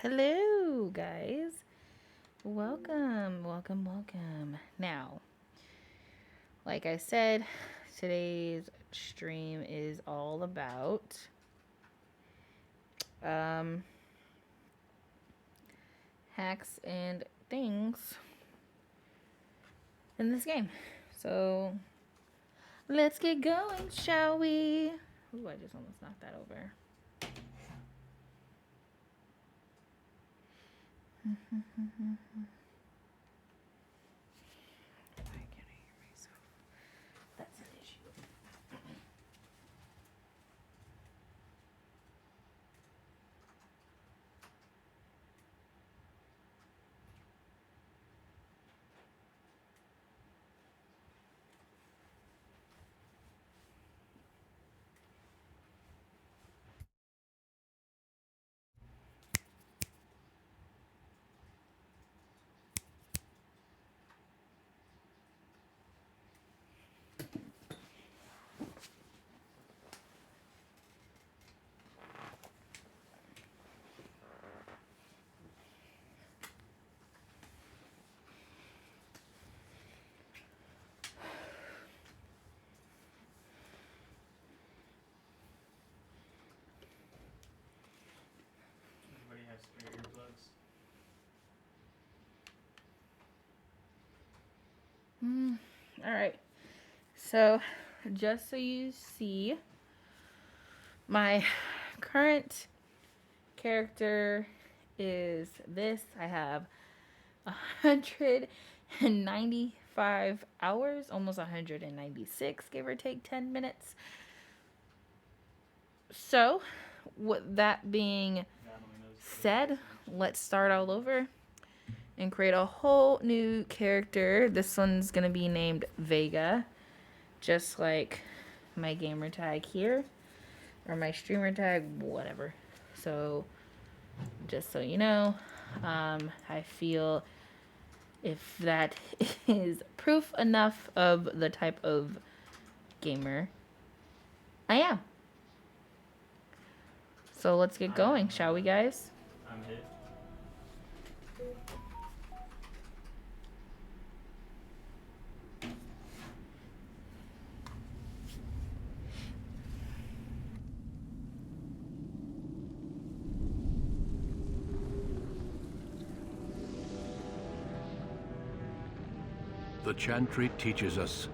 Hello, guys. Welcome, welcome, welcome. Now, like I said, today's stream is all about hacks and things in this game. So, let's get going, shall we? Ooh, I just almost knocked that over. That's an issue. Anybody have spare earplugs? All right. So, just so you see, my current character is this. I have 195 hours, almost 196, give or take 10 minutes. So, with that being said, let's start all over and create a whole new character. This one's gonna be named Vega, just like my gamer tag here, or my streamer tag, whatever. So, just so you know, I feel if that is proof enough of the type of gamer I am. So let's get going, shall we, guys? I'm hit. The Chantry teaches us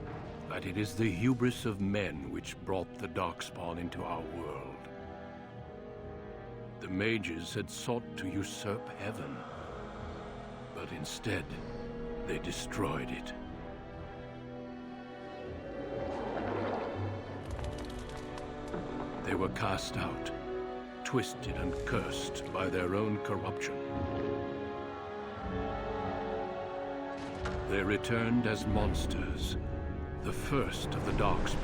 that it is the hubris of men which brought the Darkspawn into our world. The mages had sought to usurp heaven, but instead, they destroyed it. They were cast out, twisted and cursed by their own corruption. They returned as monsters, the first of the Darkspawn.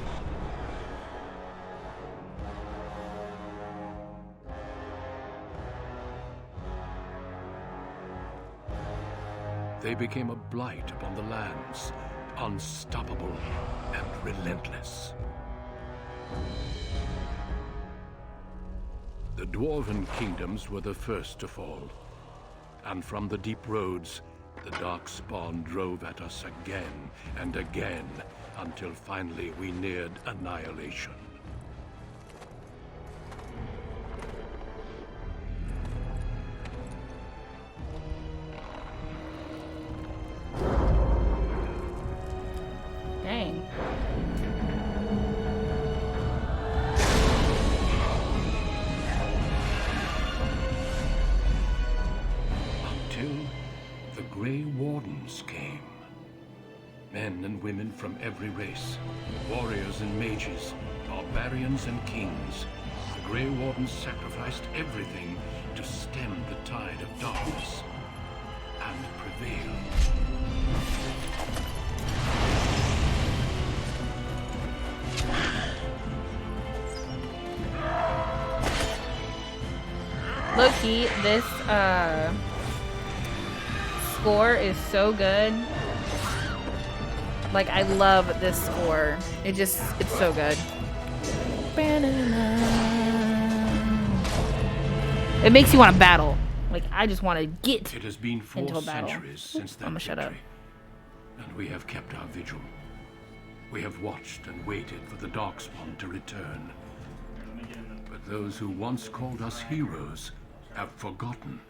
They became a blight upon the lands, unstoppable and relentless. The Dwarven kingdoms were the first to fall, and from the deep roads, the Darkspawn drove at us again and again, until finally we neared annihilation. Dang. Until the Grey Wardens came. Men and women from every race, warriors and mages, barbarians and kings. The Grey Wardens sacrificed everything to stem the tide of darkness and prevail. Loki, this score is so good. Like, I love this score. It's so good. It makes you want to battle. Like, I just want to get It has been 4 into a battle. centuries since that I'ma shut up. victory, and we have kept our vigil. We have watched and waited for the Darkspawn to return. Here, let me get in the. But those who once called us heroes have forgotten.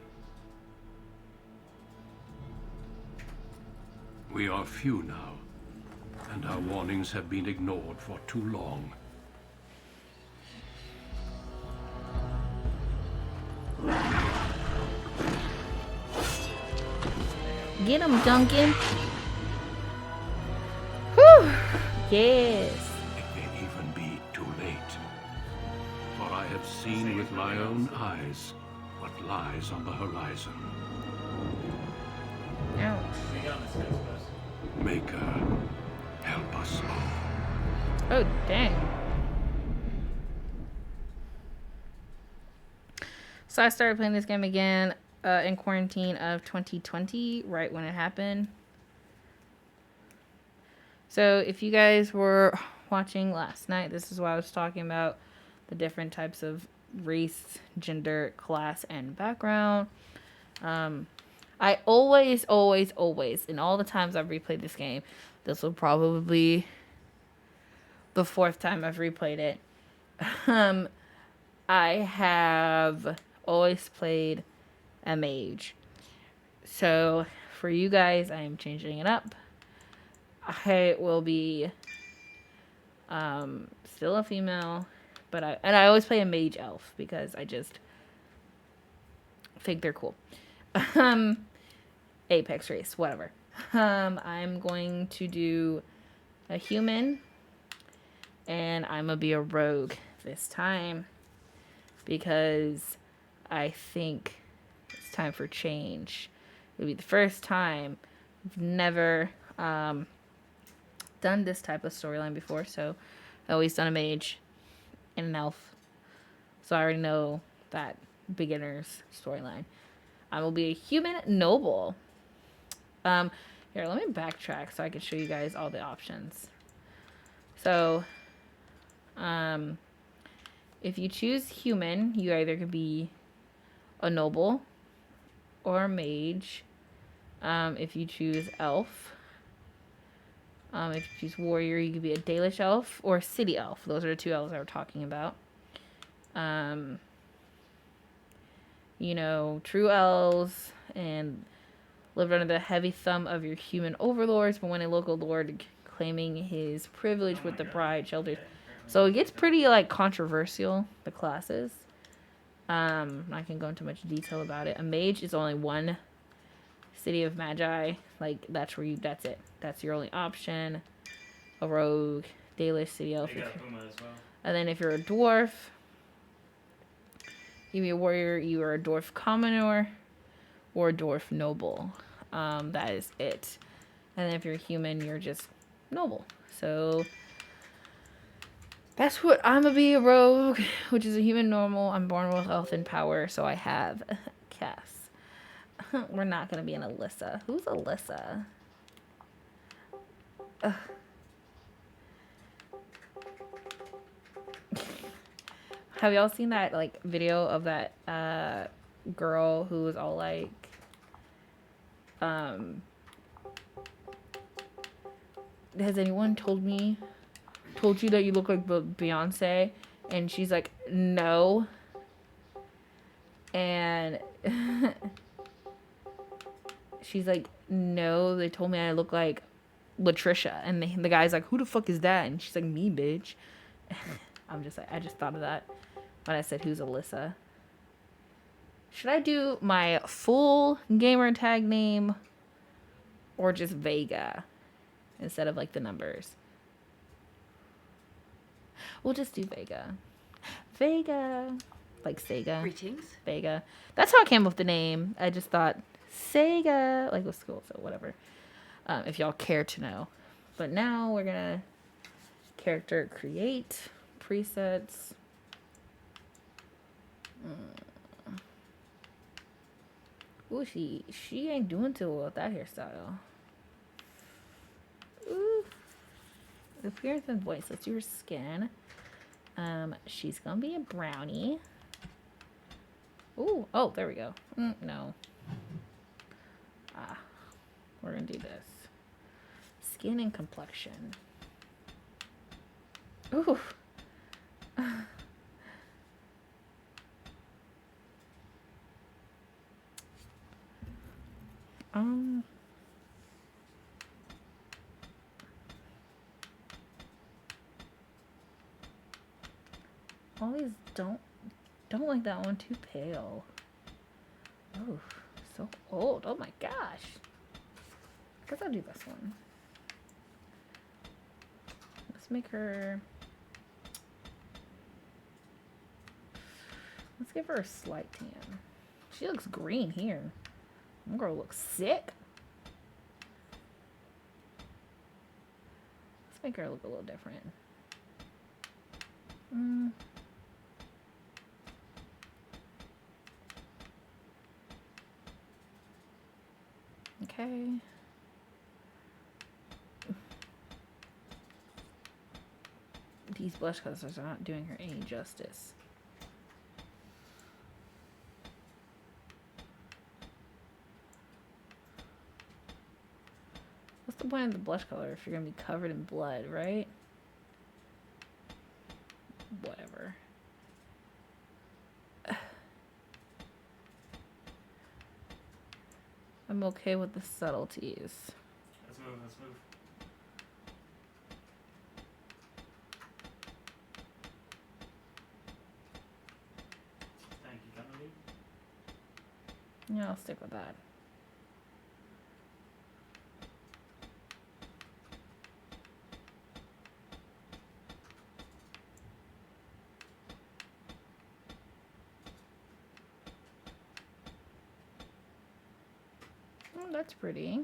We are few now, and our warnings have been ignored for too long. Get him, Duncan. Whew. Yes. It may even be too late. For I have seen with my own eyes what lies on the horizon. Ouch. We got this next bus. Maker, help us all. Oh, dang. So I started playing this game again in quarantine of 2020, right when it happened. So if you guys were watching last night, this is what I was talking about, the different types of race, gender, class, and background. I always, in all the times I've replayed this game, this will probably be the 4th time I've replayed it. I have always played a mage. So for you guys, I am changing it up. I will be still a female, but I always play a mage elf because I just think they're cool. Apex race, whatever. I'm going to do a human, and I'm gonna be a rogue this time because I think it's time for change. It'll be the first time I've never done this type of storyline before, so I always done a mage and an elf, so I already know that beginner's storyline. I will be a human noble. Here, let me backtrack so I can show you guys all the options. So, if you choose human, you either could be a noble or a mage. If you choose elf, if you choose warrior, you could be a Dalish elf or a city elf. Those are the 2 elves I were talking about. You know, true elves and lived under the heavy thumb of your human overlords, but when a local lord claiming his privilege with the bride shelters. So it gets pretty, like, controversial, the classes. I can go into much detail about it. A mage is only one city of magi. Like, that's it. That's your only option. A rogue, Dalish, city elf. They got a Puma as well. And then if you're a dwarf, you be a warrior, you are a dwarf commoner or a dwarf noble. That is it. And then if you're a human, you're just noble. So that's what I'm gonna be, a rogue, which is a human normal. I'm born with health and power, so I have Cass. We're not gonna be an Alyssa. Who's Alyssa? Have y'all seen that, like, video of that girl who was all like, has anyone told you that you look like Beyonce? And she's like, no. And she's like, no, they told me I look like Latricia. And the guy's like, who the fuck is that? And she's like, me, bitch. I'm just like, I just thought of that when I said, who's Alyssa? Should I do my full gamer tag name or just Vega instead of, like, the numbers? We'll just do Vega. Vega. Like Sega. Greetings. Vega. That's how I came up with the name. I just thought Sega, like, was cool, so whatever. If y'all care to know. But now we're gonna character create presets. Ooh, she ain't doing too well with that hairstyle. Ooh. Appearance and voice. Let's do her skin. She's gonna be a brownie. Ooh, oh, there we go. No. Ah, we're gonna do this. Skin and complexion. Ooh. Um. All these don't like that one, too pale. Oh, so old. Oh my gosh. I guess I'll do this one. Let's make her. Let's give her a slight tan. She looks green here. That girl looks sick. Let's make her look a little different. Okay. These blush colors are not doing her any justice. What's the point of the blush color if you're gonna be covered in blood, right? Whatever. I'm okay with the subtleties. Let's move, let's move. Thank you, got me. Yeah, I'll stick with that. Oh, that's pretty.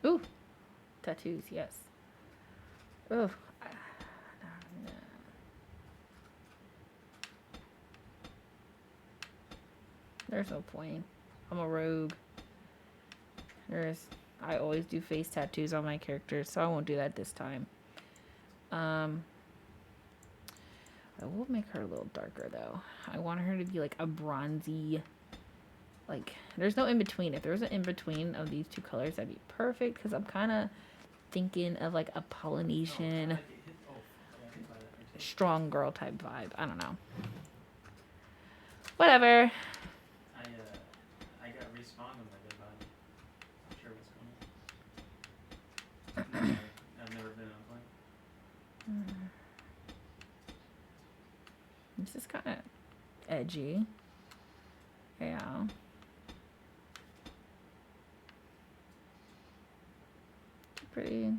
Ooh, tattoos, yes. Ugh. There's no point. I'm a rogue. I always do face tattoos on my characters, so I won't do that this time. I will make her a little darker though. I want her to be like a bronzy, like, there's no in between. If there was an in between of these two colors, that'd be perfect, because I'm kind of thinking of like a Polynesian strong girl type vibe. I don't know. Whatever. I got respawned on my dead body. Not sure what's going on. I've never been on a plane. This is kind of edgy. Yeah. Pretty.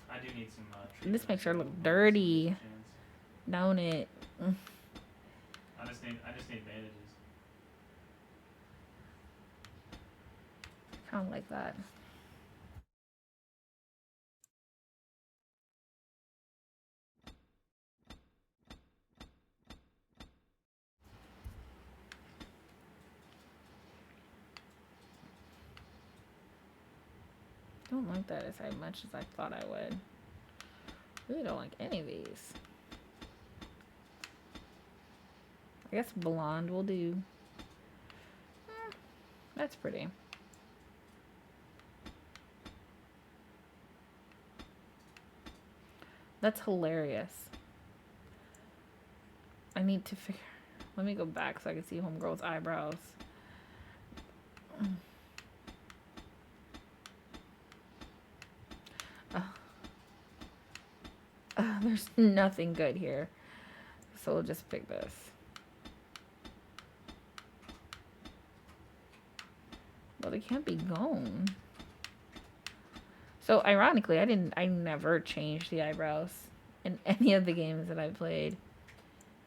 I do need some This makes her look dirty. Don't it? I just need bandages. Kind of like that. Don't like that as much as I thought I would. Really don't like any of these. I guess blonde will do. That's pretty. That's hilarious. I need to figure. Let me go back so I can see homegirl's eyebrows. There's nothing good here. So we'll just pick this. Well, it can't be gone. So ironically, I never changed the eyebrows in any of the games that I played.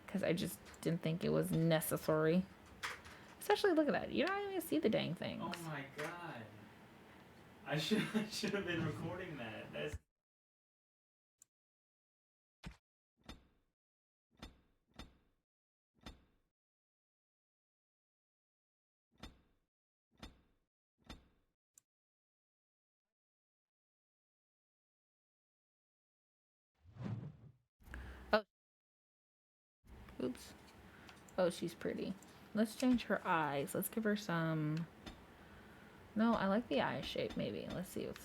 Because I just didn't think it was necessary. Especially, look at that. You don't even see the dang things. Oh my god. I should have been recording that. That's Oops. Oh, she's pretty. Let's change her eyes. Let's give her some... No, I like the eye shape, maybe. Let's see what's...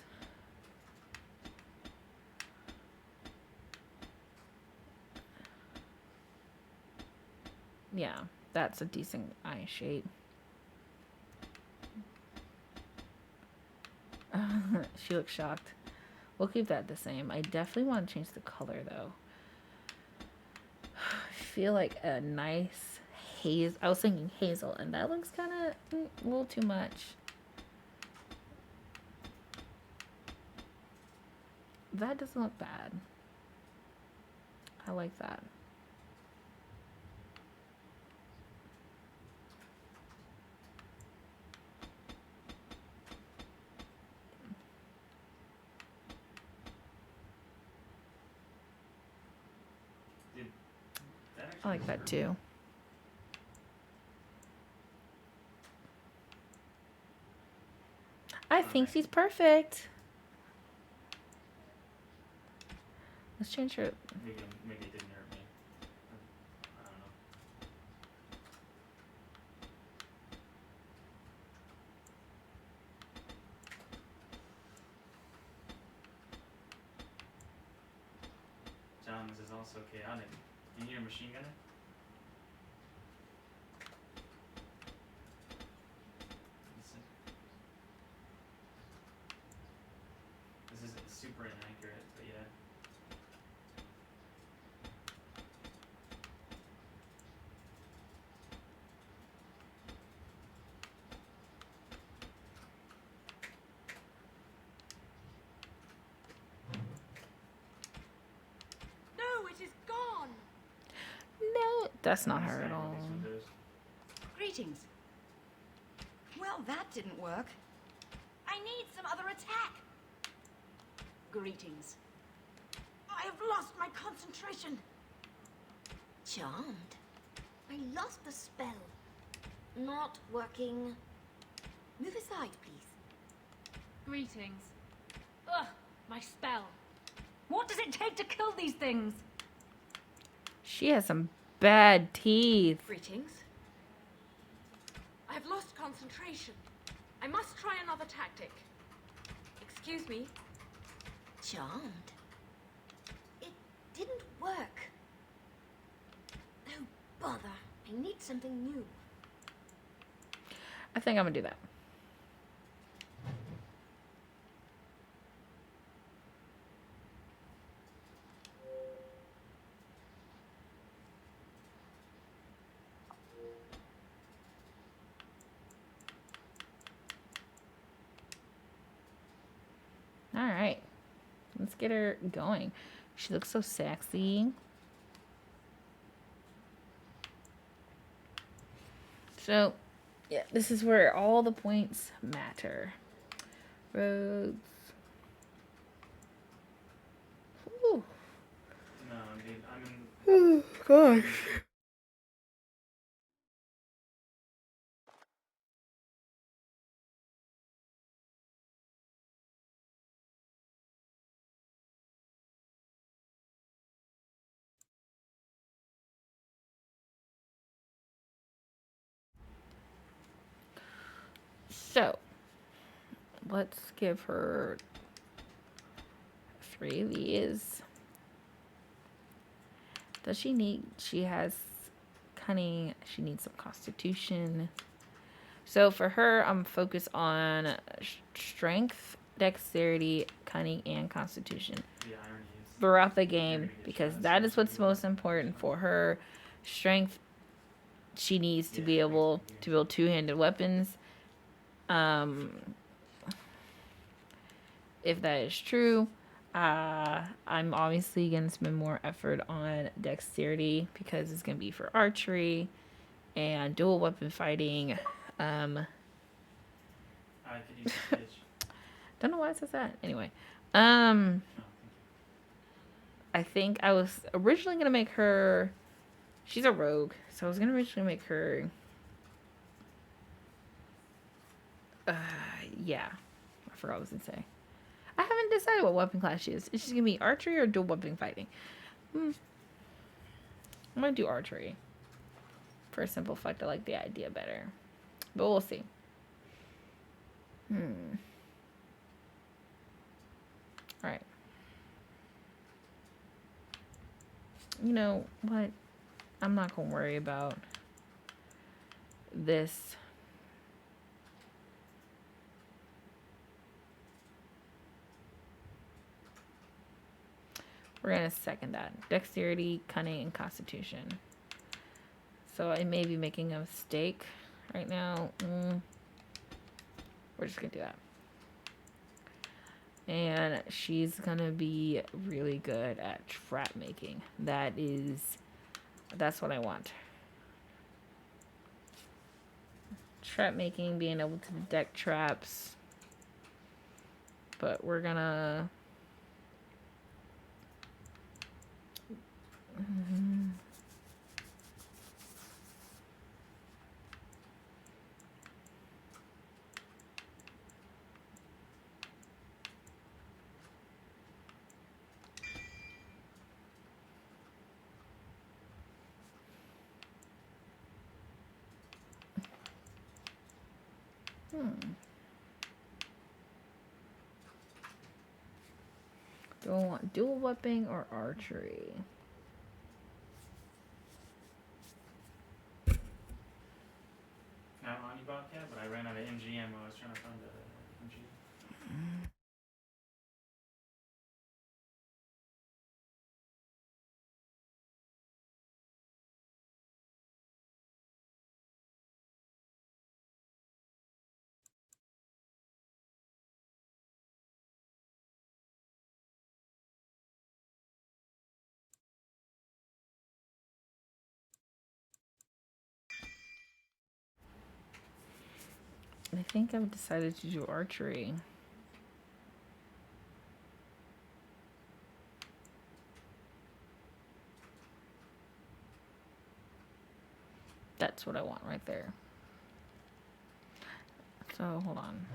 Yeah, that's a decent eye shape. She looks shocked. We'll keep that the same. I definitely want to change the color, though. I feel like a nice haze. I was thinking hazel, and that looks kind of a little too much. That doesn't look bad. I like that. I like that too. I think she's perfect. Let's change her. Maybe it didn't hurt me. I don't know. John, this is also chaotic. Do you hear a machine gunner? This is super inaccurate, but yeah. No, it is gone. No, that's not her at all. Greetings. Well, that didn't work. I need some other attack. Greetings. I have lost my concentration. Charmed. I lost the spell. Not working. Move aside, please. Greetings. Ugh, my spell. What does it take to kill these things? She has some bad teeth. Greetings. I have lost concentration. I must try another tactic. Excuse me. Charmed. It didn't work. Oh, bother. I need something new. I think I'm gonna do that. All right, let's get her going. She looks so sexy. So, yeah, this is where all the points matter. Roads. Ooh. No, I'm in. Oh, gosh. So, let's give her 3 of these. Does she need... She has cunning. She needs some constitution. So, for her, I'm focused on strength, dexterity, cunning, and constitution The irony is. throughout the game, because that is what's most important for her. Strength, she needs to be able to build two-handed weapons. If that is true, I'm obviously going to spend more effort on dexterity because it's going to be for archery and dual weapon fighting. I could use a pitch. Don't know why it says that. Anyway, Oh, thank you. I think I was originally going to make her... She's a rogue, so I was going to originally make her... yeah. I forgot what I was going to say. I haven't decided what weapon class she is. Is she going to be archery or dual weapon fighting? I'm gonna do archery. For a simple fact, I like the idea better. But we'll see. Alright. You know what? I'm not gonna worry about this. We're gonna second that. Dexterity, cunning, and constitution. So I may be making a mistake right now. We're just gonna do that. And she's gonna be really good at trap making. That's what I want. Trap making, being able to detect traps. But we're gonna... Do I want dual weapon or archery? Not Ronnie Bobcat, but I ran out of MGM. I was trying to find the MG. I think I've decided to do archery. That's what I want right there. So, hold on.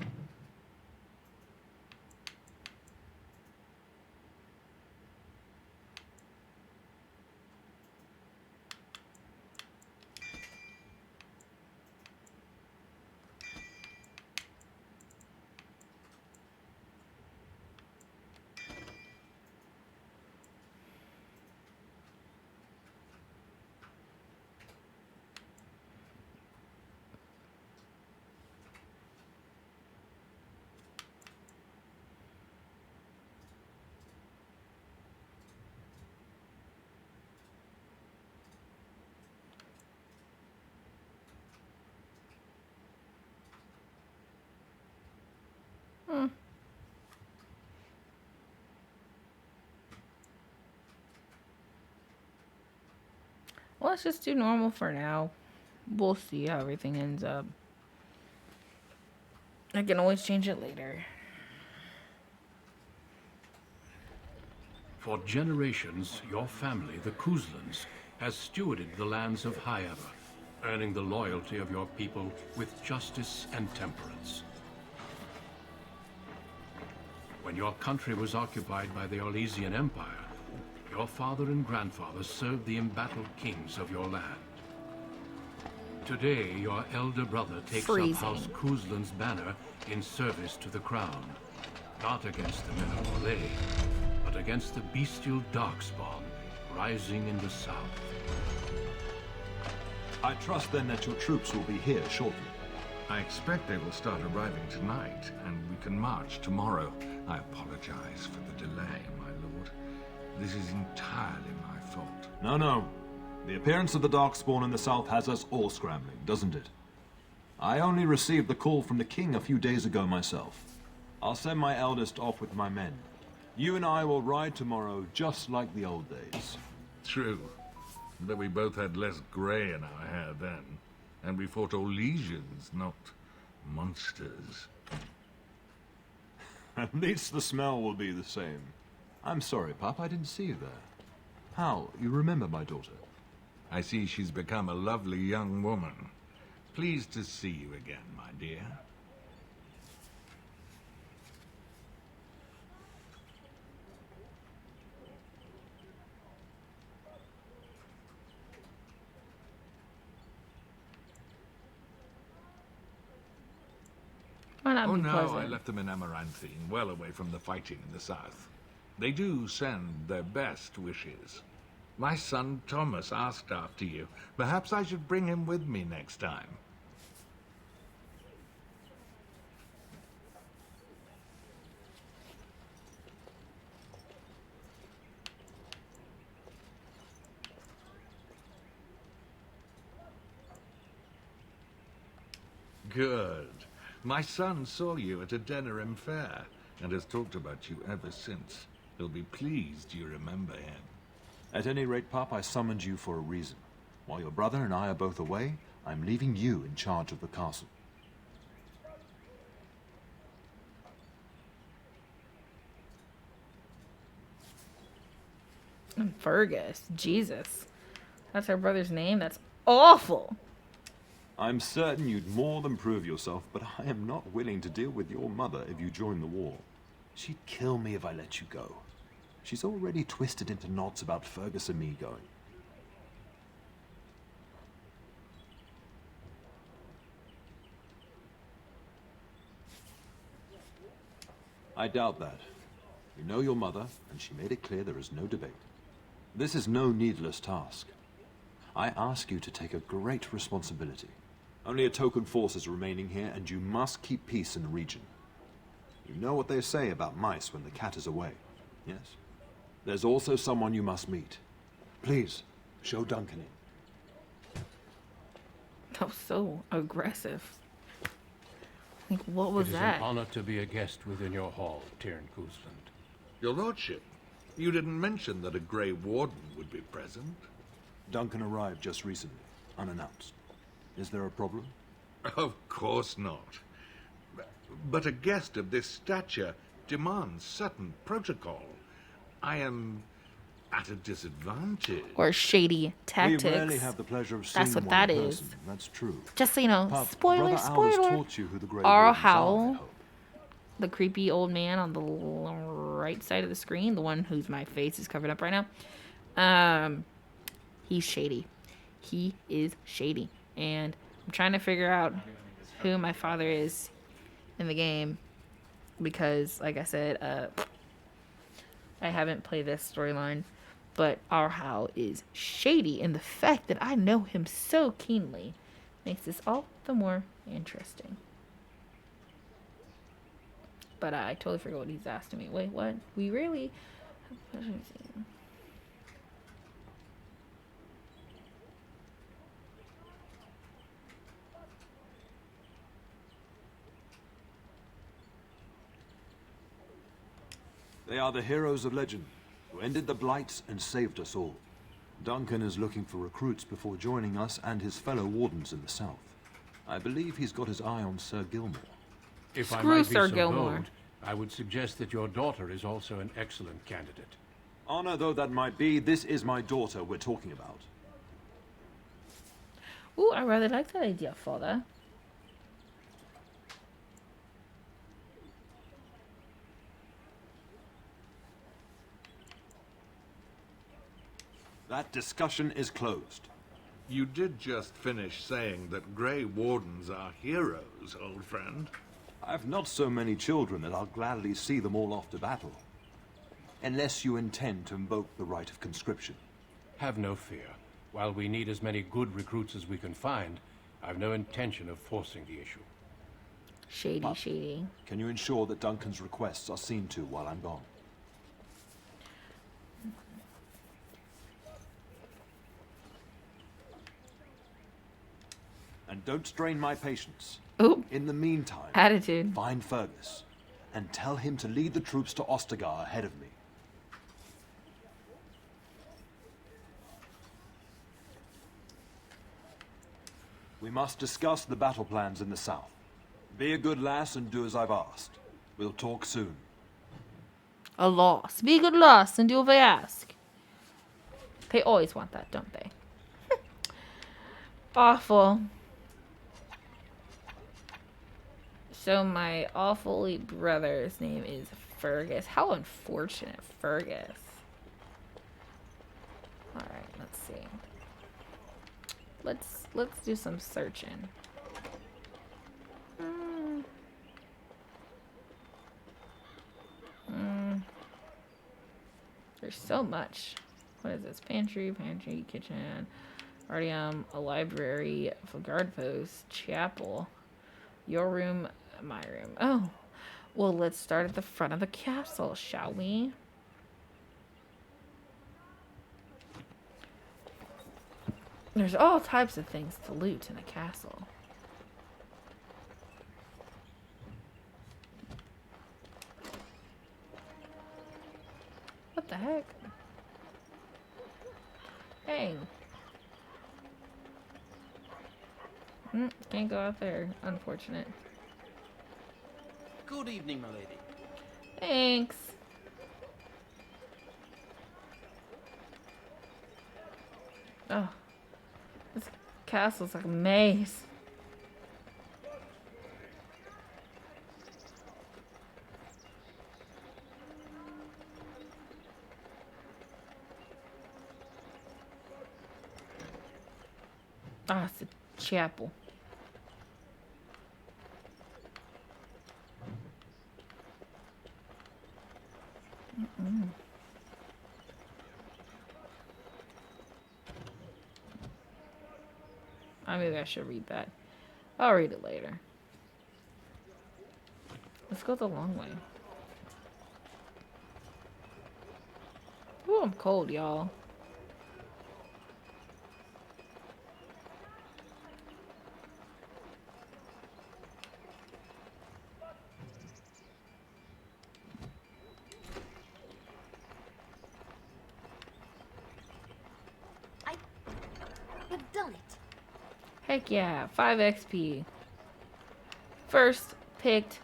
Well, let's just do normal for now. We'll see how everything ends up. I can always change it later. For generations, your family, the Kuzlans, has stewarded the lands of Highever, earning the loyalty of your people with justice and temperance. When your country was occupied by the Orlesian Empire, your father and grandfather served the embattled kings of your land. Today, your elder brother takes up House Kuzlan's banner in service to the crown, not against the men of Orlais, but against the bestial darkspawn rising in the south. I trust then that your troops will be here shortly. I expect they will start arriving tonight, and we can march tomorrow. I apologize for the delay, my lord. This is entirely my fault. No. The appearance of the Darkspawn in the south has us all scrambling, doesn't it? I only received the call from the king a few days ago myself. I'll send my eldest off with my men. You and I will ride tomorrow just like the old days. True. But we both had less grey in our hair then. And we fought Orlesians, not monsters. At least the smell will be the same. I'm sorry, Pop, I didn't see you there. How? You remember my daughter? I see she's become a lovely young woman. Pleased to see you again, my dear. not Oh be no, pleasant. I left them in Amaranthine, well away from the fighting in the south. They do send their best wishes. My son Thomas asked after you. Perhaps I should bring him with me next time. Good. My son saw you at a Denerim fair and has talked about you ever since. He'll be pleased you remember him. At any rate, Pup, I summoned you for a reason. While your brother and I are both away, I'm leaving you in charge of the castle. Fergus. Jesus. That's her brother's name? That's awful. I'm certain you'd more than prove yourself, but I am not willing to deal with your mother if you join the war. She'd kill me if I let you go. She's already twisted into knots about Fergus and me going. I doubt that. You know your mother, and she made it clear there is no debate. This is no needless task. I ask you to take a great responsibility. Only a token force is remaining here, and you must keep peace in the region. You know what they say about mice when the cat is away, yes? There's also someone you must meet. Please, show Duncan in. That was so aggressive. Like, what was It is that? an honor to be a guest within your hall, Tyrn Cousland. Your lordship, you didn't mention that a Grey Warden would be present. Duncan arrived just recently, unannounced. Is there a problem? Of course not. But a guest of this stature demands certain protocol. I am at a disadvantage. Or shady tactics. We rarely have the pleasure of seeing That's what one that in is. person. That's true. Just so you know, Pup, spoiler, Brother Al has spoiler. taught you who the Grey Our Wardens are, I Howl, hope. the creepy old man on the right side of the screen, the one whose my face is covered up right now, he's shady. He is shady. And I'm trying to figure out who my father is in the game because, like I said, I haven't played this storyline, but our Howl is shady, and the fact that I know him so keenly makes this all the more interesting. But I totally forgot what he's asking me. Wait, what? We really have pleasure in seeing him. They are the heroes of legend, who ended the Blights and saved us all. Duncan is looking for recruits before joining us and his fellow wardens in the south. I believe he's got his eye on Sir Gilmore. If I Screw might be Sir so Gilmore. bold, I would suggest that your daughter is also an excellent candidate. Honor though that might be, this is my daughter we're talking about. Ooh, I rather like that idea, father. That discussion is closed. You did just finish saying that Grey Wardens are heroes, old friend. I've not so many children that I'll gladly see them all off to battle. Unless you intend to invoke the right of conscription. Have no fear. While we need as many good recruits as we can find, I've no intention of forcing the issue. Shady, Pup, shady. can you ensure that Duncan's requests are seen to while I'm gone? And don't strain my patience. Ooh, In the meantime, attitude. find Fergus and tell him to lead the troops to Ostagar ahead of me. We must discuss the battle plans in the south. Be a good lass and do as I've asked. We'll talk soon. A loss. Be a good loss and do what I ask. They always want that, don't they? Awful. So my awfully brother's name is Fergus. How unfortunate, Fergus. Alright, let's see. Let's do some searching. so much. What is this? Pantry, kitchen, ardium, a library, a guard post, chapel, your room, my room. Oh, well, let's start at the front of the castle, shall we? There's all types of things to loot in a castle. What the heck? Hey. Can't go out there. Unfortunate. Good evening, my lady. Thanks. Oh. This castle's like a maze. Ah, it's a chapel. Maybe I should read that. I'll read it later. Let's go the long way. Ooh, I'm cold, y'all. I've done it. Heck yeah, 5 XP. First picked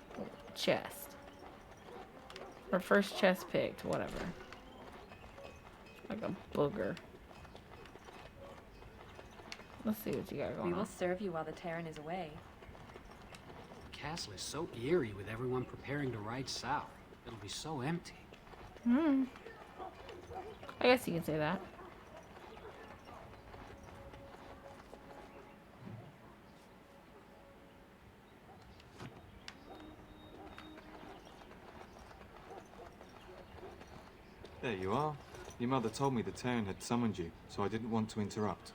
chest. Or first chest picked, whatever. Like a booger. Let's see what you got going We on. will serve you while the Terran is away. The castle is so eerie with everyone preparing to ride south. It'll be so empty. I guess you can say that. There you are. Your mother told me the Terran had summoned you, so I didn't want to interrupt.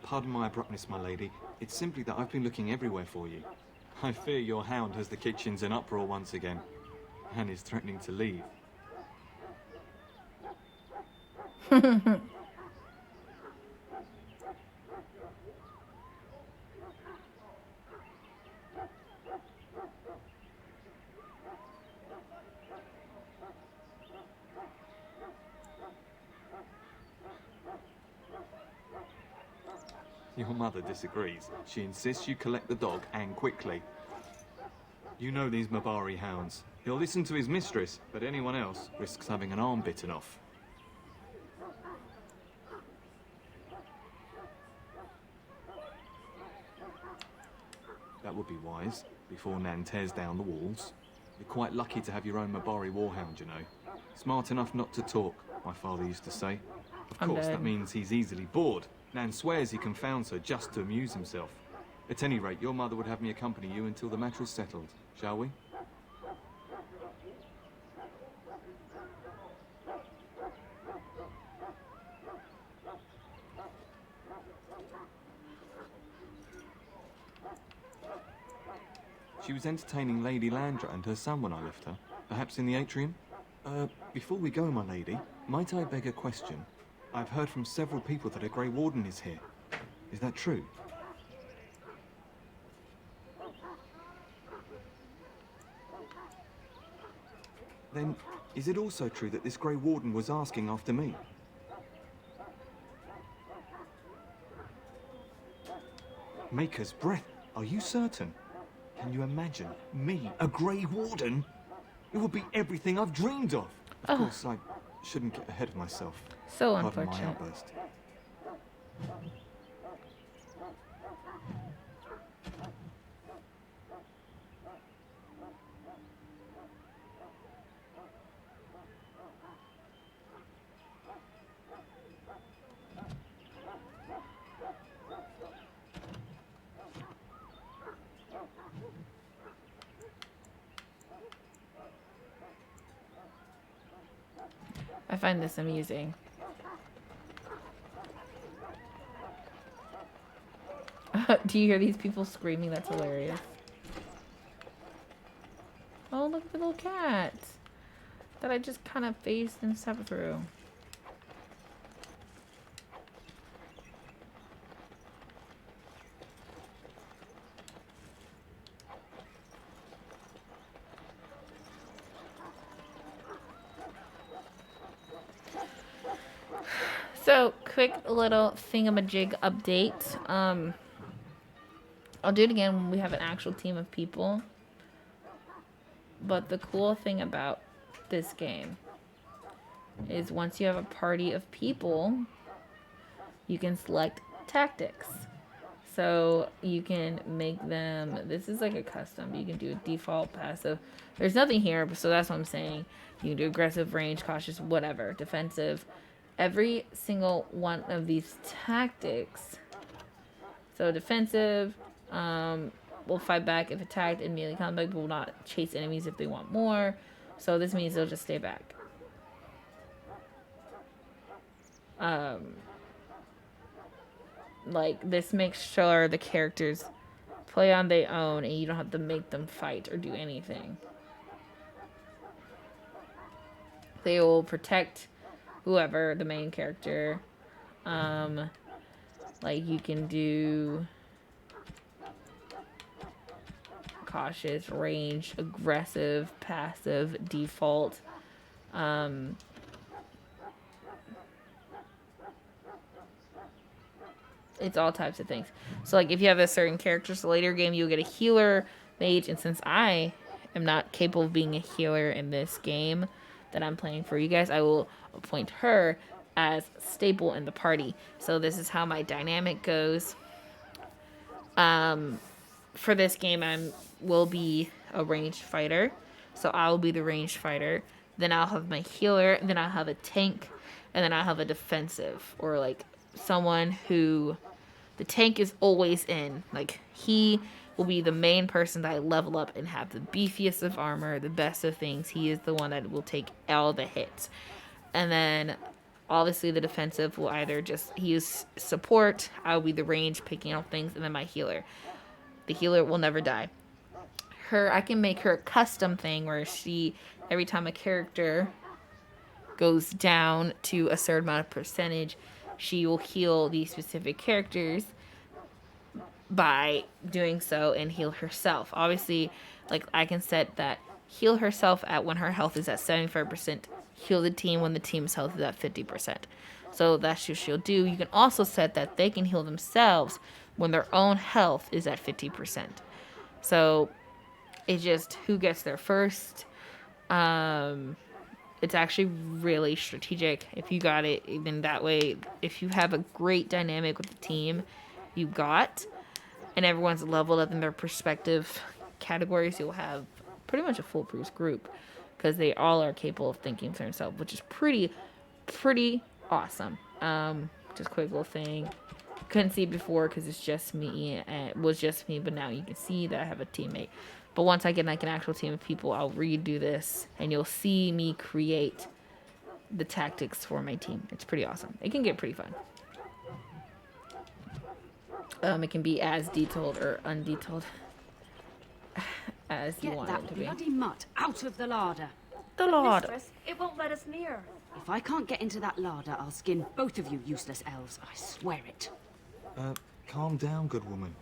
Pardon my abruptness, my lady. It's simply that I've been looking everywhere for you. I fear your hound has the kitchens in uproar once again, and is threatening to leave. Your mother disagrees. She insists you collect the dog, and quickly. You know these Mabari hounds. He'll listen to his mistress, but anyone else risks having an arm bitten off. That would be wise, before Nan tears down the walls. You're quite lucky to have your own Mabari warhound, you know. Smart enough not to talk, my father used to say. Of course, that means he's easily bored. Nan swears he confounds her just to amuse himself. At any rate, your mother would have me accompany you until the matter is settled, shall we? She was entertaining Lady Landra and her son when I left her. Perhaps in the atrium? Before we go, my lady, might I beg a question? I've heard from several people that a Grey Warden is here. Is that true? Then, is it also true that this Grey Warden was asking after me? Maker's breath. Are you certain? Can you imagine me, a Grey Warden? It would be everything I've dreamed of. Of course, I shouldn't get ahead of myself. So Pardon my unfortunate. outburst. I find this amusing. Do you hear these people screaming? That's hilarious. Oh, look at the little cat that I just kind of faced and stepped through. So, quick little thingamajig update. I'll do it again when we have an actual team of people. But the cool thing about this game is once you have a party of people, you can select tactics. So you can make them, this is like a custom. You can do a default, passive. There's nothing here, so that's what I'm saying. You can do aggressive, range, cautious, whatever, defensive. Every single one of these tactics. So defensive, will fight back if attacked, in melee combat, but will not chase enemies if they want more. So this means they'll just stay back. Like, this makes sure the characters play on their own and you don't have to make them fight or do anything. They will protect whoever, the main character. Like, you can do cautious, range, aggressive, passive, default. It's all types of things. So, like, if you have a certain character, so later game you'll get a healer, mage, and since I am not capable of being a healer in this game that I'm playing for you guys, I will appoint her as staple in the party. So this is how my dynamic goes. For this game, will be a ranged fighter. So I'll be the ranged fighter. Then I'll have my healer. Then I'll have a tank. And then I'll have a defensive. Or, like, someone who the tank is always in. Like, he will be the main person that I level up and have the beefiest of armor, the best of things. He is the one that will take all the hits. And then, obviously, the defensive will either just, he is support. I'll be the range, picking up things. And then my healer. The healer will never die. I can make her a custom thing where she, every time a character goes down to a certain amount of percentage, she will heal these specific characters by doing so and heal herself. Obviously, like, I can set that heal herself at when her health is at 75%, heal the team when the team's health is at 50%. So that's what she'll do. You can also set that they can heal themselves when their own health is at 50%. So it's just who gets there first. It's actually really strategic. If you got it, then that way, if you have a great dynamic with the team you got, and everyone's leveled up in their respective categories, you'll have pretty much a foolproof group because they all are capable of thinking for themselves, which is pretty awesome. Just quick little thing. Couldn't see before because it's just me, and it was just me, but now you can see that I have a teammate. But once I get like an actual team of people, I'll redo this and you'll see me create the tactics for my team. It's pretty awesome. It can get pretty fun. It can be as detailed or undetailed as you want it to be. Get that bloody mutt out of the larder. The larder. Mistress, it won't let us near. If I can't get into that larder, I'll skin both of you useless elves. I swear it. Calm down, good woman.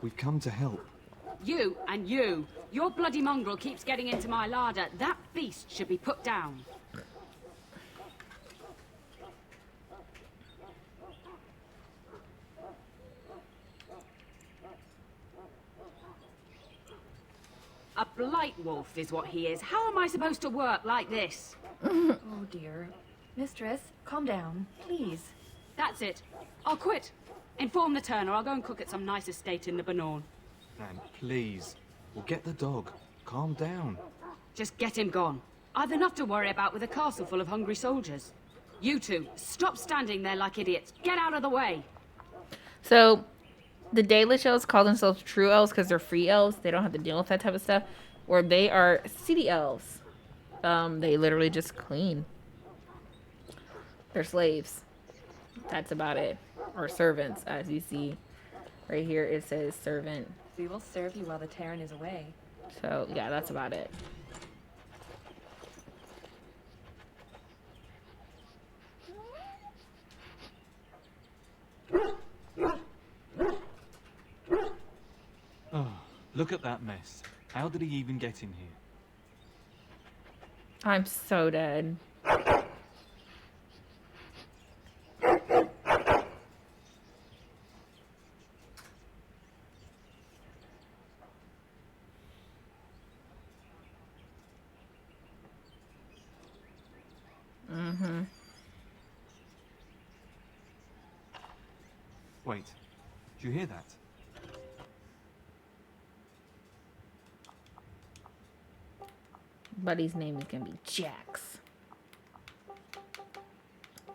We've come to help. You and you. Your bloody mongrel keeps getting into my larder. That beast should be put down. A blight wolf is what he is. How am I supposed to work like this? Oh dear. Mistress, calm down, please. That's it. I'll quit. Inform the turner. I'll go and cook at some nice estate in the Banorn. Nan, please. We'll get the dog. Calm down. Just get him gone. I've enough to worry about with a castle full of hungry soldiers. You two, stop standing there like idiots. Get out of the way. So, the Dalish elves call themselves true elves because they're free elves. They don't have to deal with that type of stuff. Or they are city elves. They literally just clean. They're slaves. That's about it. Or servants, as you see. Right here it says servant. We will serve you while the Terran is away. So, yeah, that's about it. Oh, look at that mess. How did he even get in here? I'm so dead. Wait, did you hear that? Buddy's name is gonna be Jax.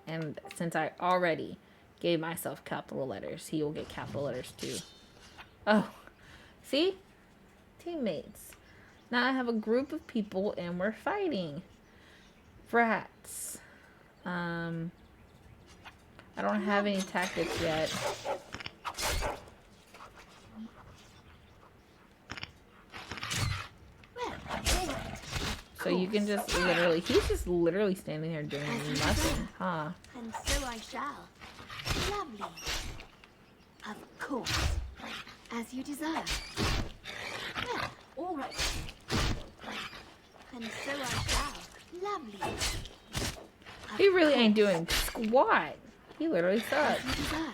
And since I already gave myself capital letters, he will get capital letters too. Oh, see? Teammates. Now I have a group of people and we're fighting. Rats. I don't have any tactics yet. So you can just literally, he's just literally standing there doing nothing, huh? And so I shall. Lovely. Of course. As you deserve. Well, all right. And so I shall. Lovely. He really ain't doing squat. He literally sucks. As you deserve.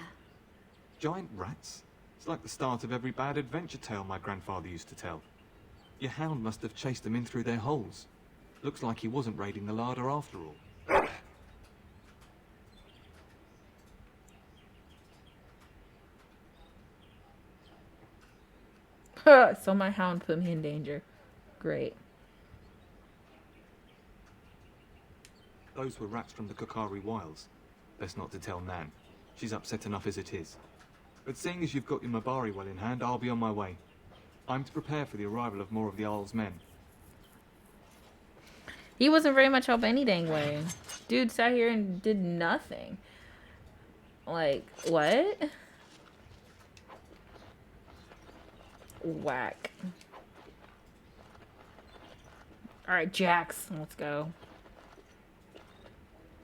Giant rats? It's like the start of every bad adventure tale my grandfather used to tell. Your hound must have chased them in through their holes. Looks like he wasn't raiding the larder after all. So my hound put me in danger. Great. Those were rats from the Kokari Wilds. Best not to tell Nan. She's upset enough as it is. But seeing as you've got your Mabari well in hand, I'll be on my way. I'm to prepare for the arrival of more of the Isle's men. He wasn't very much help any dang way. Dude sat here and did nothing. Like, what? Whack. Alright, Jax, let's go.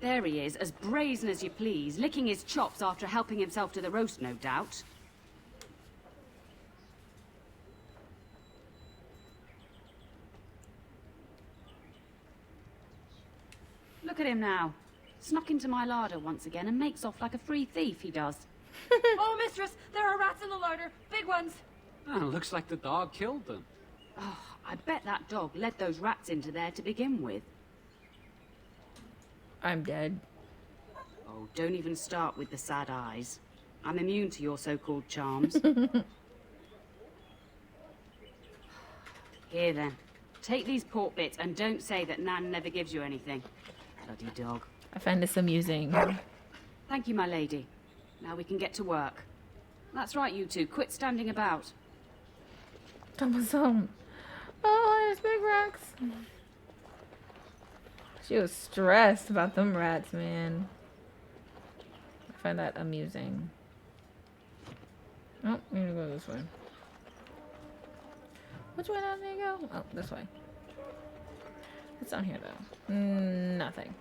There he is, as brazen as you please, licking his chops after helping himself to the roast, no doubt. Look at him now. Snuck into my larder once again and makes off like a free thief, he does. Oh, mistress, there are rats in the larder. Big ones. Oh, looks like the dog killed them. Oh, I bet that dog led those rats into there to begin with. I'm dead. Oh, don't even start with the sad eyes. I'm immune to your so-called charms. Here then. Take these pork bits and don't say that Nan never gives you anything. Bloody dog. I find this amusing. Thank you, my lady. Now we can get to work. That's right, you two. Quit standing about. Oh, there's big rats. She was stressed about them rats, man. I find that amusing. Oh, I'm gonna go this way. Which way did they go? Oh, this way. What's down here, though? Nothing.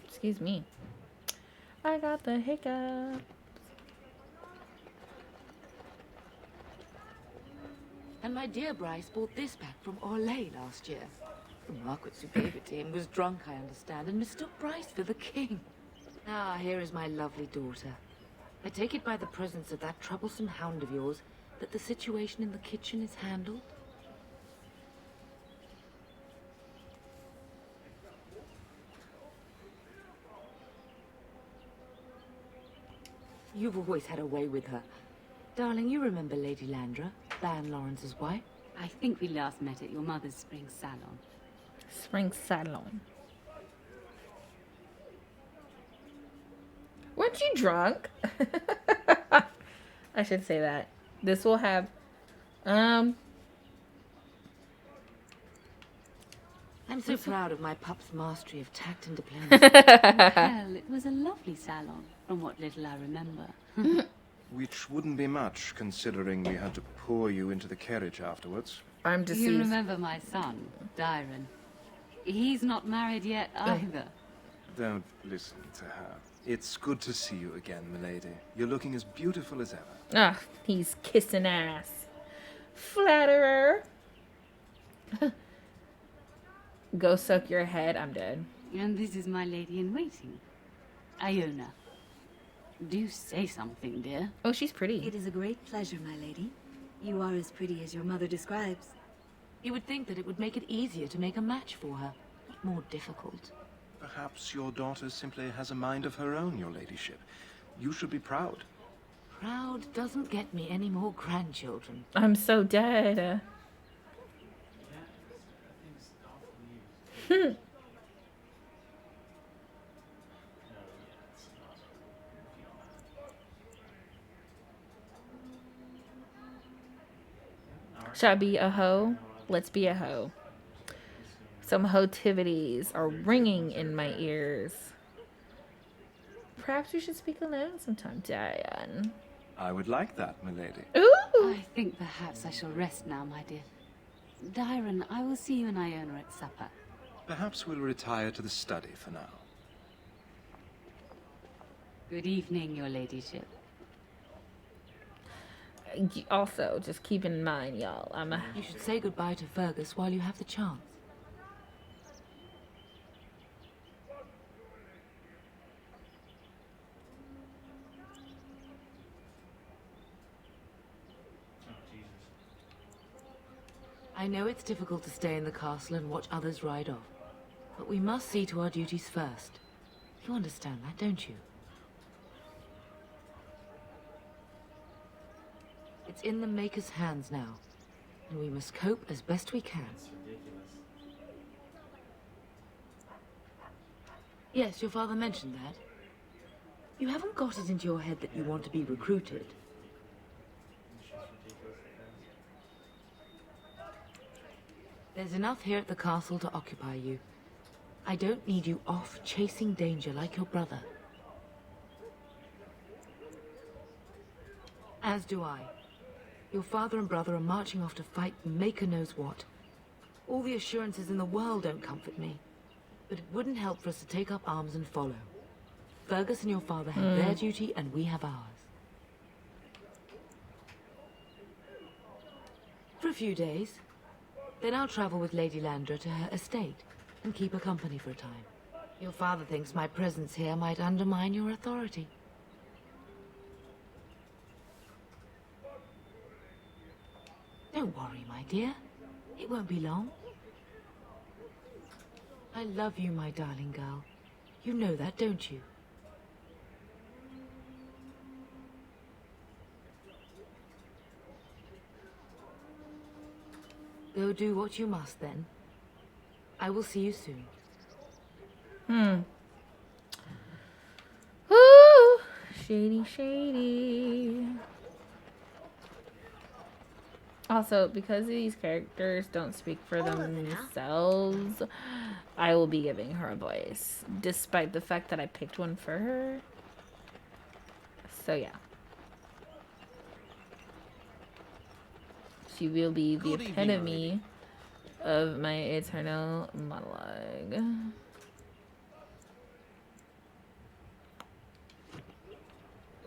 Excuse me. I got the hiccup. And my dear Bryce bought this back from Orlais last year. The Marquis who gave it to him was drunk, I understand, and mistook Bryce for the king. Ah, here is my lovely daughter. I take it by the presence of that troublesome hound of yours that the situation in the kitchen is handled? You've always had a way with her. Darling, you remember Lady Landra, Ban Lawrence's wife? I think we last met at your mother's spring salon. Spring salon. Weren't you drunk? I should say that. This will have, um, I'm so proud of my pup's mastery of tact and diplomacy. Well, it was a lovely salon, from what little I remember. Which wouldn't be much, considering we had to pour you into the carriage afterwards. I'm deceased. You remember my son, Dyron. He's not married yet either. Don't listen to her. It's good to see you again, milady. You're looking as beautiful as ever. Ah, he's kissing ass. Flatterer. Go suck your head. I'm dead. And this is my lady in waiting, Iona. Do say something, dear. Oh, she's pretty. It is a great pleasure, my lady. You are as pretty as your mother describes. You would think that it would make it easier to make a match for her, not more difficult. Perhaps your daughter simply has a mind of her own, your ladyship. You should be proud. Proud doesn't get me any more grandchildren. I'm so dead. Should I be a hoe? Let's be a hoe. Some hotivities are ringing in my ears. Perhaps we should speak alone sometime, Diane. I would like that, milady. Ooh! I think perhaps I shall rest now, my dear. Dyron, I will see you and Iona at supper. Perhaps we'll retire to the study for now. Good evening, your ladyship. Also, just keep in mind, y'all, You should say goodbye to Fergus while you have the chance. I know it's difficult to stay in the castle and watch others ride off, but we must see to our duties first. You understand that, don't you? It's in the Maker's hands now, and we must cope as best we can. Yes, your father mentioned that. You haven't got it into your head that you want to be recruited. There's enough here at the castle to occupy you. I don't need you off chasing danger like your brother. As do I. Your father and brother are marching off to fight Maker knows what. All the assurances in the world don't comfort me. But it wouldn't help for us to take up arms and follow. Fergus and your father have their duty and we have ours. For a few days. Then I'll travel with Lady Landra to her estate and keep her company for a time. Your father thinks my presence here might undermine your authority. Don't worry, my dear. It won't be long. I love you, my darling girl. You know that, don't you? Go do what you must, then. I will see you soon. Ooh, shady, shady. Also, because these characters don't speak for themselves, I will be giving her a voice, despite the fact that I picked one for her. So yeah. She will be the epitome of my eternal monologue.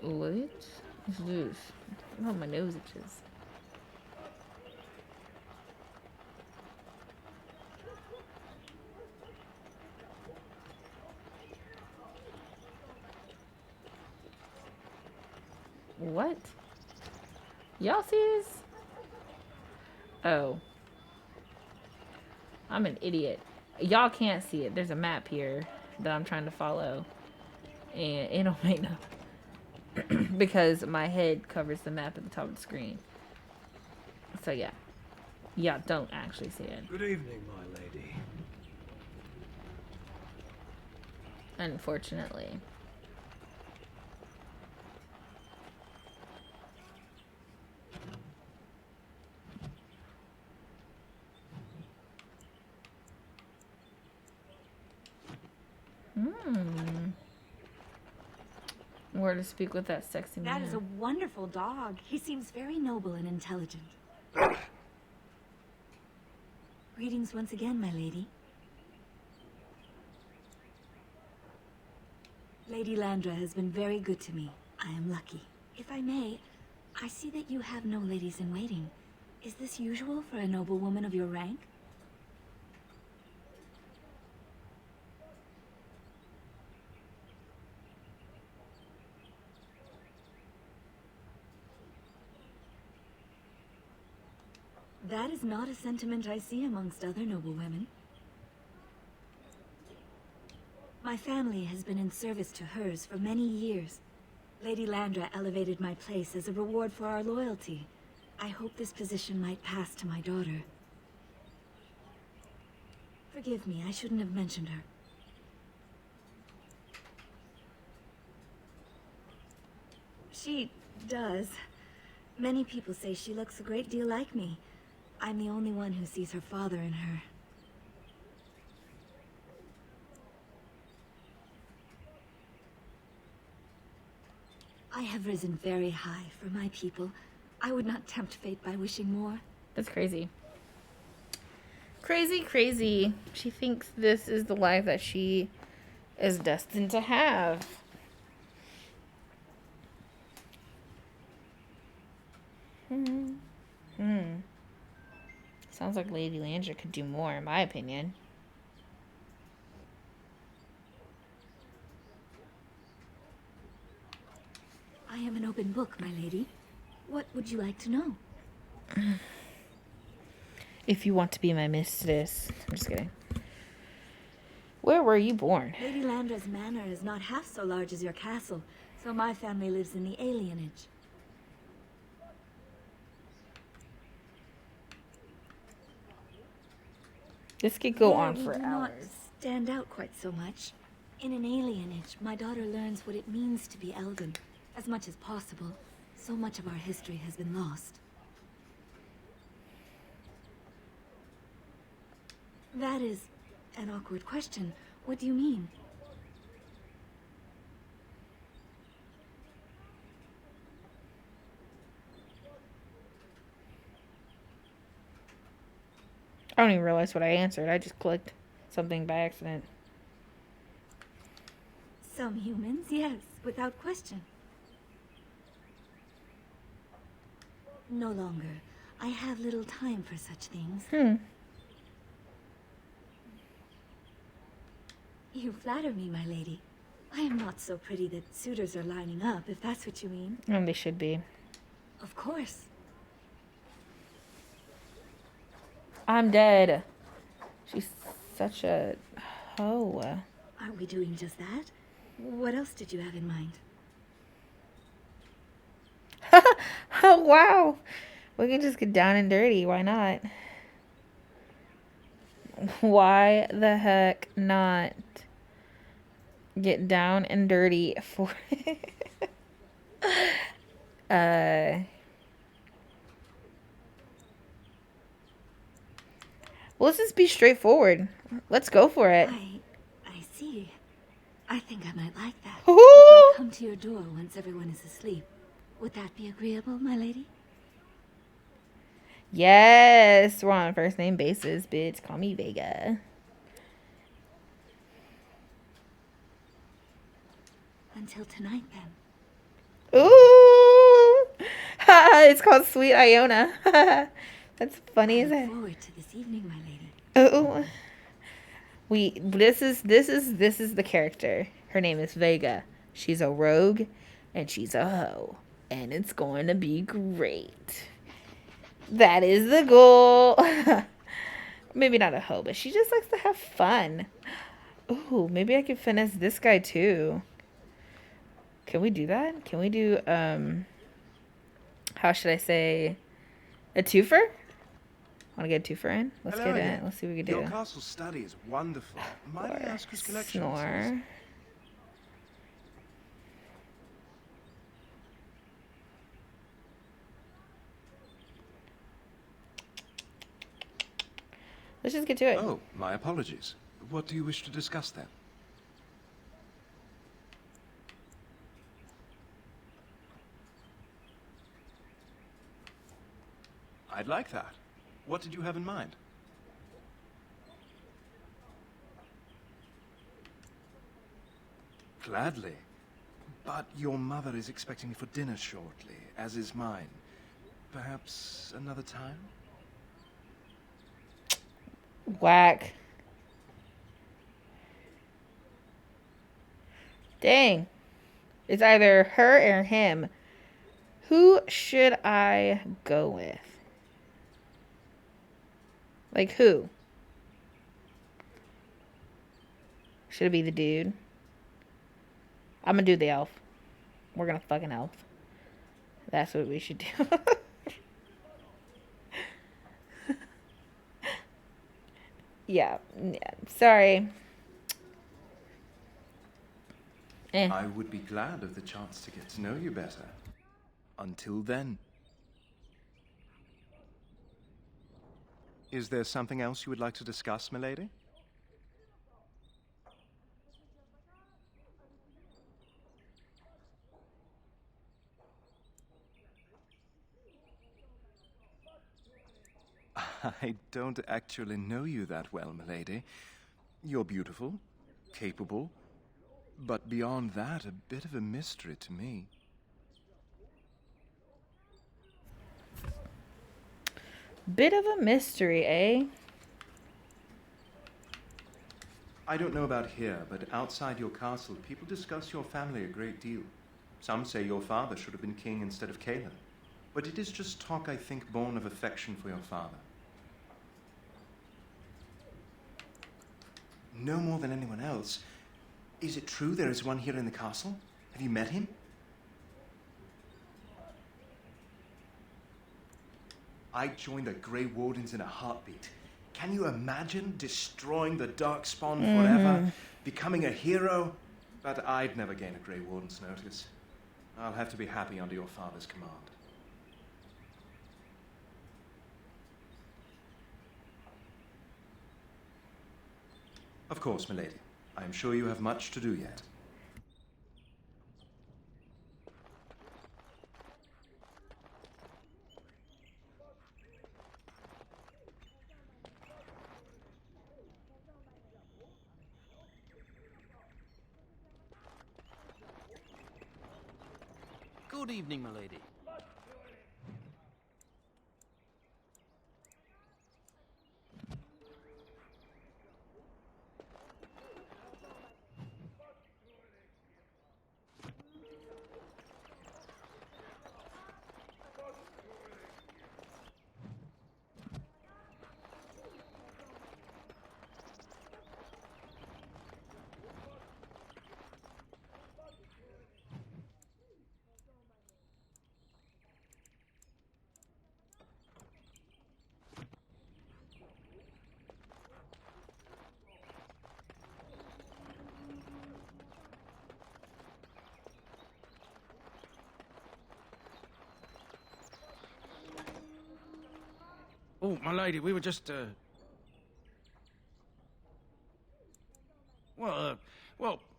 What is this? Oh, my nose itches. What? Y'all see this? Oh. I'm an idiot. Y'all can't see it. There's a map here that I'm trying to follow. And it don't make no... because my head covers the map at the top of the screen. So yeah. Yeah, don't actually see it. Good evening, my lady. Unfortunately. Where to speak with that sexy man. That is a wonderful dog. He seems very noble and intelligent. Greetings once again, my lady. Lady Landra has been very good to me. I am lucky. If I may, I see that you have no ladies in waiting. Is this usual for a noble woman of your rank? That is not a sentiment I see amongst other noble women. My family has been in service to hers for many years. Lady Landra elevated my place as a reward for our loyalty. I hope this position might pass to my daughter. Forgive me, I shouldn't have mentioned her. She does. Many people say she looks a great deal like me. I'm the only one who sees her father in her. I have risen very high for my people. I would not tempt fate by wishing more. That's crazy. Crazy, crazy. She thinks this is the life that she is destined to have. Sounds like Lady Landra could do more, in my opinion. I am an open book, my lady. What would you like to know? If you want to be my mistress. I'm just kidding. Where were you born? Lady Landra's manor is not half so large as your castle, so my family lives in the alienage. This could go There on we for do hours. not stand out quite so much. In an alienage, my daughter learns what it means to be Elven. As much as possible. So much of our history has been lost. That is an awkward question. What do you mean? I don't even realize what I answered. I just clicked something by accident. Some humans, yes, without question. No longer. I have little time for such things. You flatter me, my lady. I am not so pretty that suitors are lining up, if that's what you mean. And they should be. Of course. I'm dead. She's such a hoe. Are we doing just that? What else did you have in mind? Oh, wow. We can just get down and dirty. Why not? Why the heck not get down and dirty for let's just be straightforward. Let's go for it. I see. I think I might like that. If I come to your door once everyone is asleep, would that be agreeable, my lady? Yes, we're on a first name basis, bitch. Call me Vega. Until tonight, then. Ooh! It's called Sweet Iona. That's funny as I heck. look forward to this evening, my lady. Ooh. This is the character. Her name is Vega. She's a rogue and she's a hoe. And it's going to be great. That is the goal. Maybe not a hoe, but she just likes to have fun. Ooh, maybe I could finesse this guy too. Can we do that? Can we do, how should I say, a twofer? Want to get a twofer in? Let's Hello get again. it. Let's see what we can do. Your castle study is wonderful. Might I ask whose collection this is? Snore. Let's just get to it. Oh, my apologies. What do you wish to discuss then? I'd like that. What did you have in mind? Gladly. But your mother is expecting me for dinner shortly, as is mine. Perhaps another time? Whack. Dang. It's either her or him. Who should I go with? Like who? Should it be the dude? I'm gonna do the elf. We're gonna fucking elf. That's what we should do. Yeah. Sorry. I would be glad of the chance to get to know you better. Until then. Is there something else you would like to discuss, milady? I don't actually know you that well, milady. You're beautiful, capable, but beyond that, a bit of a mystery to me. Bit of a mystery, eh? I don't know about here, but outside your castle, people discuss your family a great deal. Some say your father should have been king instead of Caleb. But it is just talk, I think, born of affection for your father. No more than anyone else. Is it true there is one here in the castle? Have you met him? I'd join the Grey Wardens in a heartbeat. Can you imagine destroying the Darkspawn forever, becoming a hero? But I'd never gain a Grey Warden's notice. I'll have to be happy under your father's command. Of course, milady. I am sure you have much to do yet. Good evening, milady. Oh, my lady, we were just, well,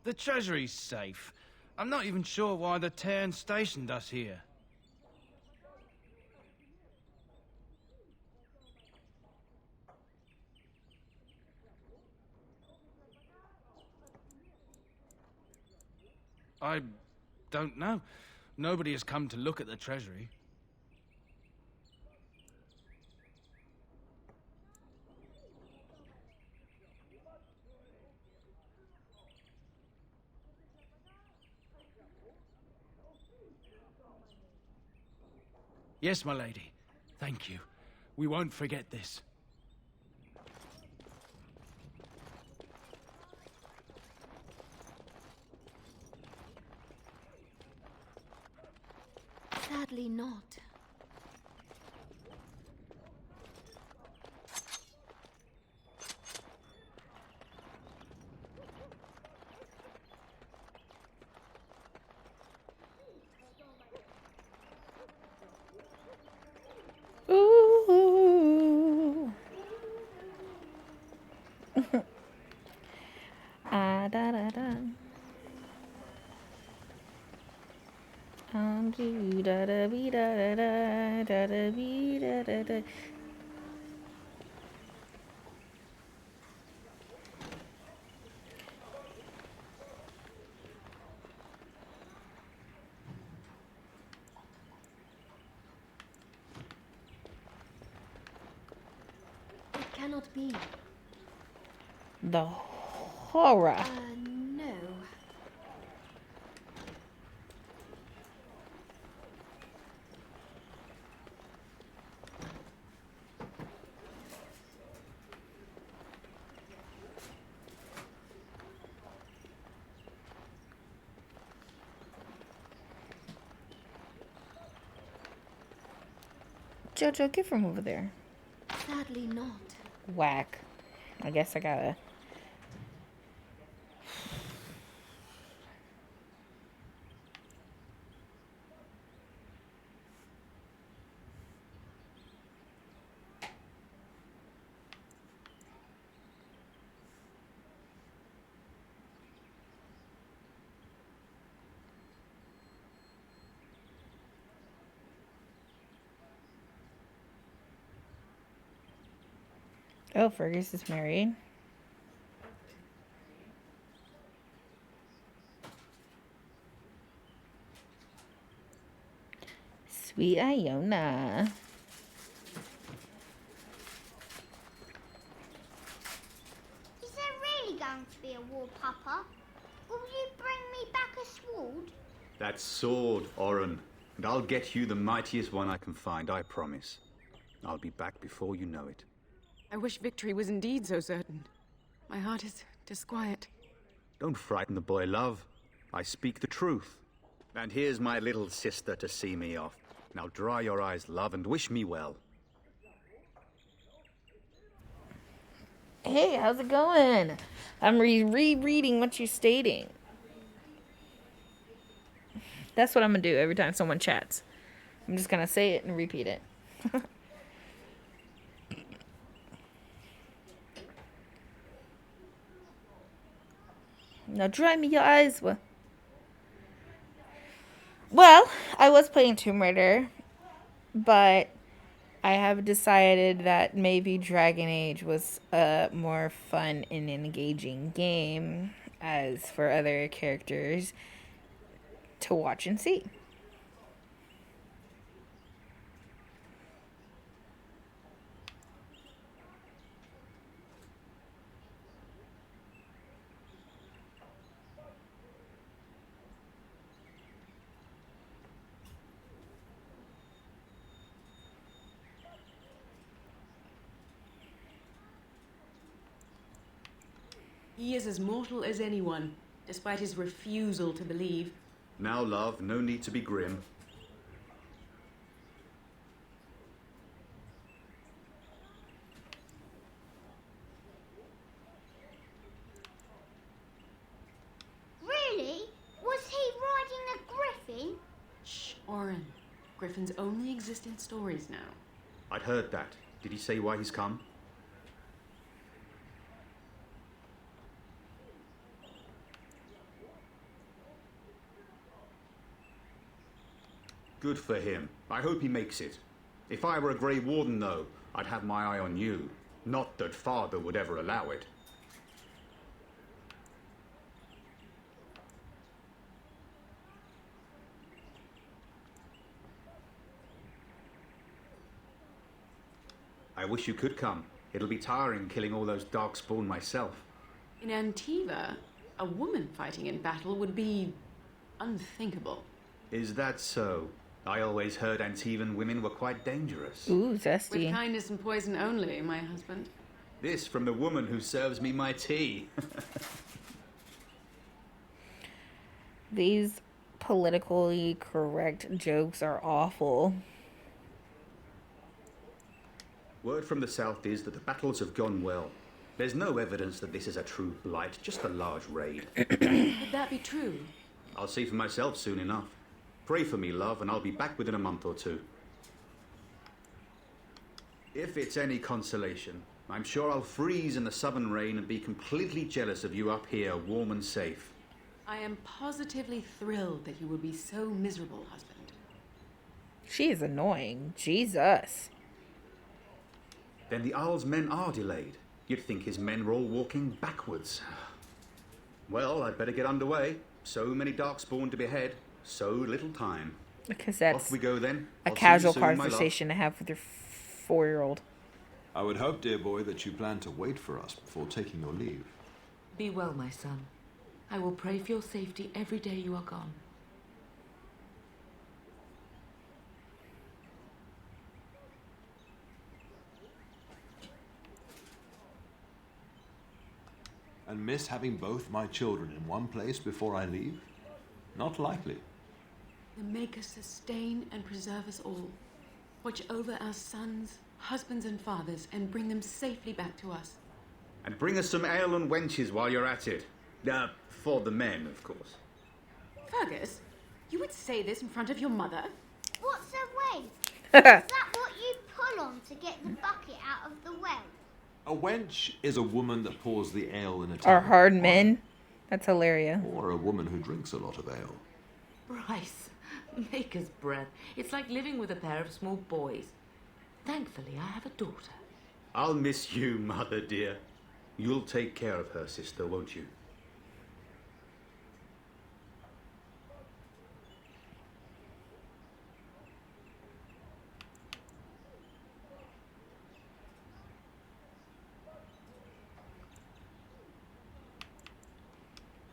the treasury's safe. I'm not even sure why the Cairn stationed us here. I don't know. Nobody has come to look at the treasury. Yes, my lady. Thank you. We won't forget this. Sadly not. Ooh. Ah, da, da, da. Come to da da be da da da da da be da da da. It cannot be. The horror. No. Jojo, get from over there. Sadly not. Whack. I guess I gotta. Oh, Fergus is married. Sweet Iona. Is there really going to be a war, Papa? Will you bring me back a sword? That sword, Oren. And I'll get you the mightiest one I can find, I promise. I'll be back before you know it. I wish victory was indeed so certain. My heart is disquiet. Don't frighten the boy, love. I speak the truth. And here's my little sister to see me off. Now dry your eyes, love, and wish me well. Hey, how's it going? I'm rereading what you're stating. That's what I'm gonna do every time someone chats. I'm just gonna say it and repeat it. Now dry me your eyes. Well, I was playing Tomb Raider, but I have decided that maybe Dragon Age was a more fun and engaging game as for other characters to watch and see. He is as mortal as anyone, despite his refusal to believe. Now, love, no need to be grim. Really? Was he riding a griffin? Shh, Oren. Griffins only exist in stories now. I'd heard that. Did he say why he's come? Good for him. I hope he makes it. If I were a Grey Warden, though, I'd have my eye on you. Not that Father would ever allow it. I wish you could come. It'll be tiring killing all those darkspawn myself. In Antiva, a woman fighting in battle would be unthinkable. Is that so? I always heard Antivan women were quite dangerous. Ooh, zesty. With kindness and poison only, my husband. This from the woman who serves me my tea. These politically correct jokes are awful. Word from the south is that the battles have gone well. There's no evidence that this is a true blight, just a large raid. Could that be true? I'll see for myself soon enough. Pray for me, love, and I'll be back within a month or two. If it's any consolation, I'm sure I'll freeze in the southern rain and be completely jealous of you up here, warm and safe. I am positively thrilled that you will be so miserable, husband. She is annoying. Jesus. Then the Arl's men are delayed. You'd think his men were all walking backwards. Well, I'd better get underway. So many Darkspawn to behead, so little time. Because that's Off we go then. a I'll see casual you soon, my love. conversation to have with your 4-year-old. I would hope, dear boy, that you plan to wait for us before taking your leave. Be well, my son. I will pray for your safety every day you are gone. And miss having both my children in one place before I leave? Not likely. The Maker sustain and preserve us all. Watch over our sons, husbands and fathers, and bring them safely back to us. And bring us some ale and wenches while you're at it. For the men, of course. Fergus, you would say this in front of your mother? What's a wench? Is that what you pull on to get the bucket out of the well? A wench is a woman that pours the ale in a Or tavern. hard men. That's hilarious. Or a woman who drinks a lot of ale. Bryce, maker's breath. It's like living with a pair of small boys. Thankfully, I have a daughter. I'll miss you, mother dear. You'll take care of her, sister, won't you?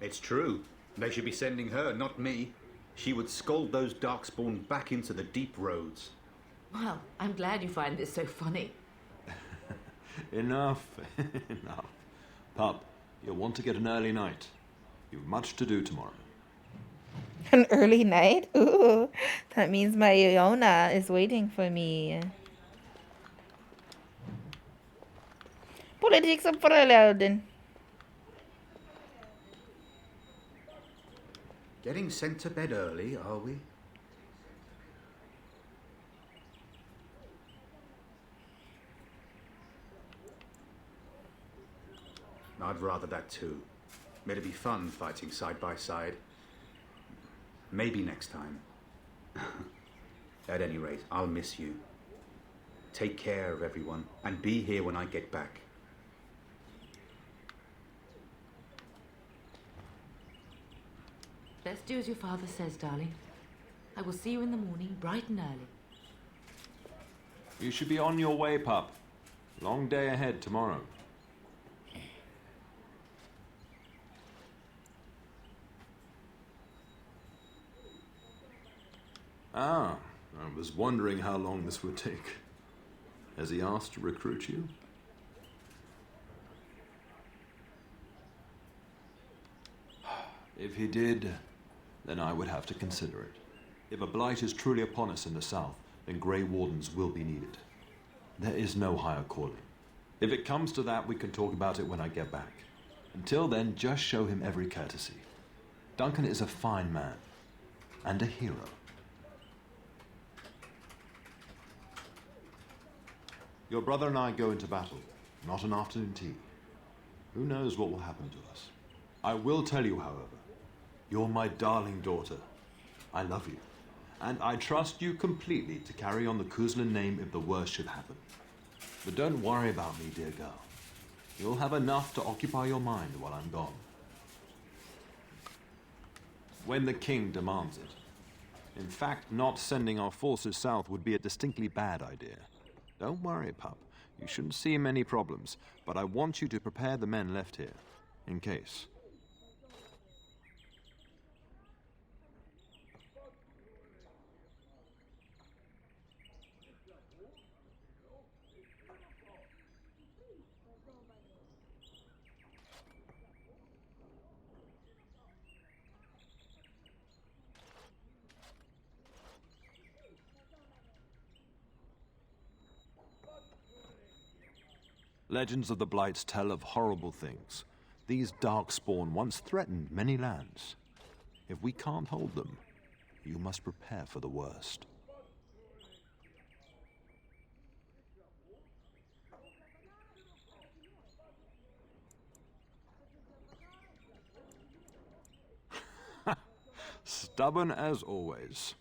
It's true. They should be sending her, not me. She would scold those Darkspawn back into the deep roads. Well, I'm glad you find this so funny. Enough. Enough. Pup, you'll want to get an early night. You've much to do tomorrow. An early night? Ooh, that means my Iona is waiting for me. Politics of Freunden. Getting sent to bed early, are we? I'd rather that too. It'd be fun fighting side by side. Maybe next time. At any rate, I'll miss you. Take care of everyone, and be here when I get back. Let's do as your father says, darling. I will see you in the morning, bright and early. You should be on your way, pup. Long day ahead tomorrow. Ah, I was wondering how long this would take. Has he asked to recruit you? If he did, then I would have to consider it. If a blight is truly upon us in the south, then Grey Wardens will be needed. There is no higher calling. If it comes to that, we can talk about it when I get back. Until then, just show him every courtesy. Duncan is a fine man, and a hero. Your brother and I go into battle, not an afternoon tea. Who knows what will happen to us? I will tell you, however, you're my darling daughter. I love you, and I trust you completely to carry on the Kuzlin name if the worst should happen. But don't worry about me, dear girl. You'll have enough to occupy your mind while I'm gone. When the king demands it. In fact, not sending our forces south would be a distinctly bad idea. Don't worry, pup. You shouldn't see many problems, but I want you to prepare the men left here, in case. Legends of the Blights tell of horrible things. These Darkspawn once threatened many lands. If we can't hold them, you must prepare for the worst. Stubborn as always.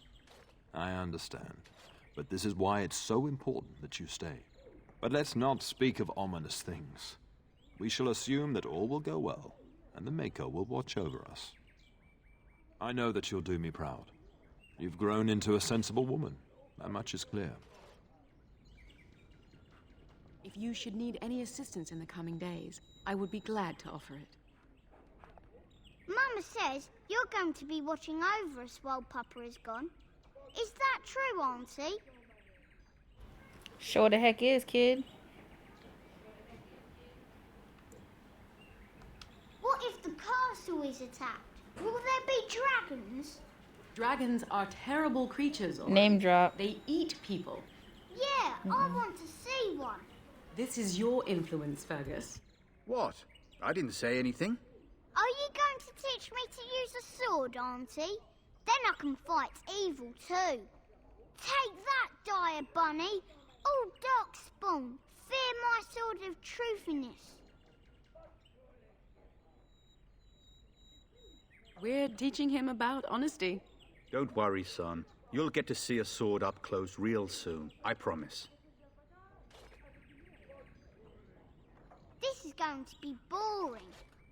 I understand. But this is why it's so important that you stay. But let's not speak of ominous things. We shall assume that all will go well, and the Maker will watch over us. I know that you'll do me proud. You've grown into a sensible woman. That much is clear. If you should need any assistance in the coming days, I would be glad to offer it. Mama says you're going to be watching over us while Papa is gone. Is that true, Auntie? Sure the heck is, kid. What if the castle is attacked? Will there be dragons? Dragons are terrible creatures. Orin. Name drop. They eat people. Yeah, I want to see one. This is your influence, Fergus. What? I didn't say anything. Are you going to teach me to use a sword, Auntie? Then I can fight evil too. Take that, dire bunny. Oh, Darkspawn, fear my sword of truthiness. We're teaching him about honesty. Don't worry, son. You'll get to see a sword up close real soon. I promise. This is going to be boring.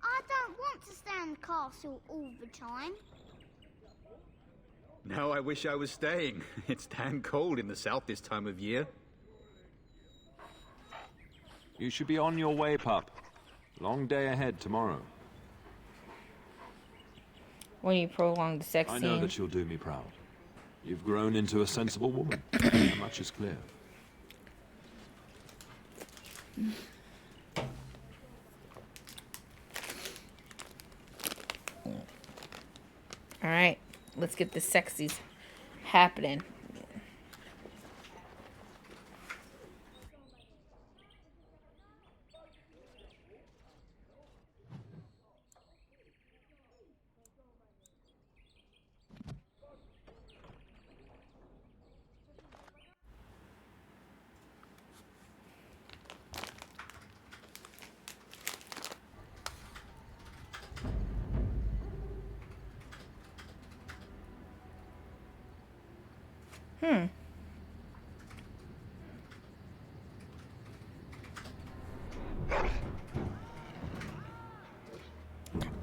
I don't want to stay in the castle all the time. Now I wish I was staying. It's damn cold in the south this time of year. You should be on your way, pup. Long day ahead tomorrow. When you prolong the sex I scene. know that you'll do me proud. You've grown into a sensible woman. That much is clear. All right, let's get the sexies happening.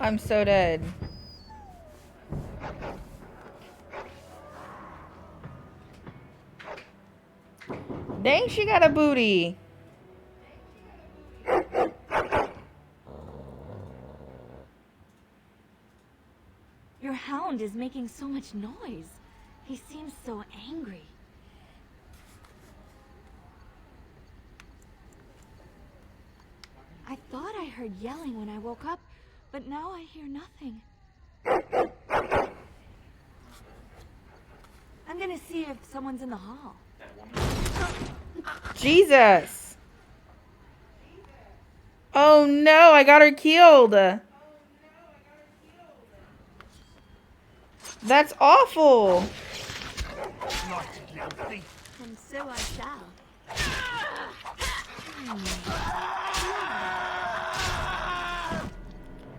I'm so dead. Dang, she got a booty. Your hound is making so much noise. He seems so angry. I thought I heard yelling when I woke up, but now I hear nothing. I'm gonna see if someone's in the hall. Jesus. Oh no, I got her killed. That's awful. And so I shall.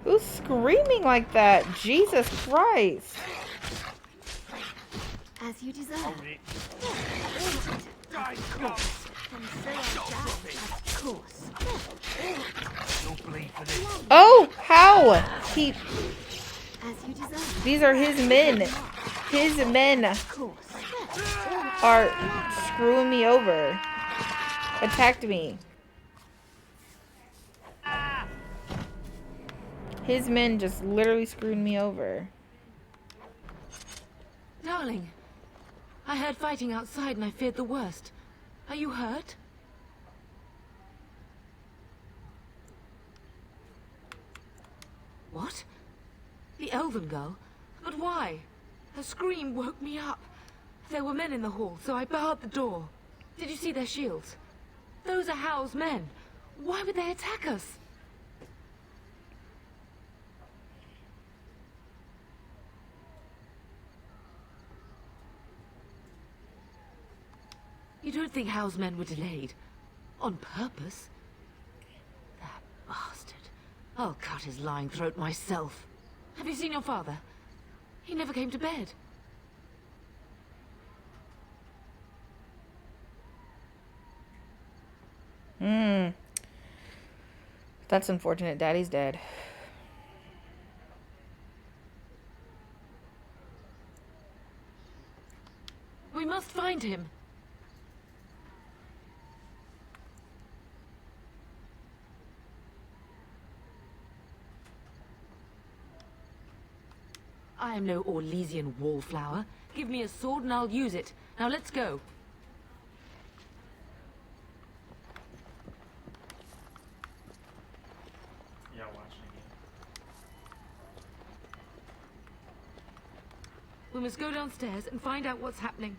Who's screaming like that? Jesus Christ. As you desire. Of course. And so I shall. Of course. Oh, how? He. As you desire. These are his men. His men are screwing me over. Attacked me. His men just literally screwed me over. Darling, I heard fighting outside and I feared the worst. Are you hurt? What? The elven girl? But why? Her scream woke me up. There were men in the hall, so I barred the door. Did you see their shields? Those are Hal's men. Why would they attack us? You don't think Hal's men were delayed? On purpose? That bastard. I'll cut his lying throat myself. Have you seen your father? He never came to bed. That's unfortunate. Daddy's dead. We must find him. I am no Orlesian wallflower. Give me a sword and I'll use it. Now let's go. Yeah, watching it. We must go downstairs and find out what's happening.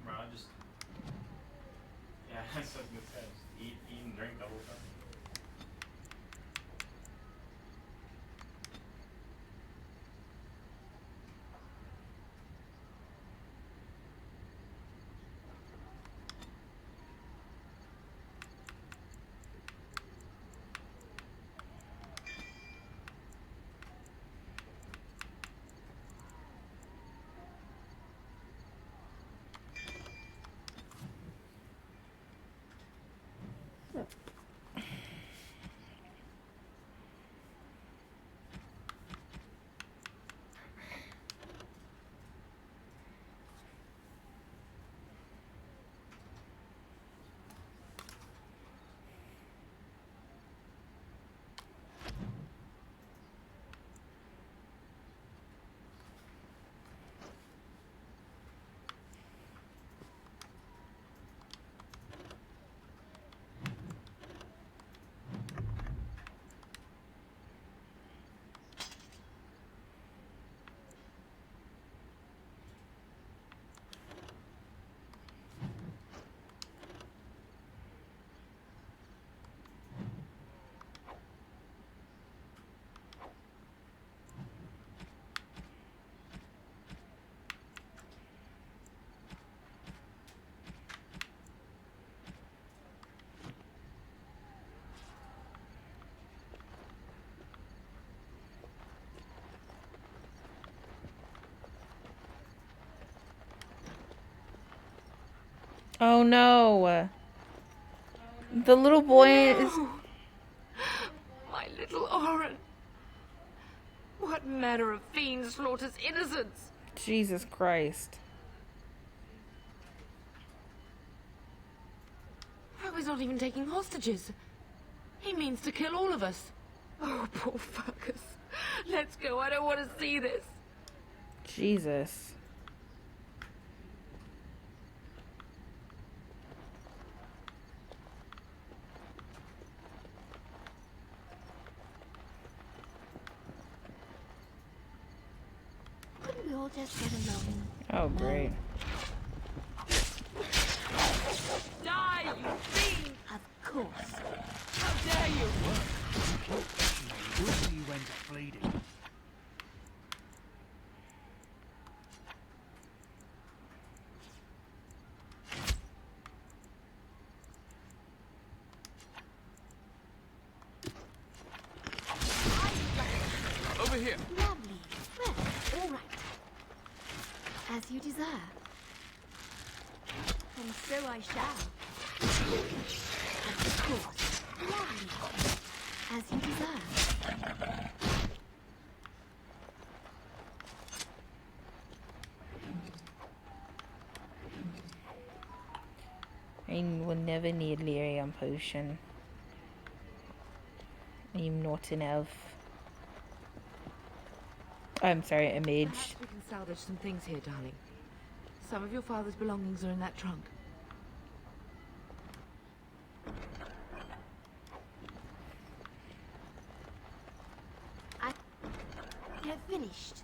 Bro, I just... Yeah, that's what good says. Eat and drink the whole time. Oh no. The little boy is... My little Oren. What manner of fiend slaughters innocents? Jesus Christ. I was not even taking hostages. He means to kill all of us. Oh, poor fuckers. Let's go. I don't want to see this. Jesus. Couldn't we all just get along? Oh, great. Die, you fiend! Of course. How dare you! We'll see when it's bleeding. Over here. Lovely. Well, all right. As you desire. And so I shall. Of course. Lovely. As you desire. I will never need lyrium potion. I'm not an elf. I'm sorry, a mage. Perhaps we can salvage some things here, darling. Some of your father's belongings are in that trunk. I have finished.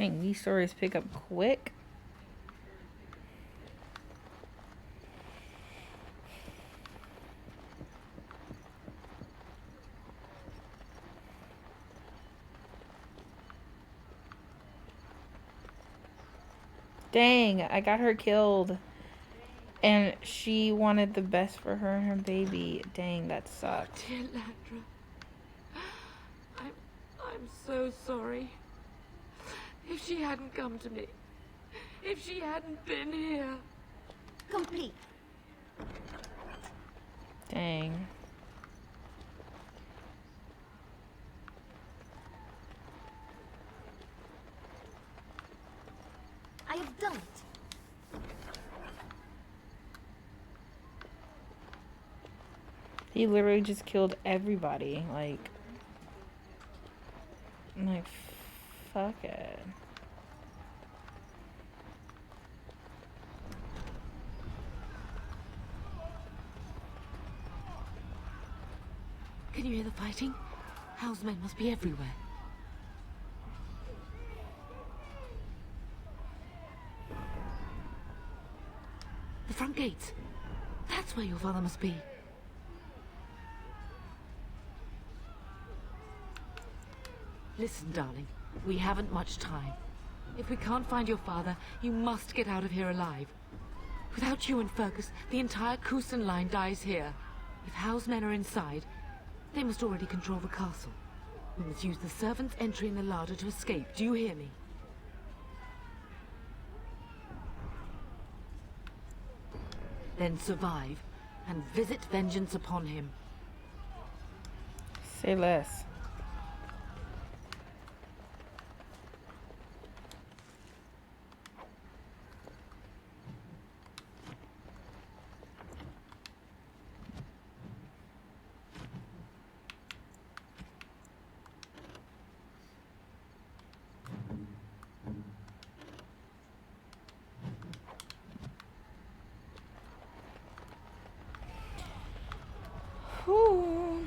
Dang, these stories pick up quick. Dang, I got her killed. And she wanted the best for her and her baby. Dang, that sucks. Dear Landra, I'm so sorry. If she hadn't come to me, if she hadn't been here. Complete. Dang. I have done it. He literally just killed everybody. Like, fuck it. Can you hear the fighting? House men must be everywhere. The front gates. That's where your father must be. Listen, darling. We haven't much time. If we can't find your father, you must get out of here alive. Without you and Fergus, the entire Kusen line dies here. If Howe's men are inside, they must already control the castle. We must use the servants' entry in the larder to escape. Do you hear me? Then survive, and visit vengeance upon him. Say less. Whew.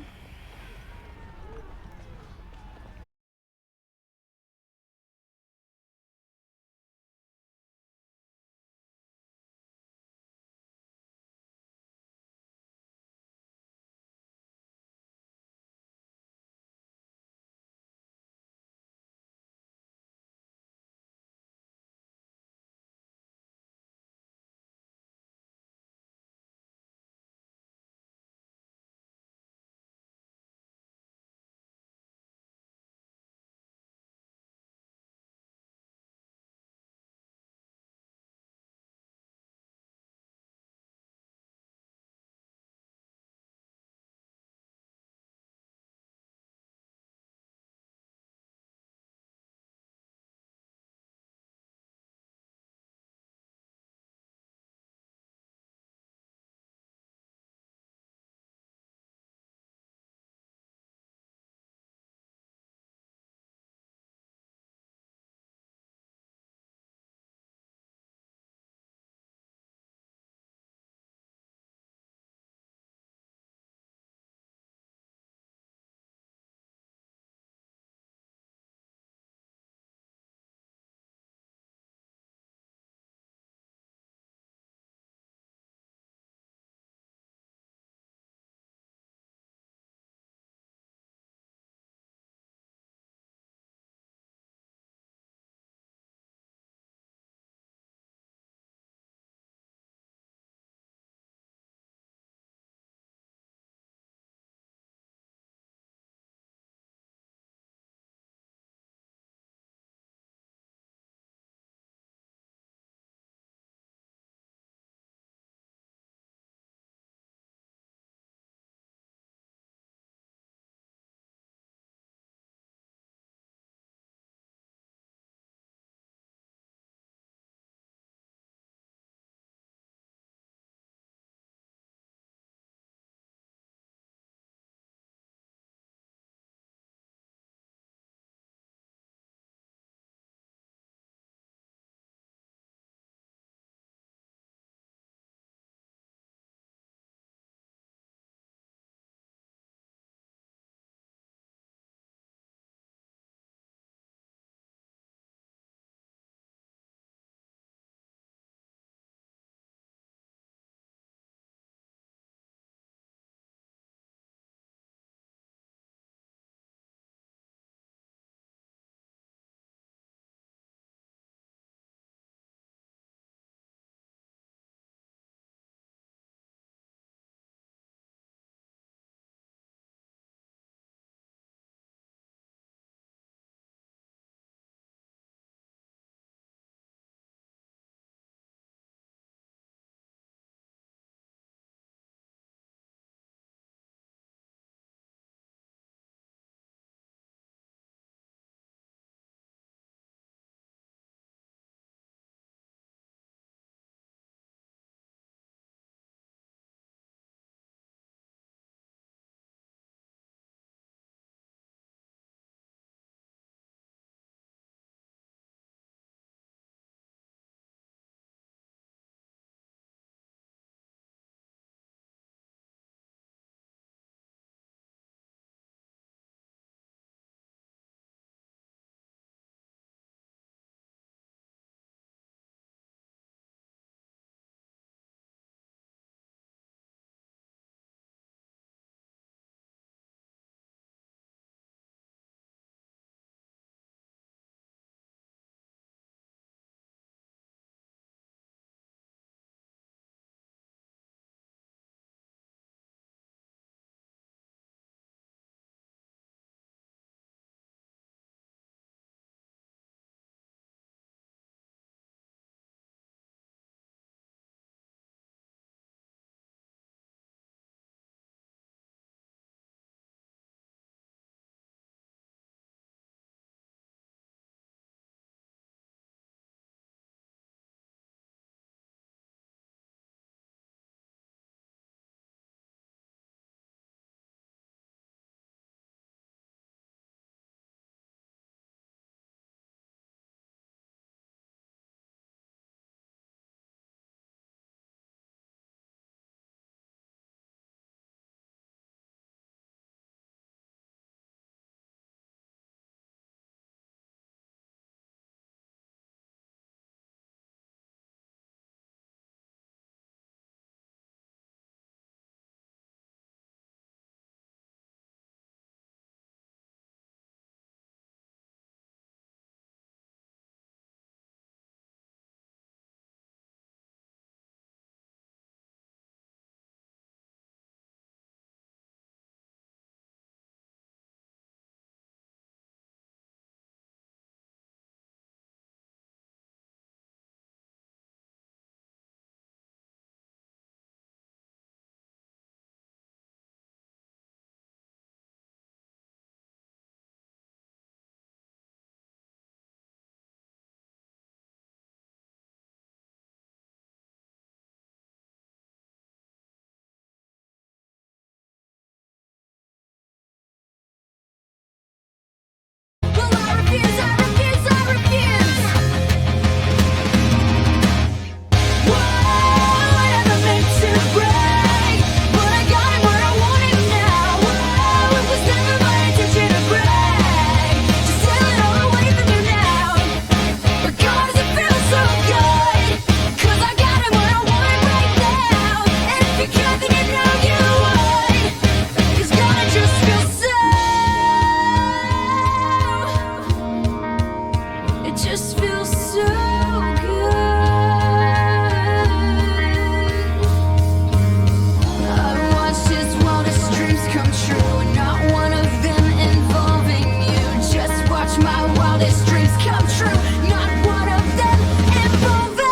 wildest dreams come true. Not one of them involving.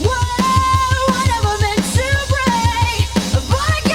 Whoa, I never meant to break, but I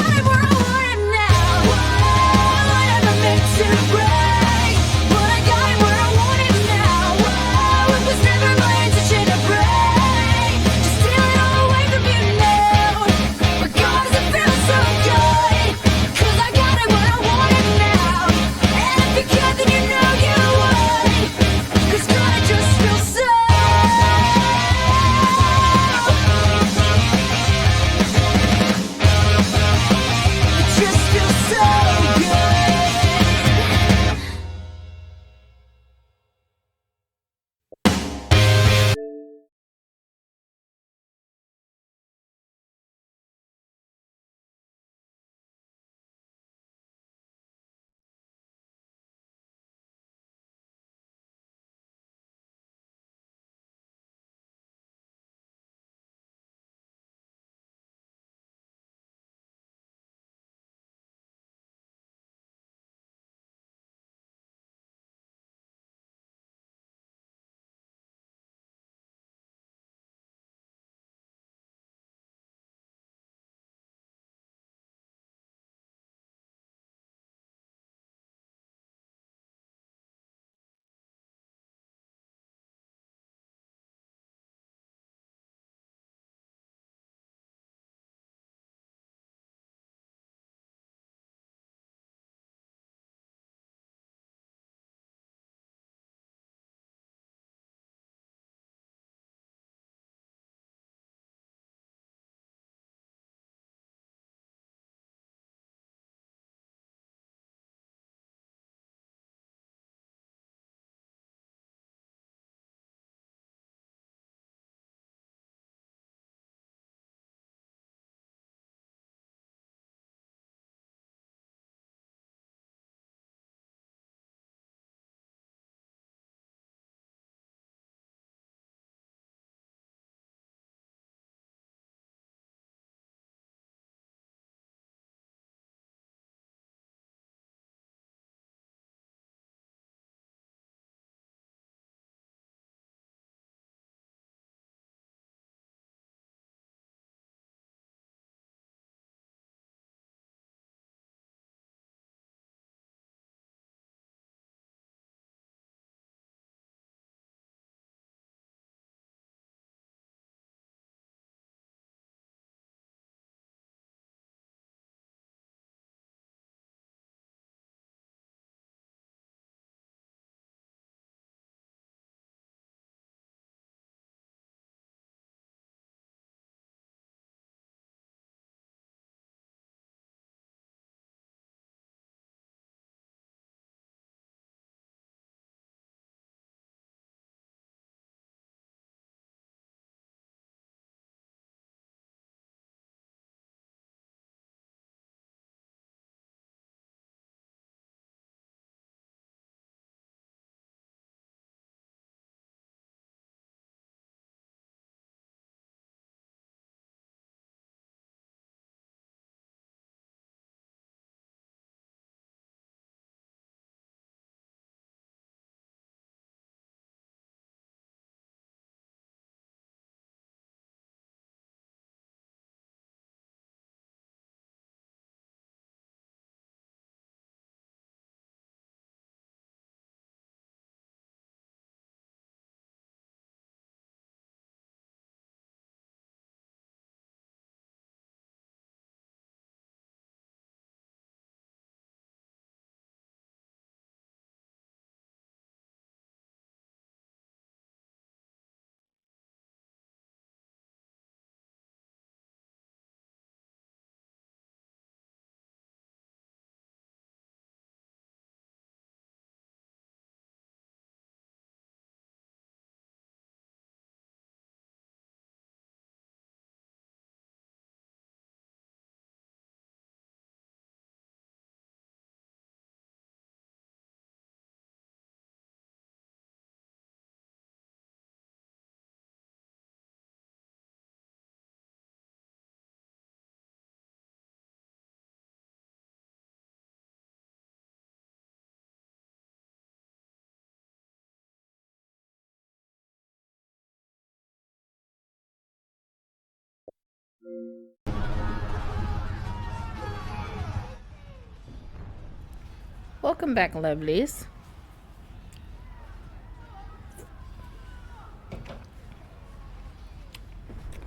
Welcome back, lovelies.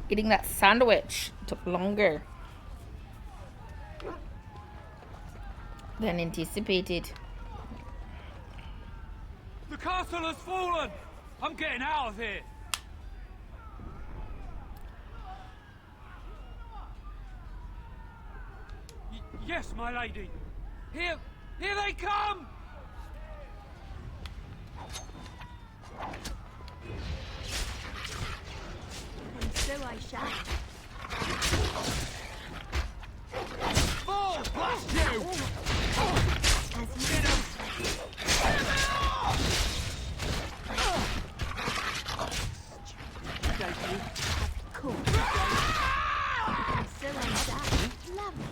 Eating that sandwich took longer than anticipated. The castle has fallen! I'm getting out of here! Yes, my lady! Here they come! And so I shall. Fall! Blast you! As you Get him! cool. And so I shall. Lovely.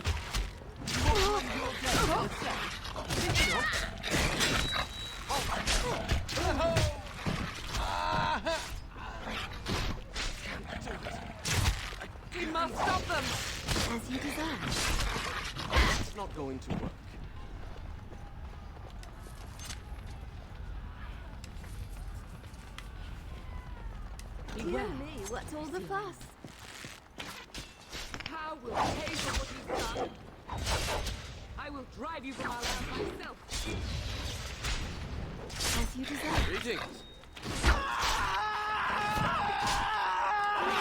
We must stop them! As you desire. It's not going to work. Dear me, what's all the fuss? How will pay for what you've done? I will drive you from our land myself. As you desire. Greetings.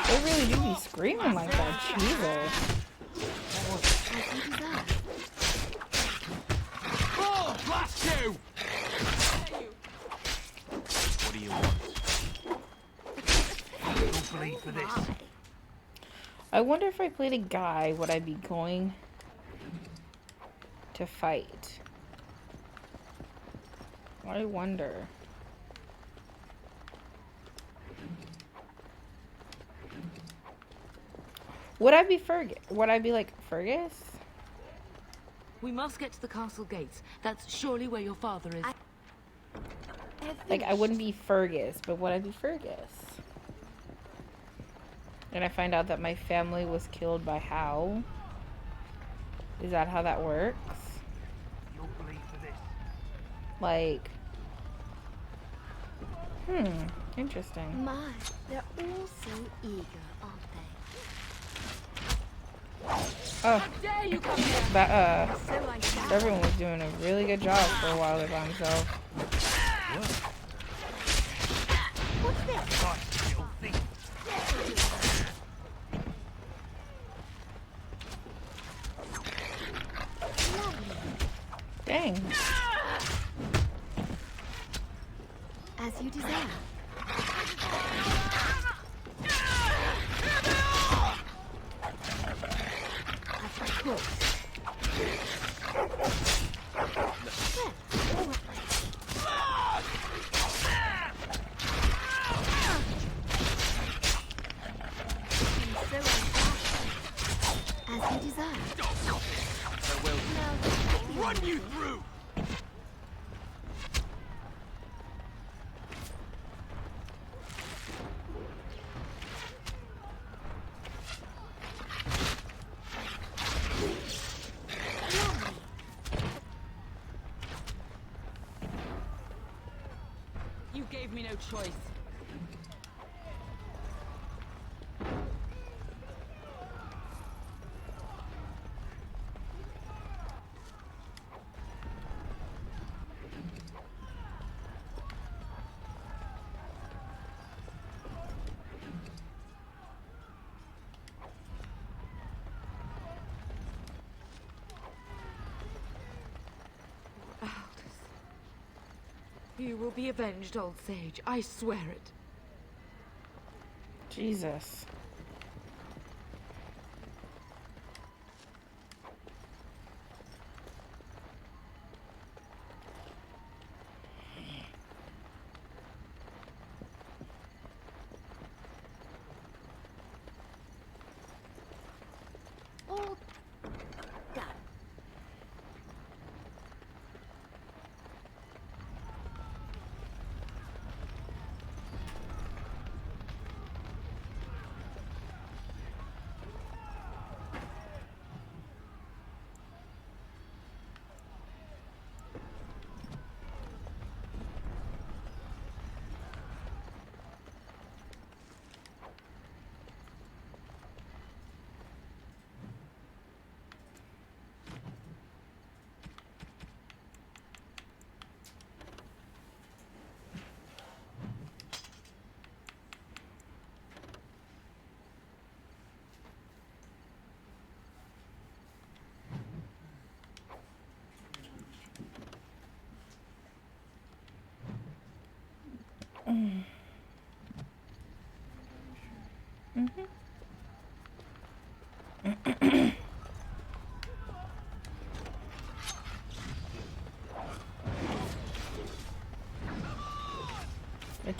They really do be screaming like that, Jesus. As you desire. Fall! Blast you! What do you want? You'll bleed for this. I wonder if I played a guy, would I be going to fight? I wonder. Would I be Fergus? Would I be like Fergus? We must get to the castle gates. That's surely where your father is. Like, I wouldn't be Fergus, but would I be Fergus? And I find out that my family was killed by how? Is that how that works? You'll bleed for this. Like, interesting. My, they're all so eager, aren't Oh, Dare you come here? that, they? So I shall. everyone was doing a really good job for a while there by himself. What's this? Nice little thing. Dang. As you desire. Of course. And so I shall. As you desire. Farewell. Now, Run you through! You gave me no choice. You will be avenged, old sage. I swear it. Jesus. all done.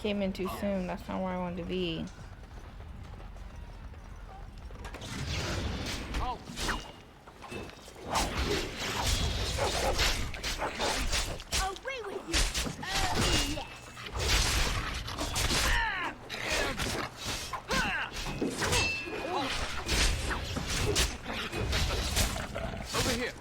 Came in too soon. That's not where I wanted to be. Away with you! Yes! Over here.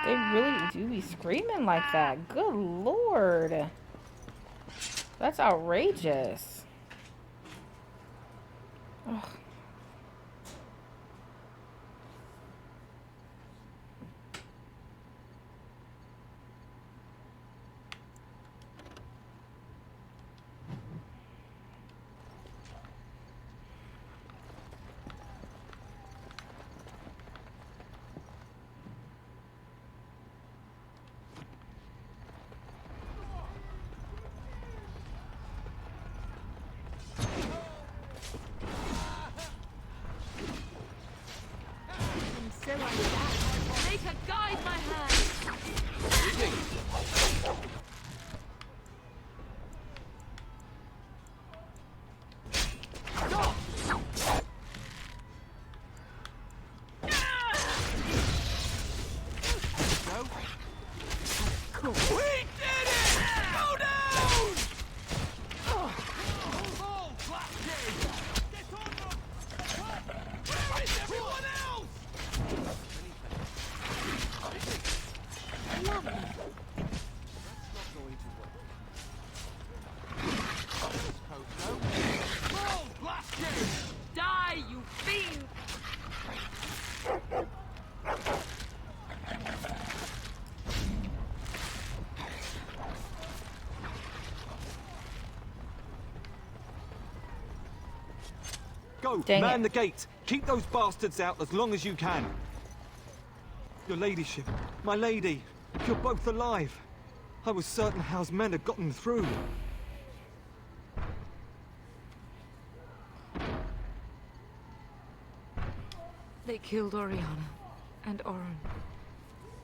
They really do be screaming like that. Good lord. That's outrageous. Ugh. Make her guide my hand. Cool. We did it! Go down! Oh, where is everyone else? Lovely. Die, you fiend! Go, Dang man it. the gate. Keep those bastards out as long as you can. Your ladyship, my lady, you're both alive. I was certain Hal's men had gotten through. They killed Oriana and Oren.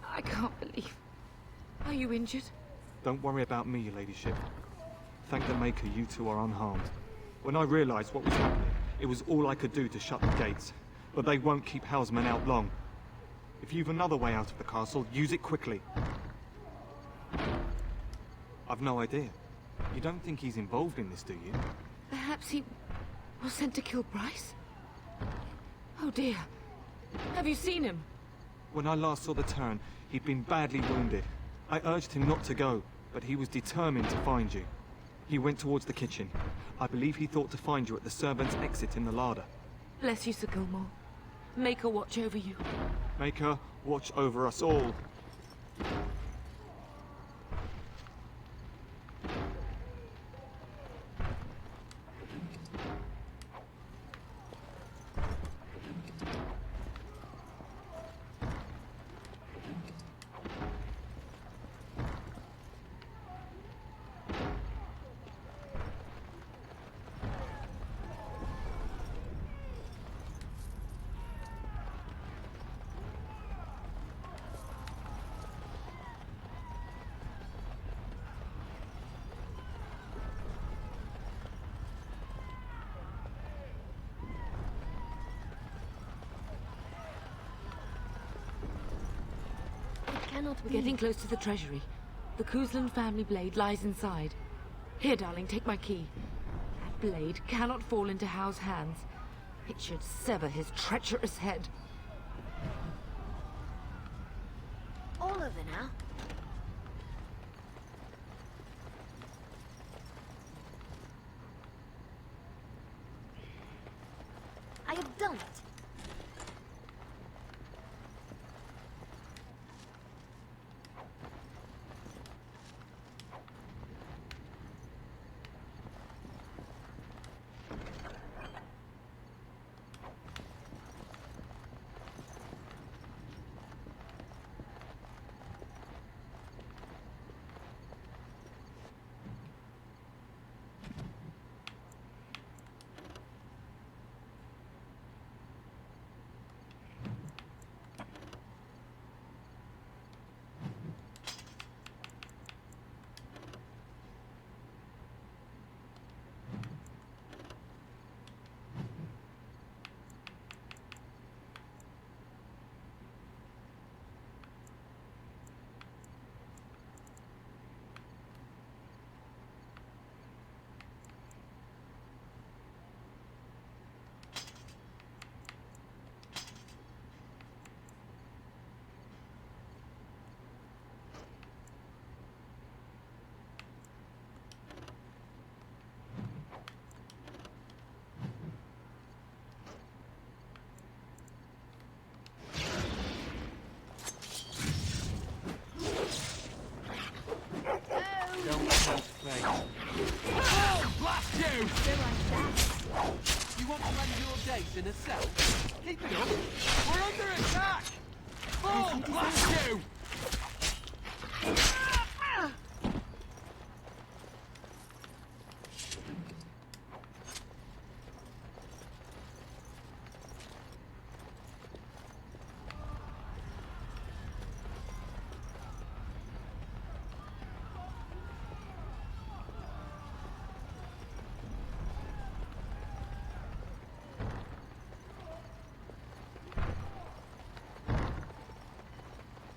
I can't believe. Are you injured? Don't worry about me, your ladyship. Thank the Maker you two are unharmed. When I realized what was happening, it was all I could do to shut the gates. But they won't keep Hal's men out long. If you've another way out of the castle, use it quickly. I've no idea. You don't think he's involved in this, do you? Perhaps he was sent to kill Bryce? Oh dear. Have you seen him? When I last saw the Turn, he'd been badly wounded. I urged him not to go, but he was determined to find you. He went towards the kitchen. I believe he thought to find you at the servants' exit in the larder. Bless you, Sir Gilmore. Make her watch over you. Make her watch over us all. We're getting close to the treasury. The Kuzlan family blade lies inside. Here, darling, take my key. That blade cannot fall into Hal's hands. It should sever his treacherous head. All over now. I have done it. days in a cell? Keep it up. We're under attack. Oh, blast you!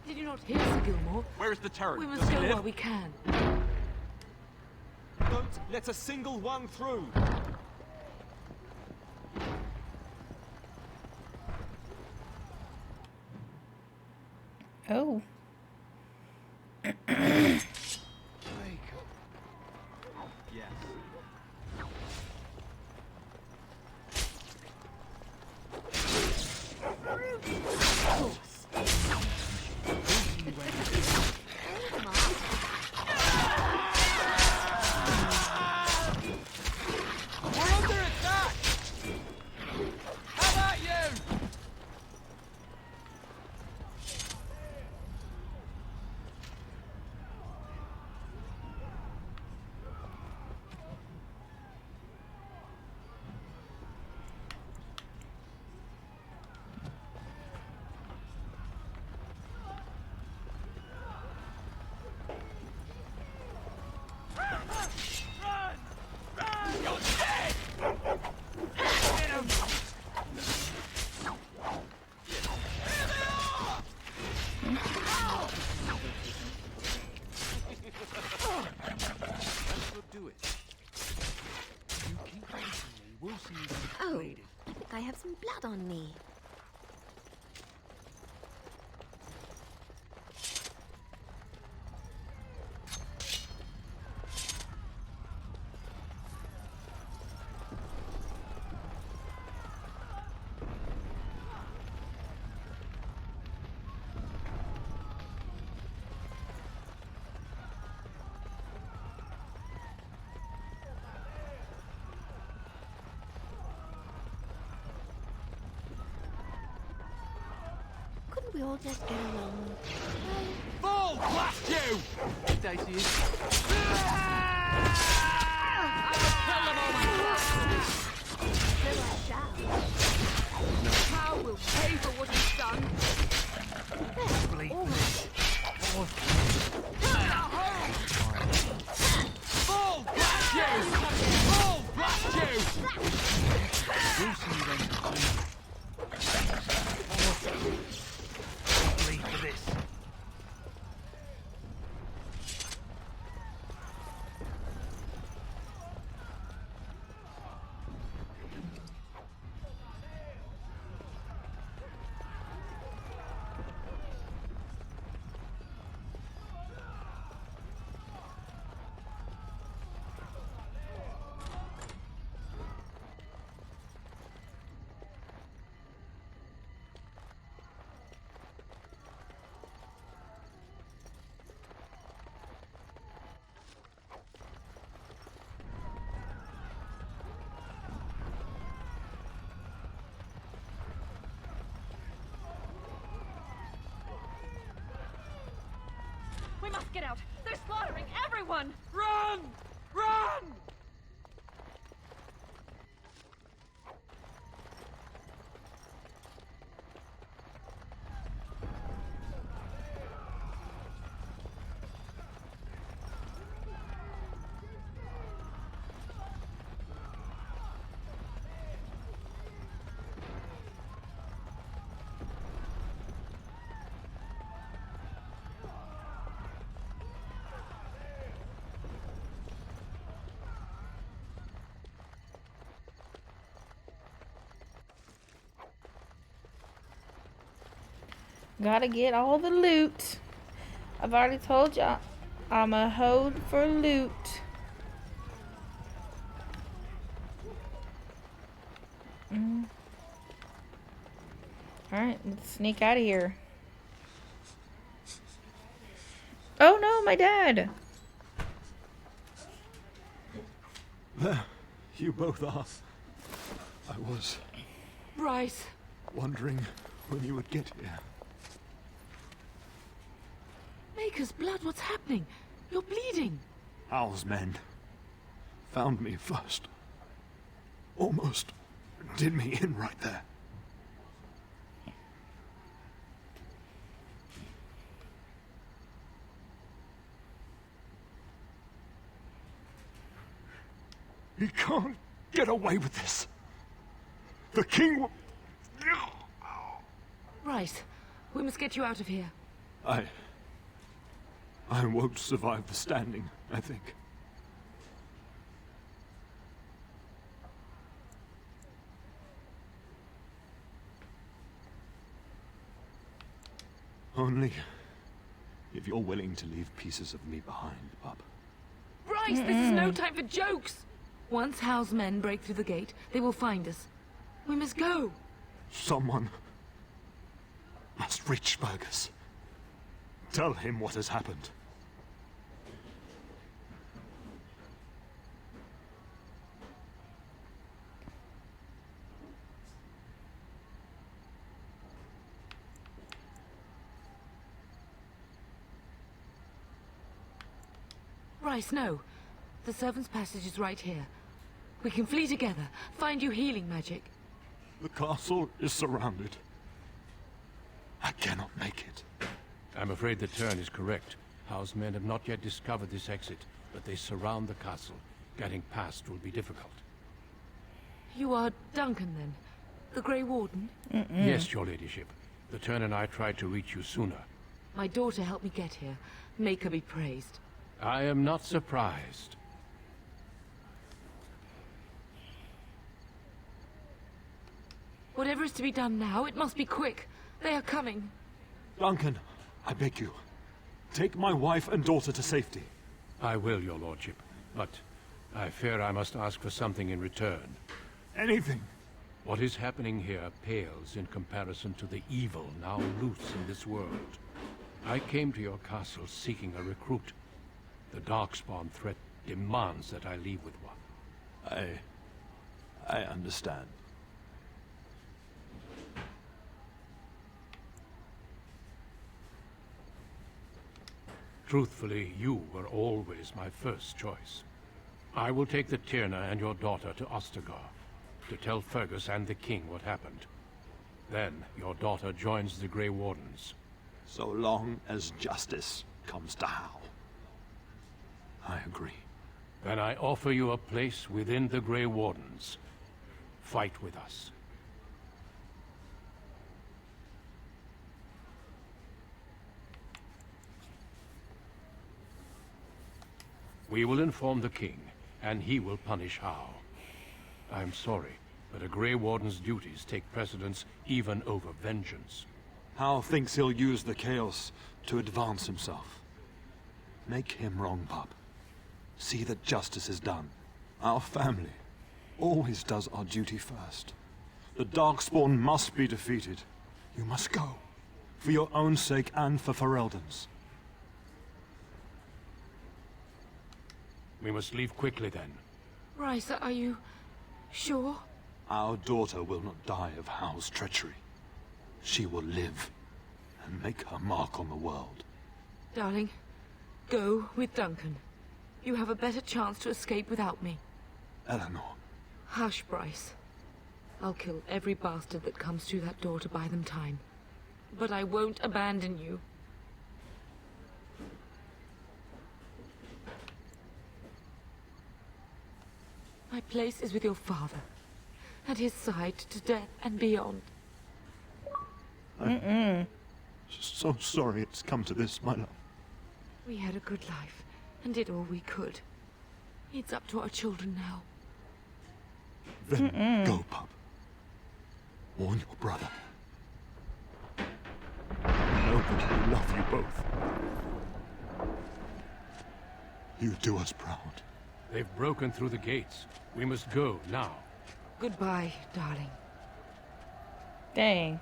Did you not hear, Sir Gilmore? Where is the turret? We must Does he go live? while we can. Don't let a single one through. Oh. Yes. We're under attack! How about you? Oh, I think I have some blood on me. Couldn't we all just get along? Fall, blast you! Stay to you. So I shall. How will pay for what he's done? Bleed All this. Fall, blast you! Fall, blast you! We'll see you then. Bleed for this. We must get out. They're slaughtering everyone. Run! Run! Gotta get all the loot. I've already told you I'm a hoe for loot. Alright, let's sneak out of here. Oh no, my dad! There, you both are. I was Bryce. Wondering when you would get here. Maker's blood, what's happening? You're bleeding. Hal's men found me first. Almost did me in right there. He can't get away with this. The king will... Bryce, we must get you out of here. I won't survive the standing, I think. Only if you're willing to leave pieces of me behind, pup. Bryce, this is no time for jokes. Once Hal's men break through the gate, they will find us. We must go. Someone must reach Fergus. Tell him what has happened. Bryce, no. The servant's passage is right here. We can flee together, find you healing magic. The castle is surrounded. I cannot make it. I'm afraid the turn is correct. House men have not yet discovered this exit, but they surround the castle. Getting past will be difficult. You are Duncan, then? The Grey Warden? Yes, your ladyship. The turn and I tried to reach you sooner. My daughter helped me get here. Make her be praised. I am not surprised. Whatever is to be done now, it must be quick. They are coming. Duncan, I beg you. Take my wife and daughter to safety. I will, your lordship. But I fear I must ask for something in return. Anything. What is happening here pales in comparison to the evil now loose in this world. I came to your castle seeking a recruit. The Darkspawn threat demands that I leave with one. I understand. Truthfully, you were always my first choice. I will take the Tyrna and your daughter to Ostagar, to tell Fergus and the king what happened. Then your daughter joins the Grey Wardens. So long as justice comes to Hal. I agree. Then I offer you a place within the Grey Wardens. Fight with us. We will inform the king, and he will punish Hal. I'm sorry, but a Grey Warden's duties take precedence even over vengeance. Hal thinks he'll use the chaos to advance himself. Make him wrong, pup. See that justice is done. Our family always does our duty first. The Darkspawn must be defeated. You must go. For your own sake and for Ferelden's. We must leave quickly then. Bryce, are you sure? Our daughter will not die of Hal's treachery. She will live and make her mark on the world. Darling, go with Duncan. You have a better chance to escape without me. Eleanor. Hush, Bryce. I'll kill every bastard that comes to that door to buy them time. But I won't abandon you. My place is with your father. At his side to death and beyond. I'm so sorry it's come to this, my love. We had a good life and did all we could. It's up to our children now. Then go, pup. Warn your brother. Know that we love you both. You do us proud. They've broken through the gates. We must go now. Goodbye, darling. Dang.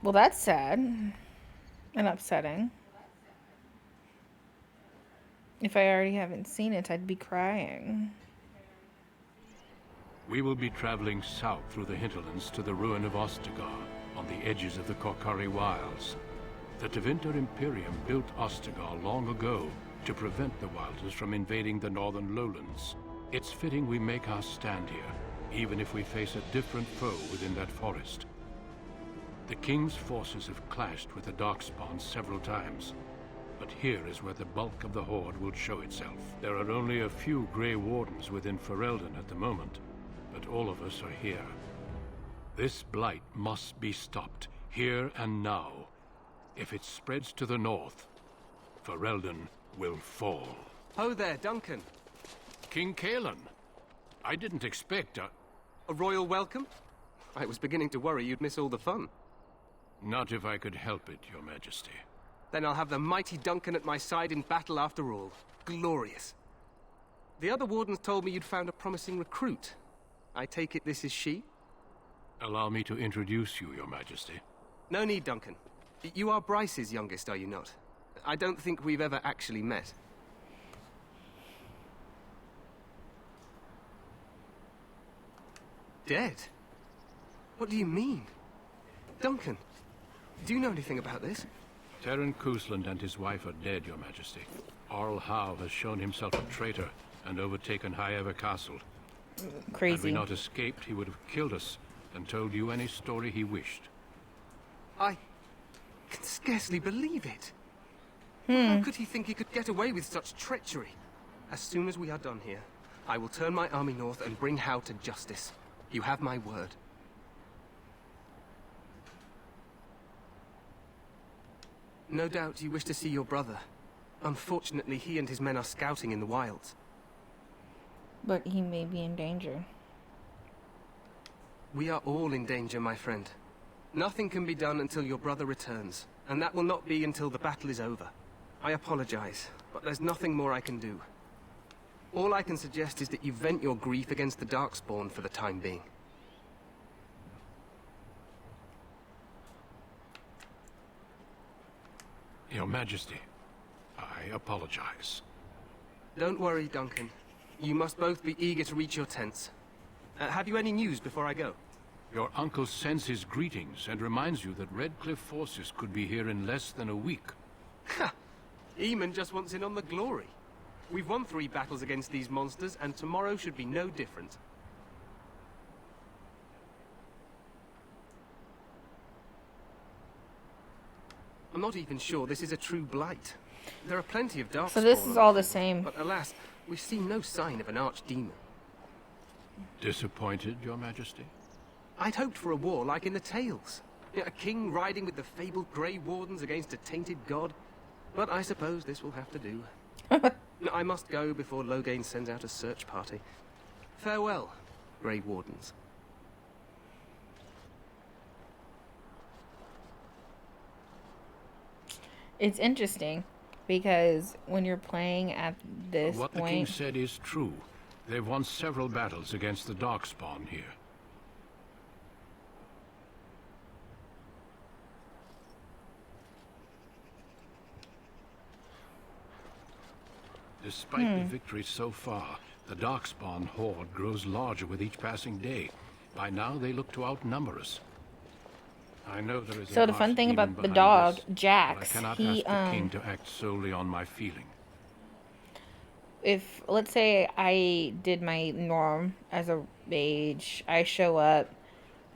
Well, that's sad and upsetting. If I already haven't seen it, I'd be crying. We will be traveling south through the hinterlands to the ruin of Ostagar, on the edges of the Korkari Wilds. The Tevinter Imperium built Ostagar long ago to prevent the Wilders from invading the northern lowlands. It's fitting we make our stand here, even if we face a different foe within that forest. The King's forces have clashed with the Darkspawn several times, but here is where the bulk of the Horde will show itself. There are only a few Grey Wardens within Ferelden at the moment, but all of us are here. This blight must be stopped, here and now. If it spreads to the north, Ferelden will fall. Ho there, Duncan. King Kaelin. I didn't expect a royal welcome? I was beginning to worry you'd miss all the fun. Not if I could help it, Your Majesty. Then I'll have the mighty Duncan at my side in battle after all. Glorious. The other wardens told me you'd found a promising recruit. I take it this is she? Allow me to introduce you, Your Majesty. No need, Duncan. You are Bryce's youngest, are you not? I don't think we've ever actually met. Dead? What do you mean? Duncan, do you know anything about this? Terran Cousland and his wife are dead, Your Majesty. Arl Howe has shown himself a traitor and overtaken Highever Castle. Crazy. Had we not escaped, he would have killed us and told you any story he wished. I can scarcely believe it. How could he think he could get away with such treachery? As soon as we are done here, I will turn my army north and bring Howe to justice. You have my word. No doubt you wish to see your brother. Unfortunately, he and his men are scouting in the wilds. But he may be in danger. We are all in danger, my friend. Nothing can be done until your brother returns, and that will not be until the battle is over. I apologize, but there's nothing more I can do. All I can suggest is that you vent your grief against the Darkspawn for the time being. Your Majesty, I apologize. Don't worry, Duncan. You must both be eager to reach your tents. Have you any news before I go? Your uncle sends his greetings and reminds you that Redcliffe forces could be here in less than a week. Ha! Eamon just wants in on the glory. We've won 3 battles against these monsters, and tomorrow should be no different. I'm not even sure this is a true blight. There are plenty of darkspawn. So this is all the same. But alas, we've seen no sign of an archdemon. Disappointed, Your Majesty? I'd hoped for a war like in the tales. A king riding with the fabled Grey Wardens against a tainted god. But I suppose this will have to do. I must go before Loghain sends out a search party. Farewell, Grey Wardens. It's interesting because when you're playing at this What the king said is true. They've won several battles against the Darkspawn here. Despite the victories so far, the Darkspawn horde grows larger with each passing day. By now, they look to outnumber us. I know there is. So the fun thing about the dog, Jax, I cannot he ask the king to act solely on my feeling. If let's say I did my norm as a mage, I show up,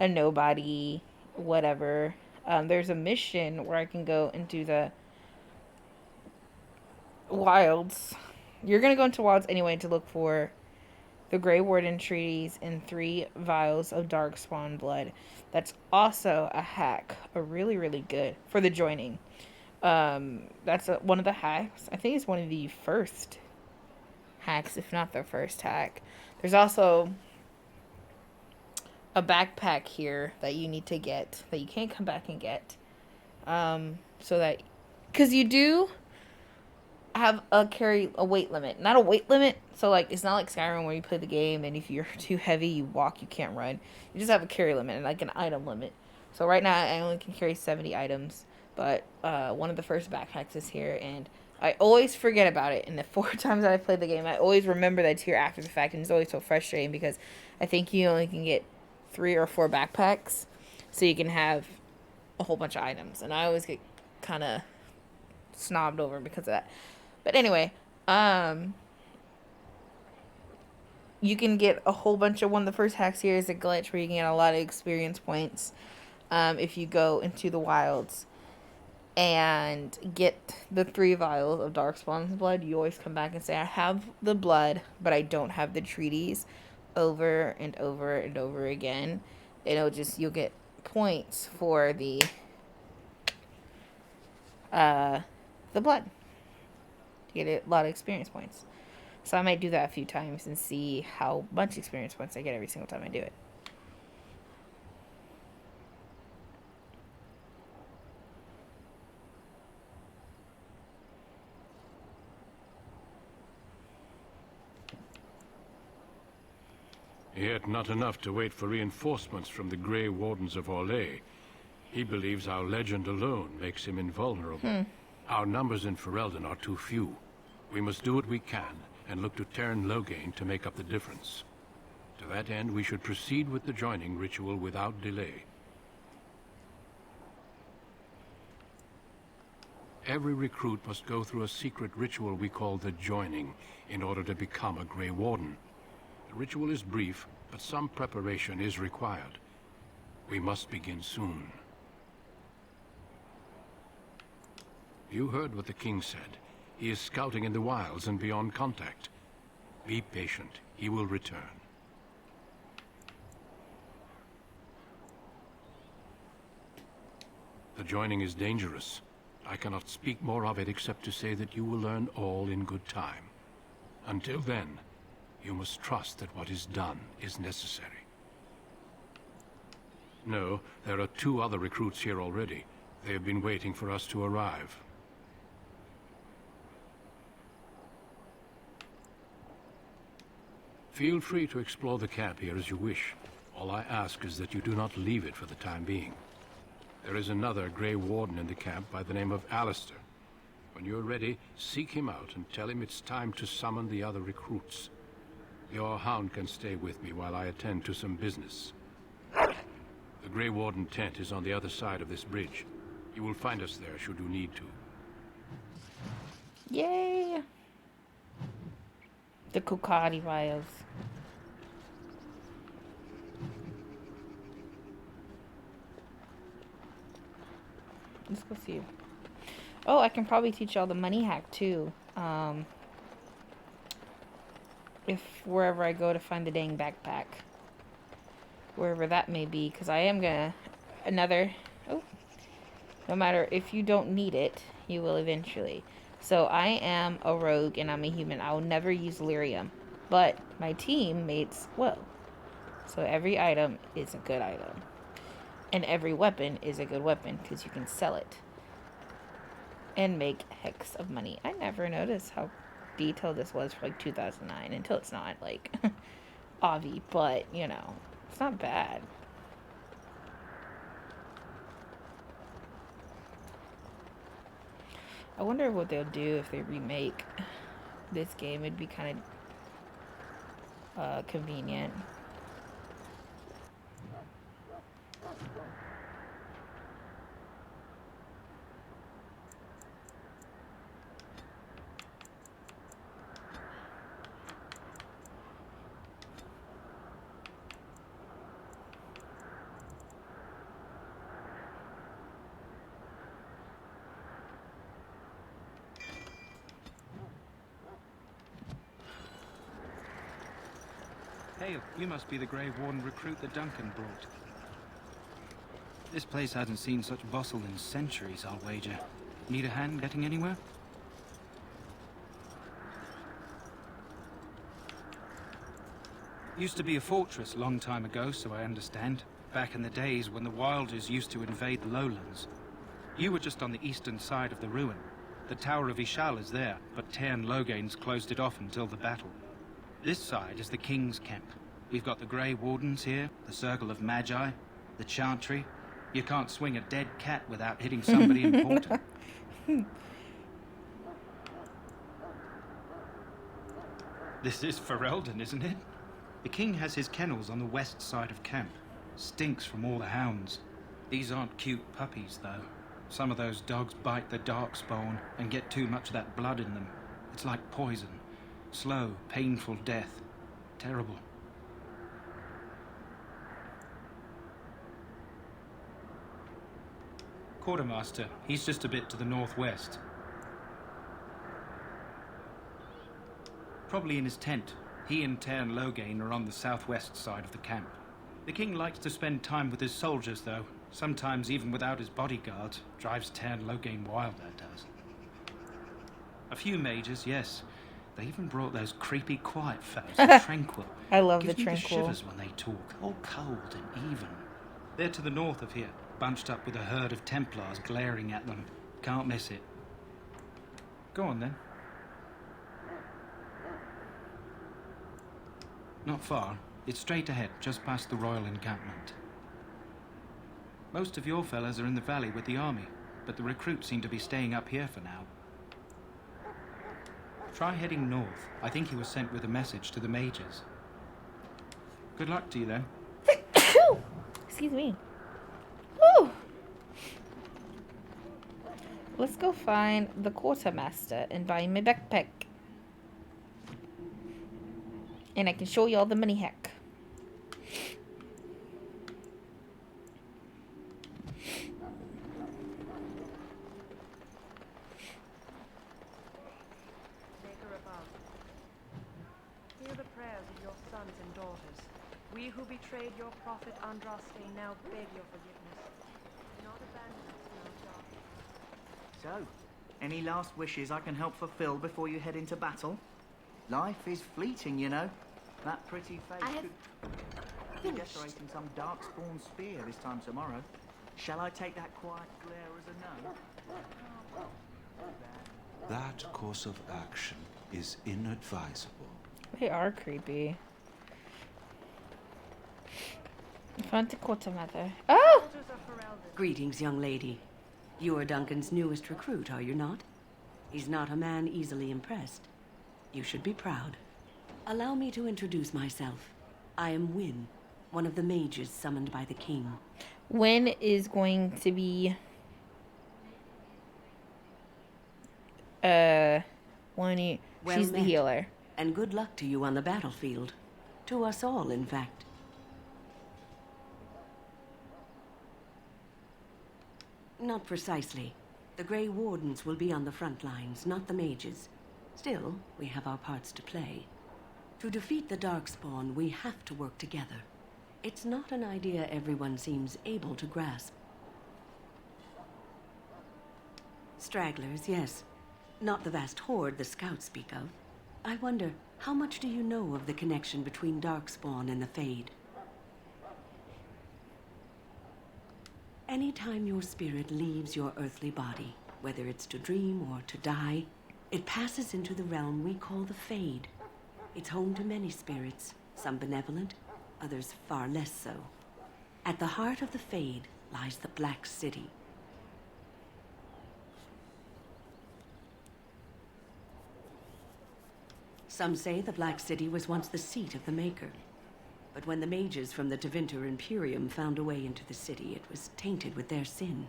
a nobody, whatever. There's a mission where I can go into the wilds. You're gonna go into wilds anyway to look for the Grey Warden treaties and 3 vials of Darkspawn blood. That's also a hack, a really, really good for the joining. That's one of the hacks. I think it's one of the first hacks, if not the first hack. There's also a backpack here that you need to get, that you can't come back and get. So that, because you do have a weight limit. Not a weight limit, so like it's not like Skyrim where you play the game and if you're too heavy you walk, you can't run. You just have a carry limit and like an item limit. So right now I only can carry 70 items, but one of the first backpacks is here and I always forget about it. And the 4 times that I played the game, I always remember that it's here after the fact. And it's always so frustrating because I think you only can get 3 or 4 backpacks. So you can have a whole bunch of items. And I always get kind of snobbed over because of that. But anyway, you can get a whole bunch of one of the first hacks here is a glitch where you can get a lot of experience points if you go into the wilds and get the 3 vials of Darkspawn's blood. You always come back and say, I have the blood, but I don't have the treaties, over and over and over again. It'll just, you'll get points for the blood. You get a lot of experience points. So I might do that a few times and see how much experience points I get every single time I do it. Yet not enough to wait for reinforcements from the Grey Wardens of Orlais. He believes our legend alone makes him invulnerable. Our numbers in Ferelden are too few. We must do what we can and look to Teyrn Loghain to make up the difference. To that end, we should proceed with the joining ritual without delay. Every recruit must go through a secret ritual we call the joining in order to become a Grey Warden. The ritual is brief, but some preparation is required. We must begin soon. You heard what the king said. He is scouting in the wilds and beyond contact. Be patient. He will return. The joining is dangerous. I cannot speak more of it except to say that you will learn all in good time. Until then, you must trust that what is done is necessary. No, there are 2 other recruits here already. They have been waiting for us to arrive. Feel free to explore the camp here as you wish. All I ask is that you do not leave it for the time being. There is another Grey Warden in the camp by the name of Alistair. When you're ready, seek him out and tell him it's time to summon the other recruits. Your hound can stay with me while I attend to some business. The Grey Warden tent is on the other side of this bridge. You will find us there should you need to. Yay! The Kokari vials. Let's go see. Oh, I can probably teach y'all the money hack too. If wherever I go to find the dang backpack. Wherever that may be, because I am gonna no matter if you don't need it, you will eventually. So I am a rogue and I'm a human. I will never use lyrium, but my teammates will. So every item is a good item, and every weapon is a good weapon because you can sell it and make hex of money. I never noticed how detailed this was for like 2009 until it's not like Avi, but you know, it's not bad. I wonder what they'll do if they remake this game. It'd be kind of convenient. Hey, you must be the Grey Warden recruit that Duncan brought. This place hasn't seen such bustle in centuries, I'll wager. Need a hand getting anywhere? Used to be a fortress a long time ago, so I understand. Back in the days when the Wilders used to invade the lowlands. You were just on the eastern side of the ruin. The Tower of Ishal is there, but Teyrn Loghain's closed it off until the battle. This side is the King's camp. We've got the Grey Wardens here, the Circle of Magi, the Chantry. You can't swing a dead cat without hitting somebody important. This is Ferelden, isn't it? The king has his kennels on the west side of camp. Stinks from all the hounds. These aren't cute puppies, though. Some of those dogs bite the darkspawn and get too much of that blood in them. It's like poison. Slow, painful death. Terrible. Quartermaster, he's just a bit to the northwest. Probably in his tent. He and Tern Loghain are on the southwest side of the camp. The king likes to spend time with his soldiers, though. Sometimes even without his bodyguards. Drives Tern Loghain wild, that does. A few mages, yes. They even brought those creepy quiet fellows, Tranquil. I love Gives the me Tranquil. shivers when they talk, all cold and even. They're to the north of here, bunched up with a herd of Templars glaring at them. Can't miss it. Go on, then. Not far. It's straight ahead, just past the royal encampment. Most of your fellas are in the valley with the army, but the recruits seem to be staying up here for now. Try heading north. I think he was sent with a message to the mages. Good luck to you, then. Excuse me. Woo! Let's go find the quartermaster and buy my backpack. And I can show you all the money hack. Maker above, hear the prayers of your sons and daughters. We who betrayed your prophet Andraste now beg your forgiveness. Do not abandon us in our dark. So, any last wishes I can help fulfill before you head into battle? Life is fleeting, you know. That pretty face could be decorating some darkspawn spear this time tomorrow. Shall I take that quiet glare as a no? That course of action is inadvisable. They are creepy. Found the quartermaster. Oh! Greetings, young lady. You are Duncan's newest recruit, are you not? He's not a man easily impressed. You should be proud. Allow me to introduce myself. I am Wynne, one of the mages summoned by the king. Wynne is going to be... she's the healer. And good luck to you on the battlefield. To us all, in fact. Not precisely. The Grey Wardens will be on the front lines, not the mages. Still, we have our parts to play. To defeat the Darkspawn, we have to work together. It's not an idea everyone seems able to grasp. Stragglers, yes. Not the vast horde the scouts speak of. I wonder, how much do you know of the connection between Darkspawn and the Fade? Anytime your spirit leaves your earthly body, whether it's to dream or to die, it passes into the realm we call the Fade. It's home to many spirits, some benevolent, others far less so. At the heart of the Fade lies the Black City. Some say the Black City was once the seat of the Maker. But when the mages from the Tevinter Imperium found a way into the city, it was tainted with their sin.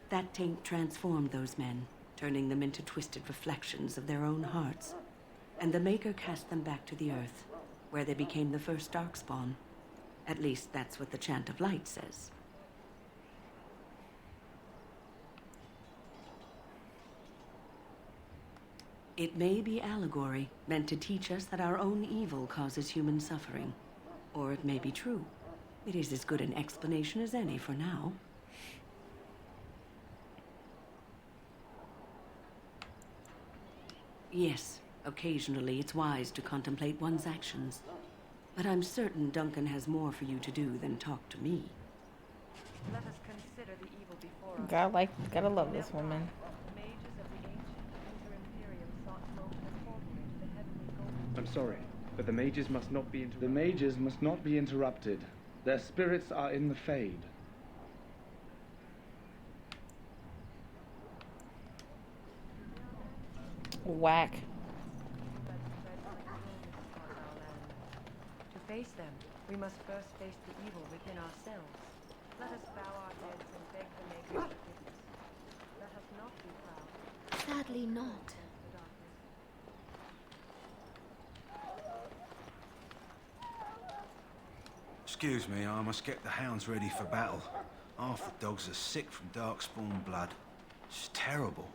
That taint transformed those men, turning them into twisted reflections of their own hearts. And the Maker cast them back to the earth, where they became the first Darkspawn. At least that's what the Chant of Light says. It may be allegory, meant to teach us that our own evil causes human suffering. Or it may be true. It is as good an explanation as any for now. Yes, occasionally it's wise to contemplate one's actions. But I'm certain Duncan has more for you to do than talk to me. Let us consider the evil before us. Gotta love this woman. The mages of the ancient Winter Imperium sought to open a portal into the heavenly golden. I'm sorry, but the mages must not be interrupted. The mages must not be interrupted. Their spirits are in the Fade. Whack. face them, we must first face the evil within ourselves. Let us bow our heads and beg the Maker's forgiveness. Let us not be proud. Sadly not. Excuse me, I must get the hounds ready for battle. Half the dogs are sick from darkspawn blood. It's terrible.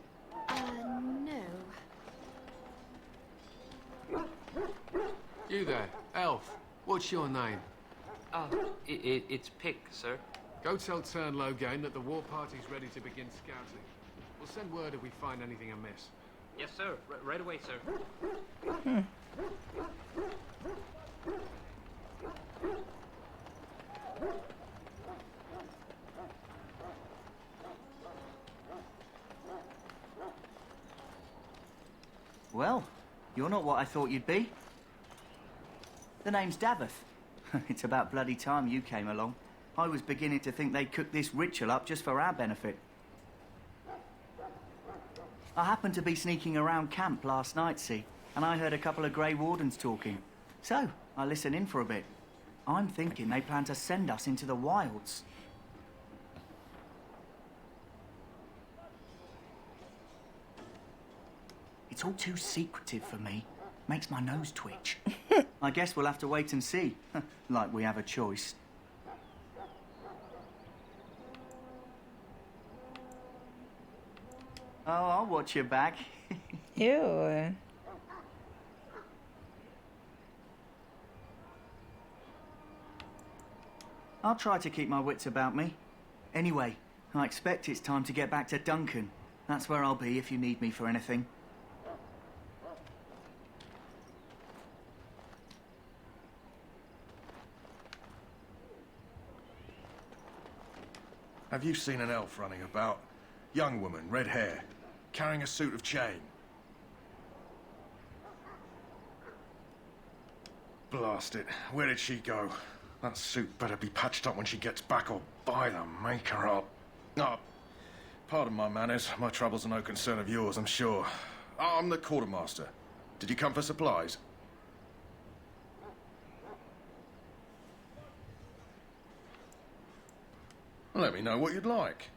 No. You there, elf. What's your name? Oh, it's Pick, sir. Go tell Tern Logain that the war party's ready to begin scouting. We'll send word if we find anything amiss. Yes, sir. Right away, sir. Well, you're not what I thought you'd be. The name's Daveth. It's about bloody time you came along. I was beginning to think they'd cooked this ritual up just for our benefit. I happened to be sneaking around camp last night, see, and I heard a couple of Grey Wardens talking. So, I listened in for a bit. I'm thinking they plan to send us into the wilds. It's all too secretive for me. Makes my nose twitch. I guess we'll have to wait and see. Like we have a choice. Oh, I'll watch your back. Ew. I'll try to keep my wits about me. Anyway, I expect it's time to get back to Duncan. That's where I'll be if you need me for anything. Have you seen an elf running about? Young woman, red hair, carrying a suit of chain. Blast it. Where did she go? That suit better be patched up when she gets back, or by the maker up. Oh, pardon my manners. My troubles are no concern of yours, I'm sure. I'm the quartermaster. Did you come for supplies? Let me know what you'd like.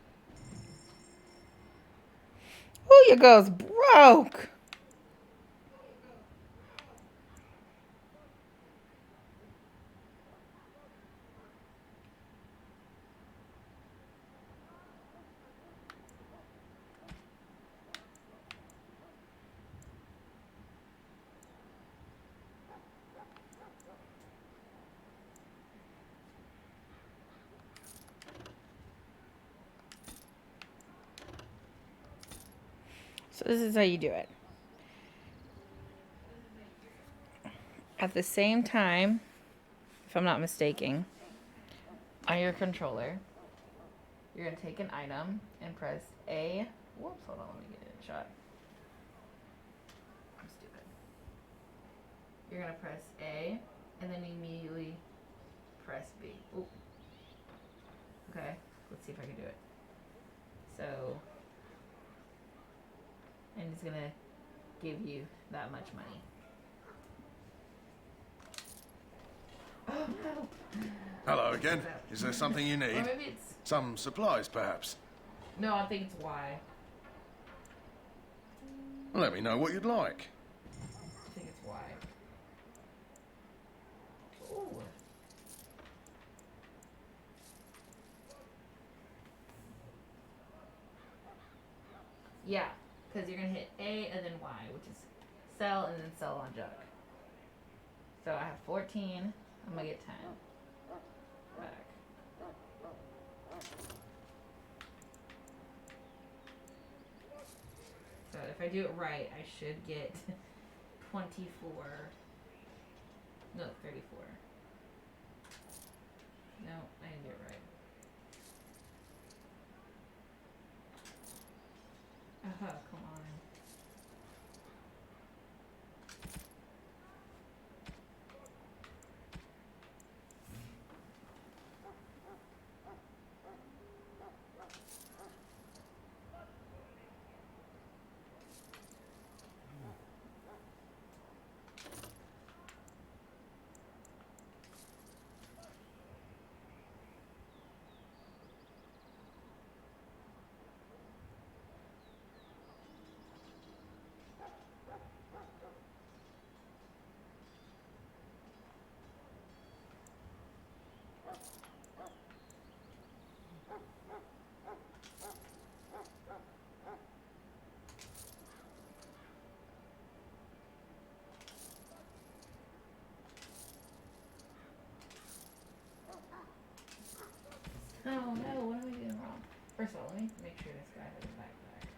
Oh, your girl's broke. So this is how you do it. At the same time, if I'm not mistaken, on your controller, you're going to take an item and press A. Whoops, hold on, let me get it in shot. I'm stupid. You're going to press A, and then immediately press B. Ooh. Okay, let's see if I can do it. So, and it's going to give you that much money. Oh, no. Hello again. Is there something you Or need? maybe it's... Some supplies, perhaps? No, I think it's Y. Let me know what you'd like. I think it's Y. Ooh. Yeah, because you're going to hit A and then Y, which is sell and then sell on jug. So I have 14. I'm going to get 10 back. So if I do it right, I should get 24. No, 34. No, I didn't do it right. Come on. First of all, let me make sure this guy has a backpack.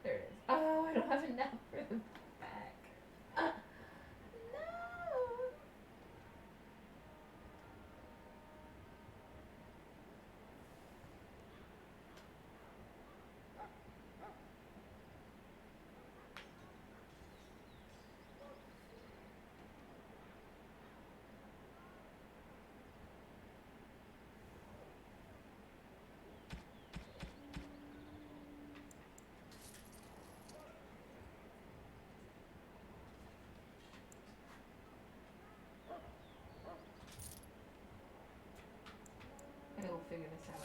There it is. Oh, I don't have enough for the backpack. No! I gotta go figure this out.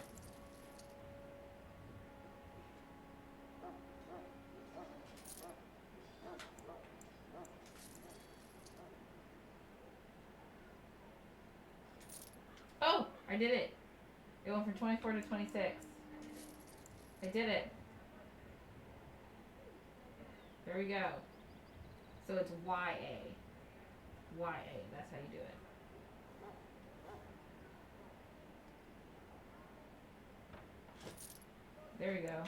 Oh, I did it. It went from 24 to 26. I did it. There we go. So it's YA. YA, that's how you do it. There we go.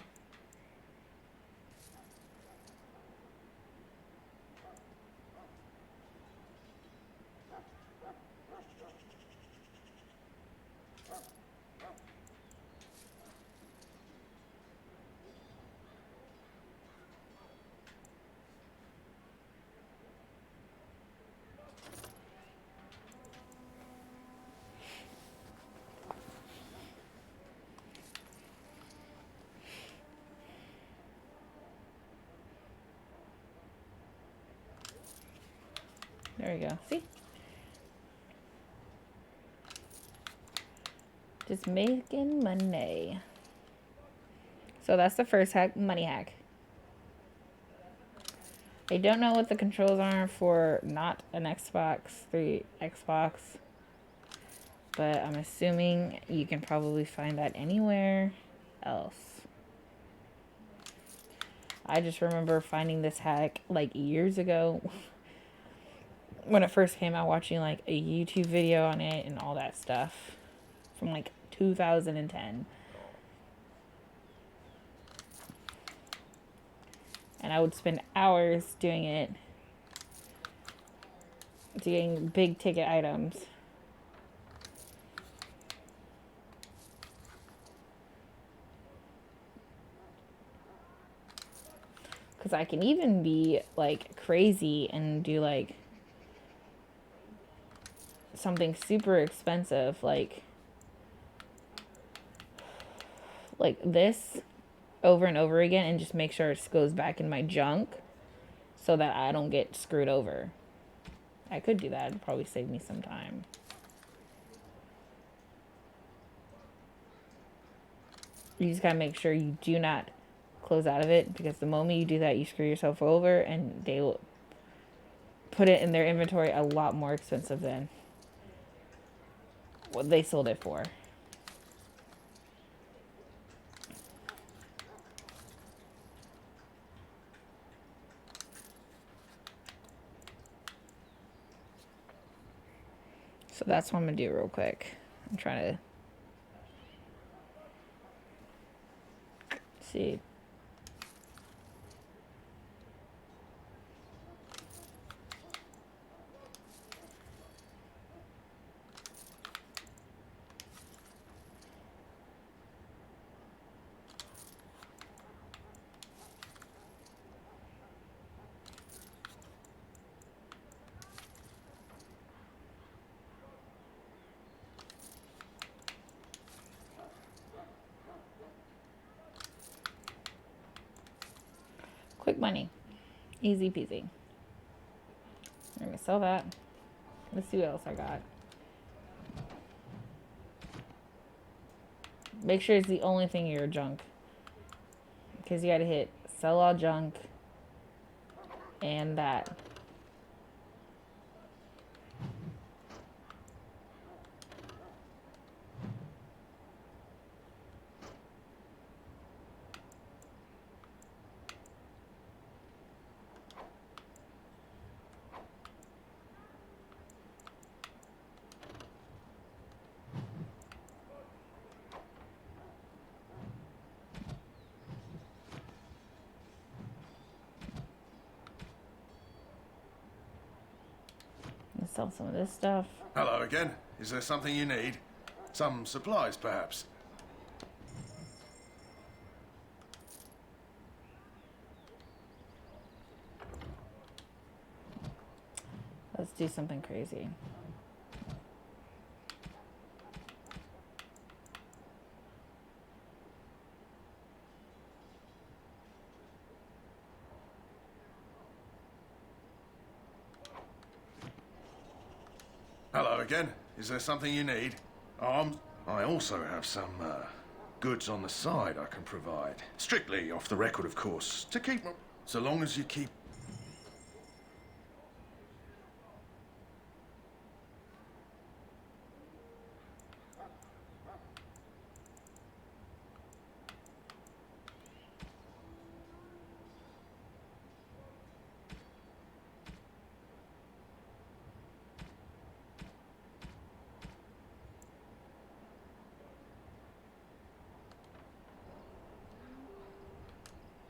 There we go. See? Just making money. So that's the first hack, money hack. I don't know what the controls are for not an Xbox 3 Xbox, but I'm assuming you can probably find that anywhere else. I just remember finding this hack like years ago when it first came out, watching like a YouTube video on it and all that stuff from like 2010. And I would spend hours doing it, doing big ticket items. Because I can even be like crazy and do like something super expensive like this over and over again and just make sure it goes back in my junk so that I don't get screwed over. I could do that. It'd probably save me some time. You just gotta make sure you do not close out of it, because the moment you do that, you screw yourself over and they will put it in their inventory a lot more expensive than what they sold it for. So that's what I'm gonna do real quick. I'm trying to see. Quick money. Easy peasy. I'm gonna sell that. Let's see what else I got. Make sure it's the only thing in your junk, because you gotta hit sell all junk and that. sell some of this stuff. Hello again. Is there something you need? Some supplies, perhaps? Let's do something crazy. Hello again. Is there something you need? Arms? I also have some, goods on the side I can provide. Strictly off the record, of course. To keep... So long as you keep...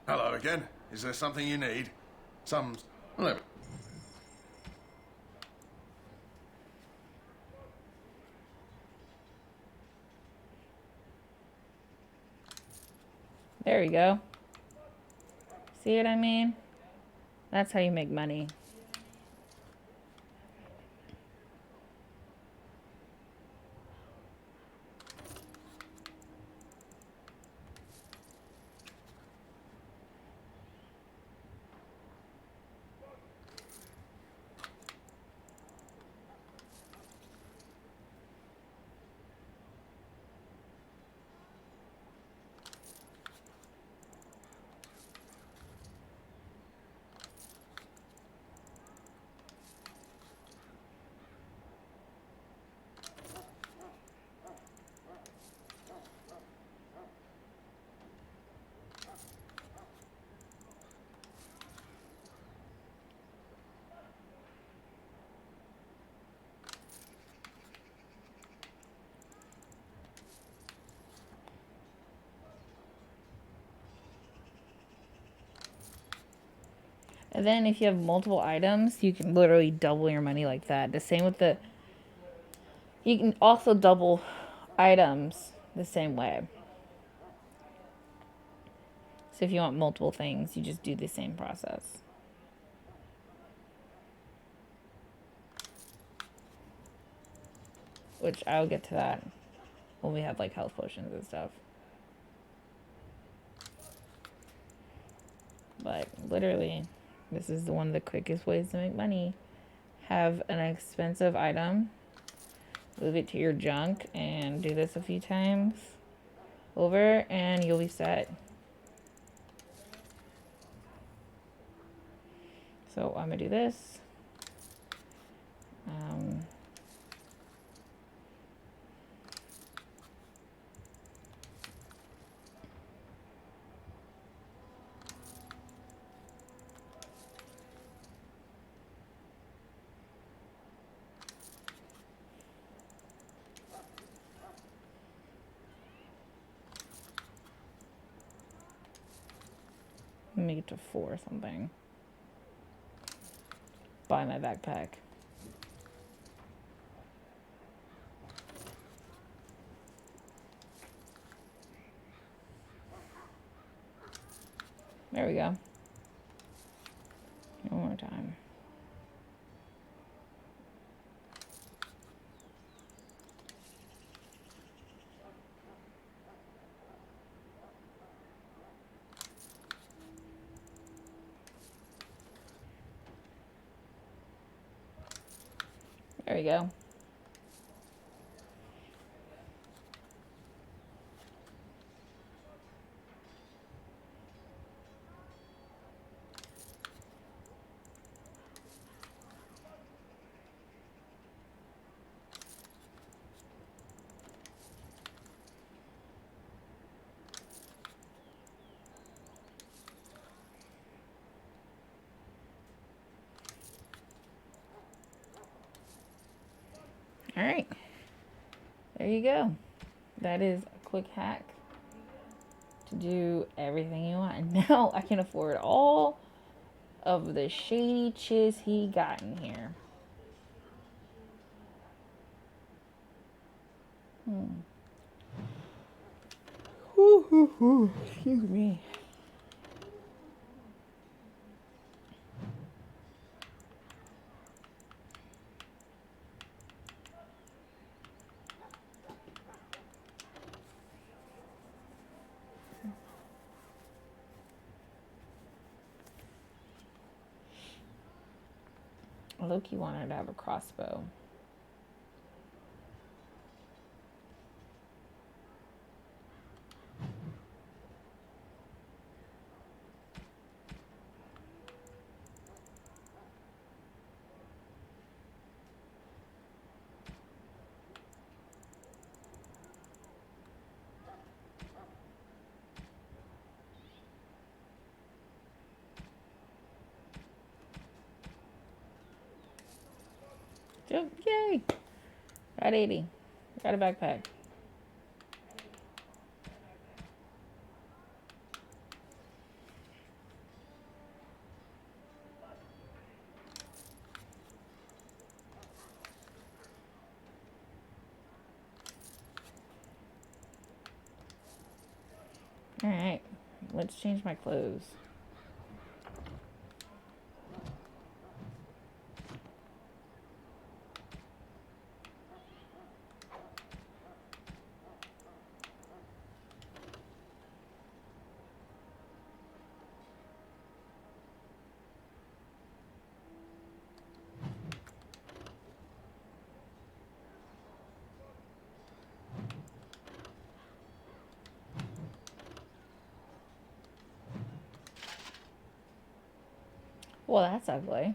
Hello again. Is there something you need? Some... Hello. There we go. See what I mean? That's how you make money. And then if you have multiple items, you can literally double your money like that. The same with the... You can also double items the same way. So if you want multiple things, you just do the same process. Which I'll get to that when we have like health potions and stuff. But literally, this is one of the quickest ways to make money. Have an expensive item, move it to your junk, and do this a few times over, and you'll be set. So I'm gonna do this. Make it to 4 or something. Buy my backpack. There we go. One more time. There we go. All right, there you go. That is a quick hack to do everything you want. And now I can afford all of the shady chiz he got in here. Excuse me. Loki wanted to have a crossbow. Yay! Got 80. Got a backpack. Alright, let's change my clothes. Well, that's ugly.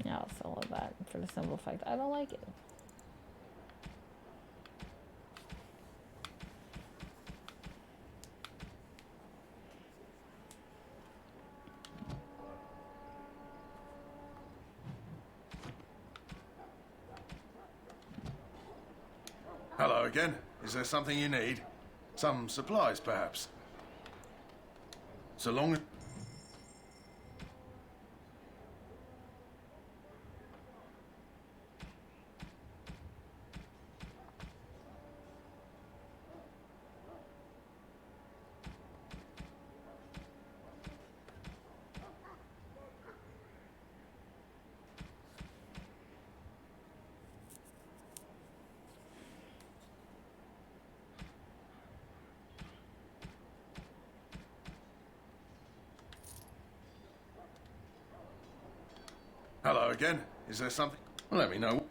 Yeah, I'll sell all that for the simple fact I don't like it. Hello again. Is there something you need? Some supplies, perhaps? So long as... Hello again. Is there something? Let me know.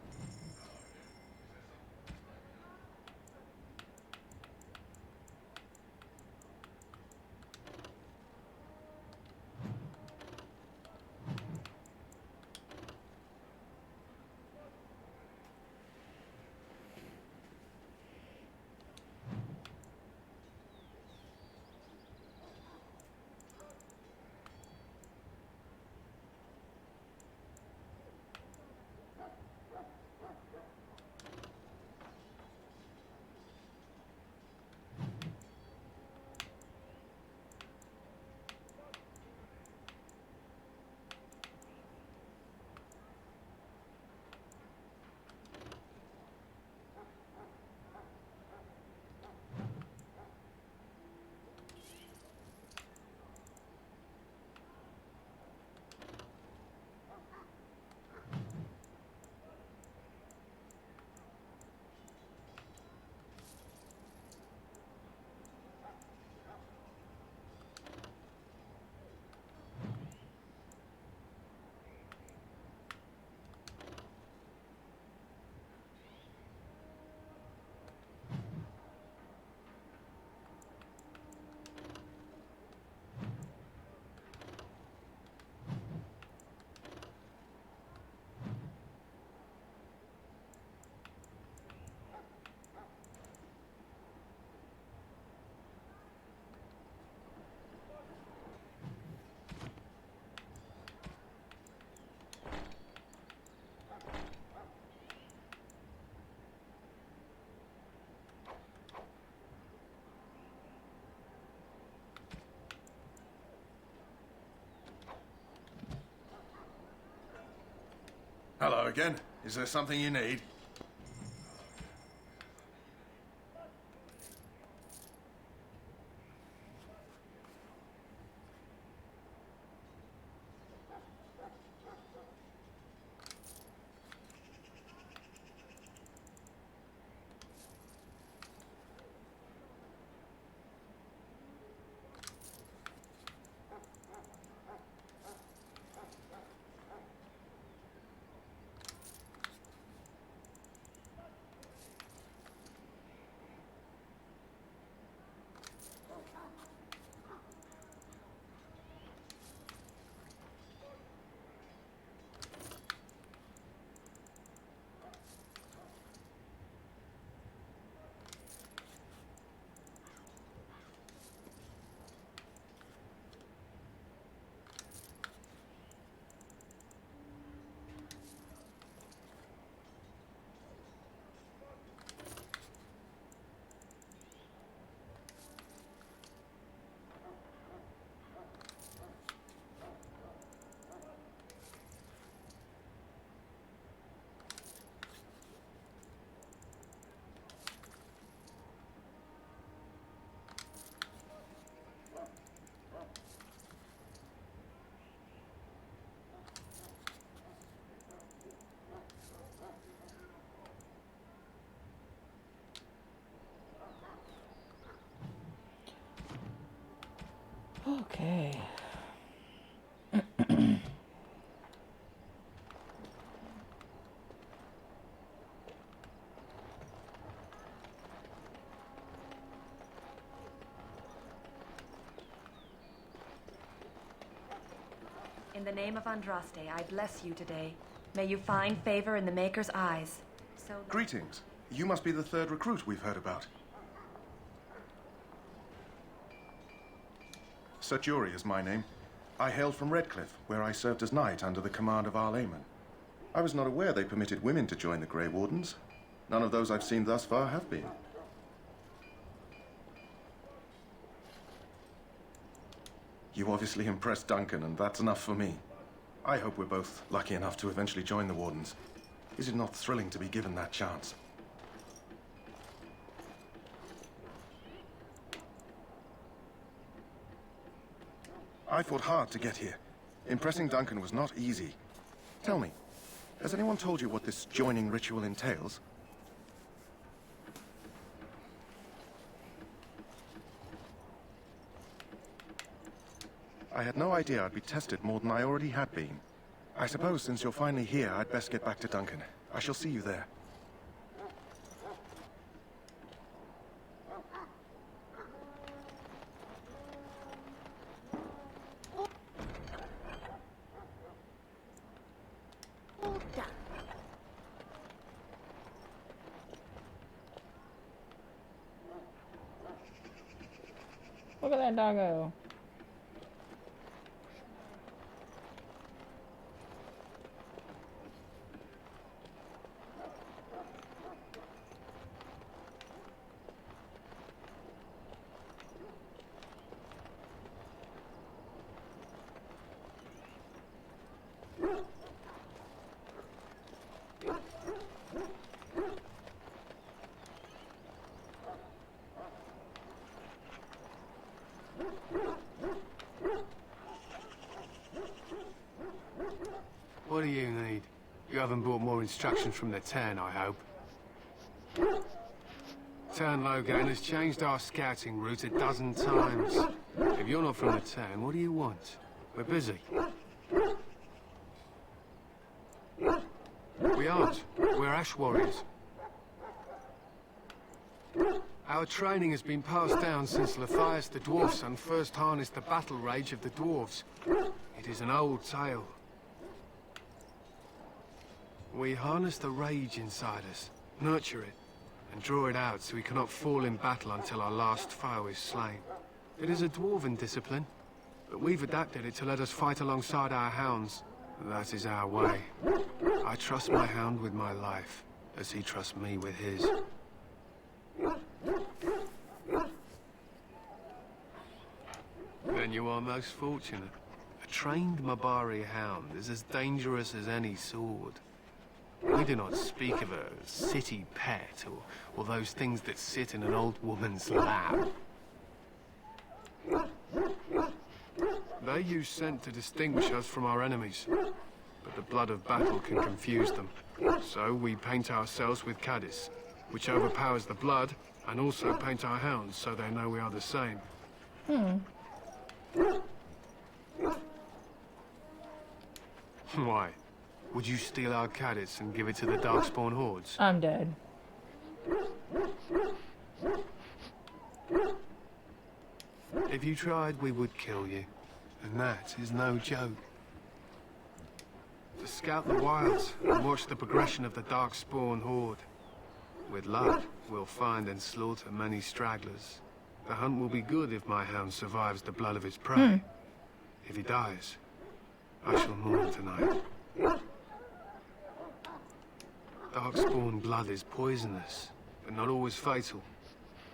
Hello again. Is there something you need? Okay. In the name of Andraste, I bless you today. May you find favor in the Maker's eyes. So Greetings. You must be the third recruit we've heard about. Sir Jury is my name. I hail from Redcliffe, where I served as knight under the command of Arl Eamon. I was not aware they permitted women to join the Grey Wardens. None of those I've seen thus far have been. You obviously impressed Duncan, and that's enough for me. I hope we're both lucky enough to eventually join the Wardens. Is it not thrilling to be given that chance? I fought hard to get here. Impressing Duncan was not easy. Tell me, has anyone told you what this joining ritual entails? I had no idea I'd be tested more than I already had been. I suppose since you're finally here, I'd best get back to Duncan. I shall see you there. Look at that doggo. What do you need? You haven't brought more instructions from the town, I hope. Town Logan has changed our scouting route a dozen times. If you're not from the town, what do you want? We're busy. We aren't. We're Ash Warriors. Our training has been passed down since Lathias the Dwarf Son first harnessed the battle rage of the dwarves. It is an old tale. We harness the rage inside us, nurture it, and draw it out so we cannot fall in battle until our last foe is slain. It is a dwarven discipline, but we've adapted it to let us fight alongside our hounds. That is our way. I trust my hound with my life, as he trusts me with his. Then you are most fortunate. A trained Mabari hound is as dangerous as any sword. We do not speak of a city pet or those things that sit in an old woman's lap. They use scent to distinguish us from our enemies, but the blood of battle can confuse them. So we paint ourselves with caddis, which overpowers the blood, and also paint our hounds so they know we are the same. Why? Would you steal our caddis and give it to the Darkspawn hordes? I'm dead. If you tried, we would kill you. And that is no joke. To scout the wilds and watch the progression of the Darkspawn horde. With luck, we'll find and slaughter many stragglers. The hunt will be good if my hound survives the blood of his prey. If he dies, I shall mourn tonight. Darkspawn blood is poisonous, but not always fatal.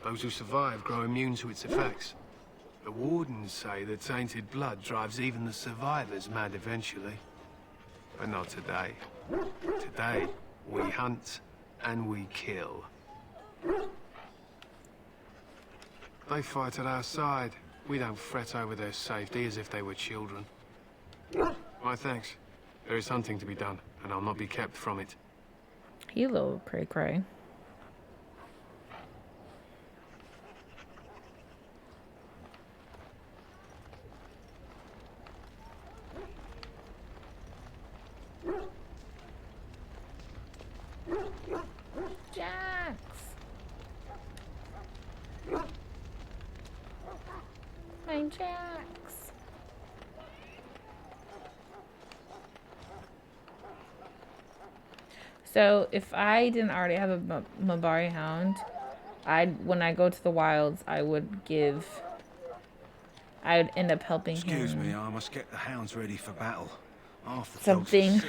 Those who survive grow immune to its effects. The wardens say that tainted blood drives even the survivors mad eventually. But not today. Today, we hunt and we kill. They fight at our side. We don't fret over their safety as if they were children. My thanks. There is hunting to be done, and I'll not be kept from it. Hello, cray-cray. Jax! My Jax! So, if I didn't already have a Mabari hound, when I go to the wilds, I'd end up helping him. Excuse me, I must get the hounds ready for battle. Something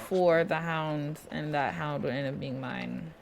for the hound, and that hound would end up being mine.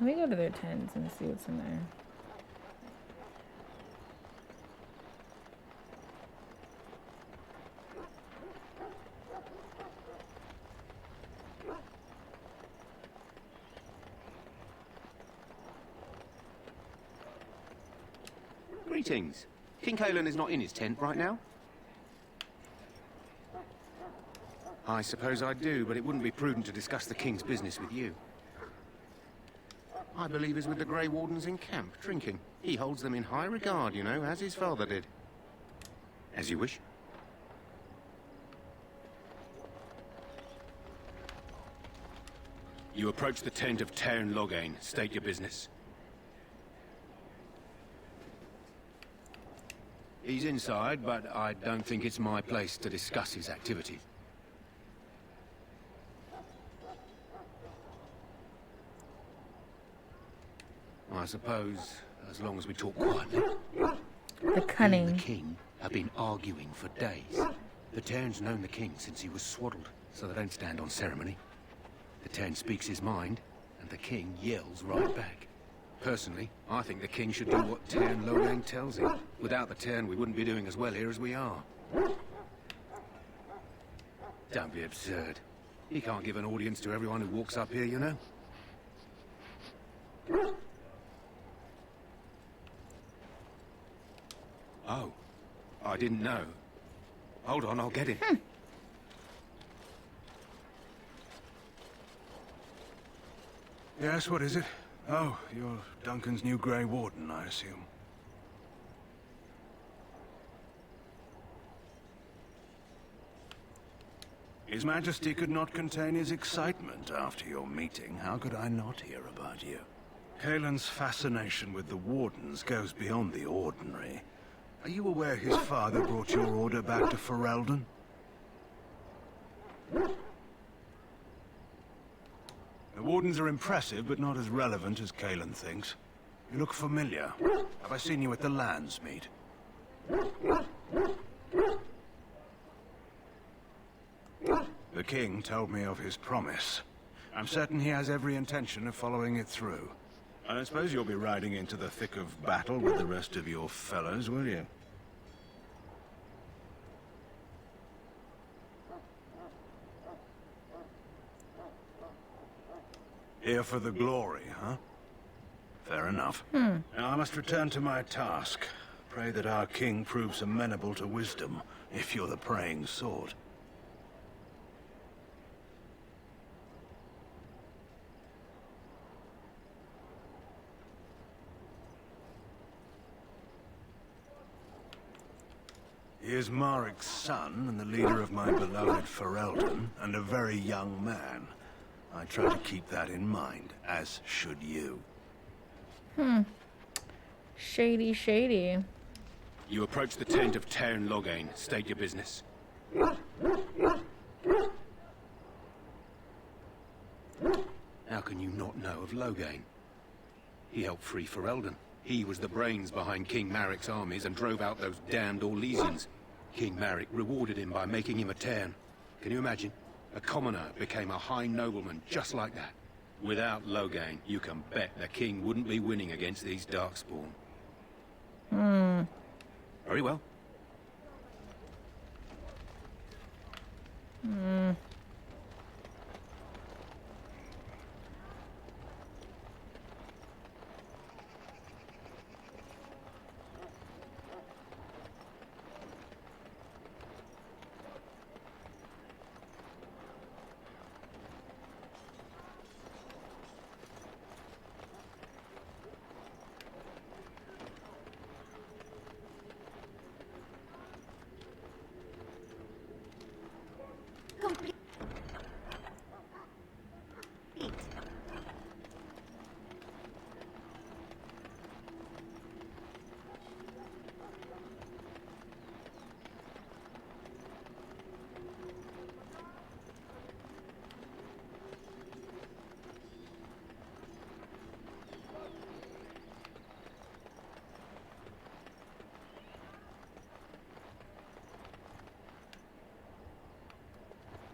Let me go to their tents and see what's in there. Greetings. King Kalen is not in his tent right now? I suppose I do, but it wouldn't be prudent to discuss the king's business with you. I believe he's with the Grey Wardens in camp, drinking. He holds them in high regard, you know, as his father did. As you wish. You approach the tent of Tairn Loghain. State your business. He's inside, but I don't think it's my place to discuss his activities. I suppose, as long as we talk quietly. The cunning. He and the king have been arguing for days. The Tairn's known the king since he was swaddled, so they don't stand on ceremony. The Tairn speaks his mind, and the king yells right back. Personally, I think the king should do what Tairn Loghain tells him. Without the Tairn, we wouldn't be doing as well here as we are. Don't be absurd. He can't give an audience to everyone who walks up here, you know? Oh, I didn't know. Hold on, I'll get him. Yes, what is it? Oh, you're Duncan's new Grey Warden, I assume. His Majesty could not contain his excitement after your meeting. How could I not hear about you? Kaelin's fascination with the Wardens goes beyond the ordinary. Are you aware his father brought your order back to Ferelden? The Wardens are impressive, but not as relevant as Kaelin thinks. You look familiar. Have I seen you at the Lands meet? The king told me of his promise. I'm certain he has every intention of following it through. I don't suppose you'll be riding into the thick of battle with the rest of your fellows, will you? Here for the glory, huh? Fair enough. Now I must return to my task. Pray that our king proves amenable to wisdom, if you're the praying sort. He is Marik's son and the leader of my beloved Ferelden, and a very young man. I try to keep that in mind, as should you. Shady, shady. You approach the tent of Tairn Loghain. State your business. How can you not know of Loghain? He helped free Ferelden. He was the brains behind King Marik's armies and drove out those damned Orlesians. King Marik rewarded him by making him a Tairn. Can you imagine? A commoner became a high nobleman just like that. Without Loghain, you can bet the king wouldn't be winning against these Darkspawn. Very well.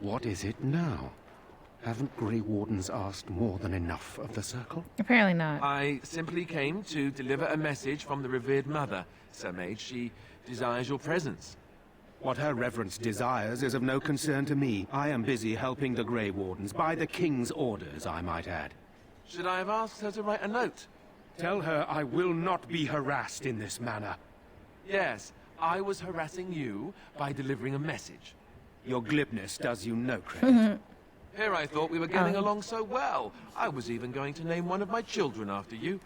What is it now? Haven't Grey Wardens asked more than enough of the Circle? Apparently not. I simply came to deliver a message from the revered mother, Sir Mage. She desires your presence. What her reverence desires is of no concern to me. I am busy helping the Grey Wardens, by the King's orders, I might add. Should I have asked her to write a note? Tell her I will not be harassed in this manner. Yes, I was harassing you by delivering a message. Your glibness does you no credit. Here I thought we were getting along so well. I was even going to name one of my children after you.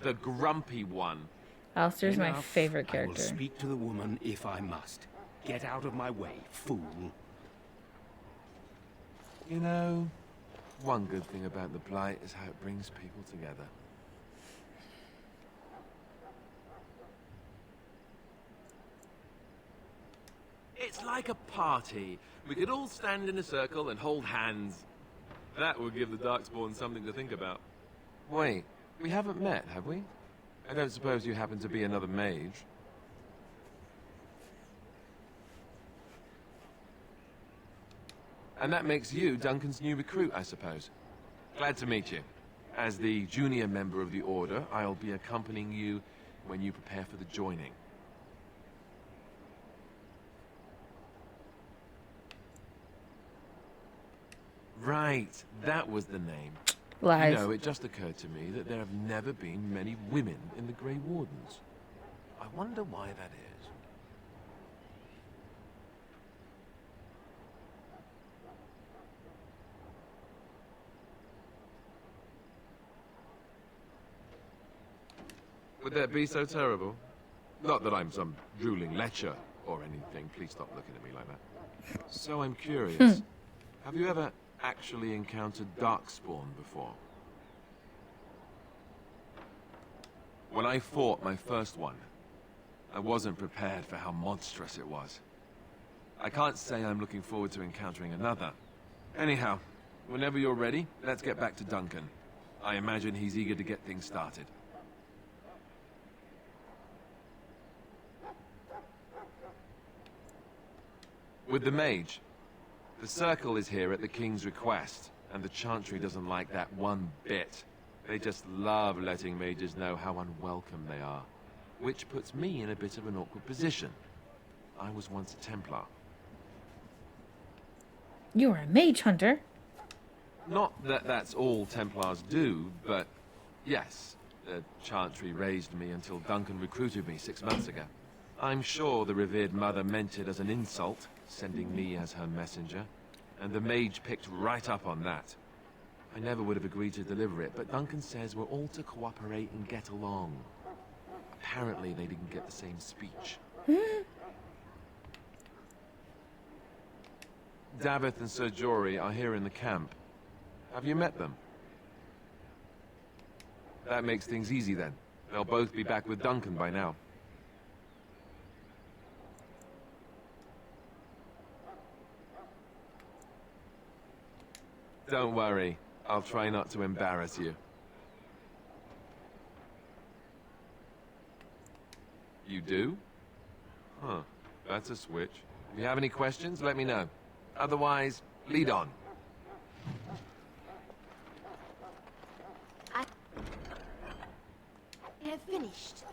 The grumpy one. Alistair's my favorite character. I will speak to the woman if I must. Get out of my way, fool. You know, one good thing about the Blight is how it brings people together. It's like a party. We could all stand in a circle and hold hands. That would give the Darkspawn something to think about. Wait, we haven't met, have we? I don't suppose you happen to be another mage. And that makes you Duncan's new recruit, I suppose. Glad to meet you. As the junior member of the Order, I'll be accompanying you when you prepare for the joining. Right, that was the name. Lies. You know, it just occurred to me that there have never been many women in the Grey Wardens. I wonder why that is. Would that be so terrible? Not that I'm some drooling lecher or anything. Please stop looking at me like that. So I'm curious. Have you ever actually encountered Darkspawn before? When I fought my first one, I wasn't prepared for how monstrous it was. I can't say I'm looking forward to encountering another. Anyhow, whenever you're ready, let's get back to Duncan. I imagine he's eager to get things started. With the mage. The circle is here at the king's request, and the Chantry doesn't like that one bit. They just love letting mages know how unwelcome they are, which puts me in a bit of an awkward position. I was once a Templar. You are a mage hunter. Not that that's all Templars do, but yes, the Chantry raised me until Duncan recruited me 6 months ago. I'm sure the revered mother meant it as an insult, sending me as her messenger, and the mage picked right up on that. I never would have agreed to deliver it, but Duncan says we're all to cooperate and get along. Apparently they didn't get the same speech. Davith and Sir Jory are here in the camp. Have you met them? That makes things easy then. They'll both be back with Duncan by now. Don't worry. I'll try not to embarrass you. You do? Huh. That's a switch. If you have any questions, let me know. Otherwise, lead on. I have finished.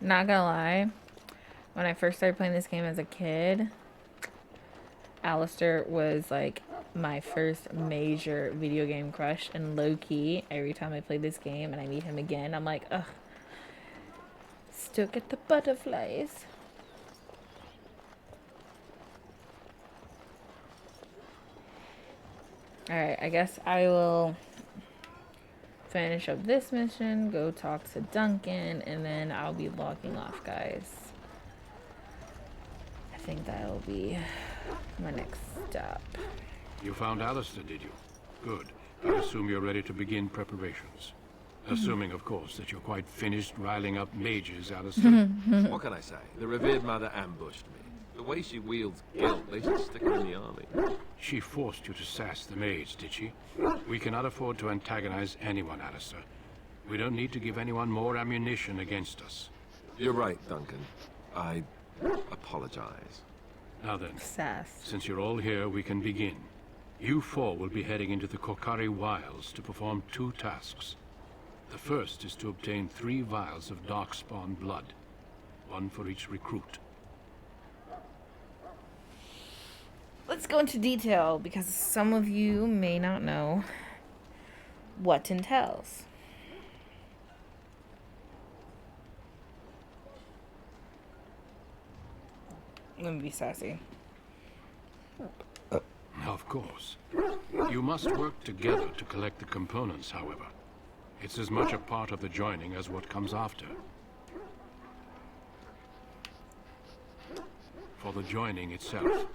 Not gonna lie, when I first started playing this game as a kid, Alistair was like my first major video game crush, and low-key, every time I play this game and I meet him again, I'm like, ugh, still get the butterflies. Alright, I guess I will finish up this mission, go talk to Duncan, and then I'll be logging off, guys. I think that'll be my next stop. You found Alistair, did you? Good. I assume you're ready to begin preparations. Assuming, of course, that you're quite finished riling up mages, Alistair. What can I say? The revered mother ambushed me. The way she wields guilt, they should stick her in the army. She forced you to sass the mage, did she? We cannot afford to antagonize anyone, Alistair. We don't need to give anyone more ammunition against us. You're right, Duncan. I apologize. Now then, sass. Since you're all here, we can begin. You four will be heading into the Kokari Wilds to perform 2 tasks. The first is to obtain 3 vials of Darkspawn blood, 1 for each recruit. Let's go into detail, because some of you may not know what entails. Let me be sassy. Of course. You must work together to collect the components, however. It's as much a part of the joining as what comes after. For the joining itself,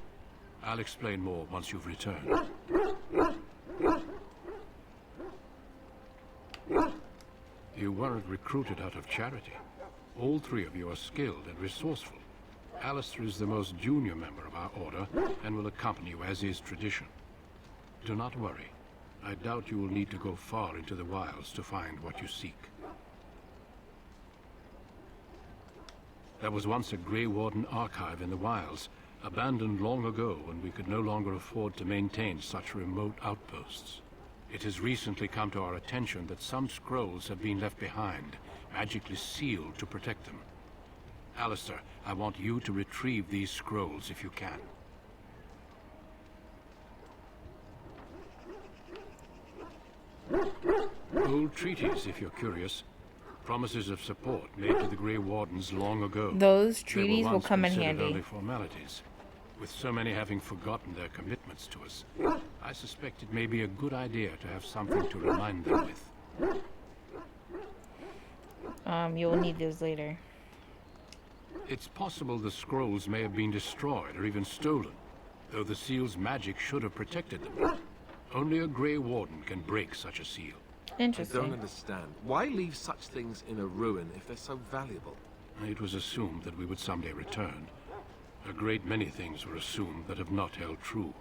I'll explain more once you've returned. You weren't recruited out of charity. All 3 of you are skilled and resourceful. Alistair is the most junior member of our order and will accompany you as is tradition. Do not worry. I doubt you will need to go far into the wilds to find what you seek. There was once a Grey Warden archive in the wilds, abandoned long ago when we could no longer afford to maintain such remote outposts. It has recently come to our attention that some scrolls have been left behind, magically sealed to protect them. Alistair, I want you to retrieve these scrolls if you can. Old treaties, if you're curious. Promises of support made to the Grey Wardens long ago. Those treaties will come in considered handy. Only formalities. With so many having forgotten their commitments to us, I suspect it may be a good idea to have something to remind them with. You'll need those later. It's possible the scrolls may have been destroyed or even stolen, though the seal's magic should have protected them. Only a Grey Warden can break such a seal. Interesting. I don't understand. Why leave such things in a ruin if they're so valuable? It was assumed that we would someday return. A great many things were assumed that have not held true.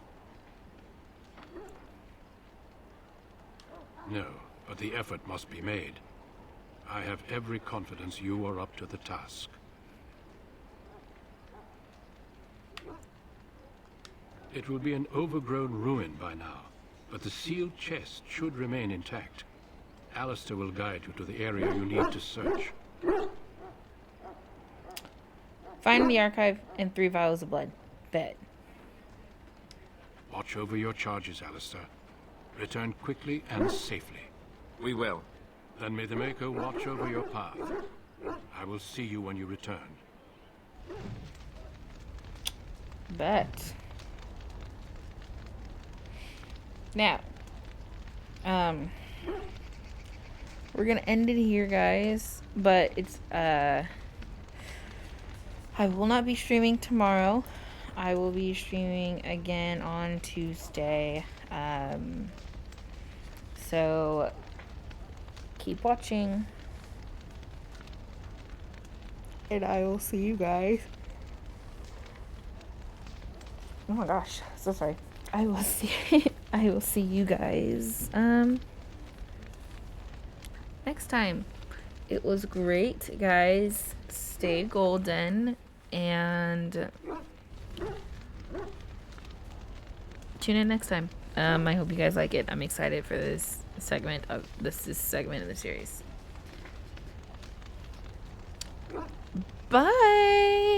No, but the effort must be made. I have every confidence you are up to the task. It will be an overgrown ruin by now, but the sealed chest should remain intact. Alistair will guide you to the area you need to search. Find the archive and 3 vials of blood. Bet. Watch over your charges, Alistair. Return quickly and safely. We will. Then may the Maker watch over your path. I will see you when you return. Bet. Now, we're gonna end it here, guys, but it's, I will not be streaming tomorrow. I will be streaming again on Tuesday, so keep watching, and I will see you guys. Oh my gosh, so sorry. I will see you guys next time. It was great, guys. Stay golden and tune in next time. I hope you guys like it. I'm excited for this segment of this segment of the series. Bye.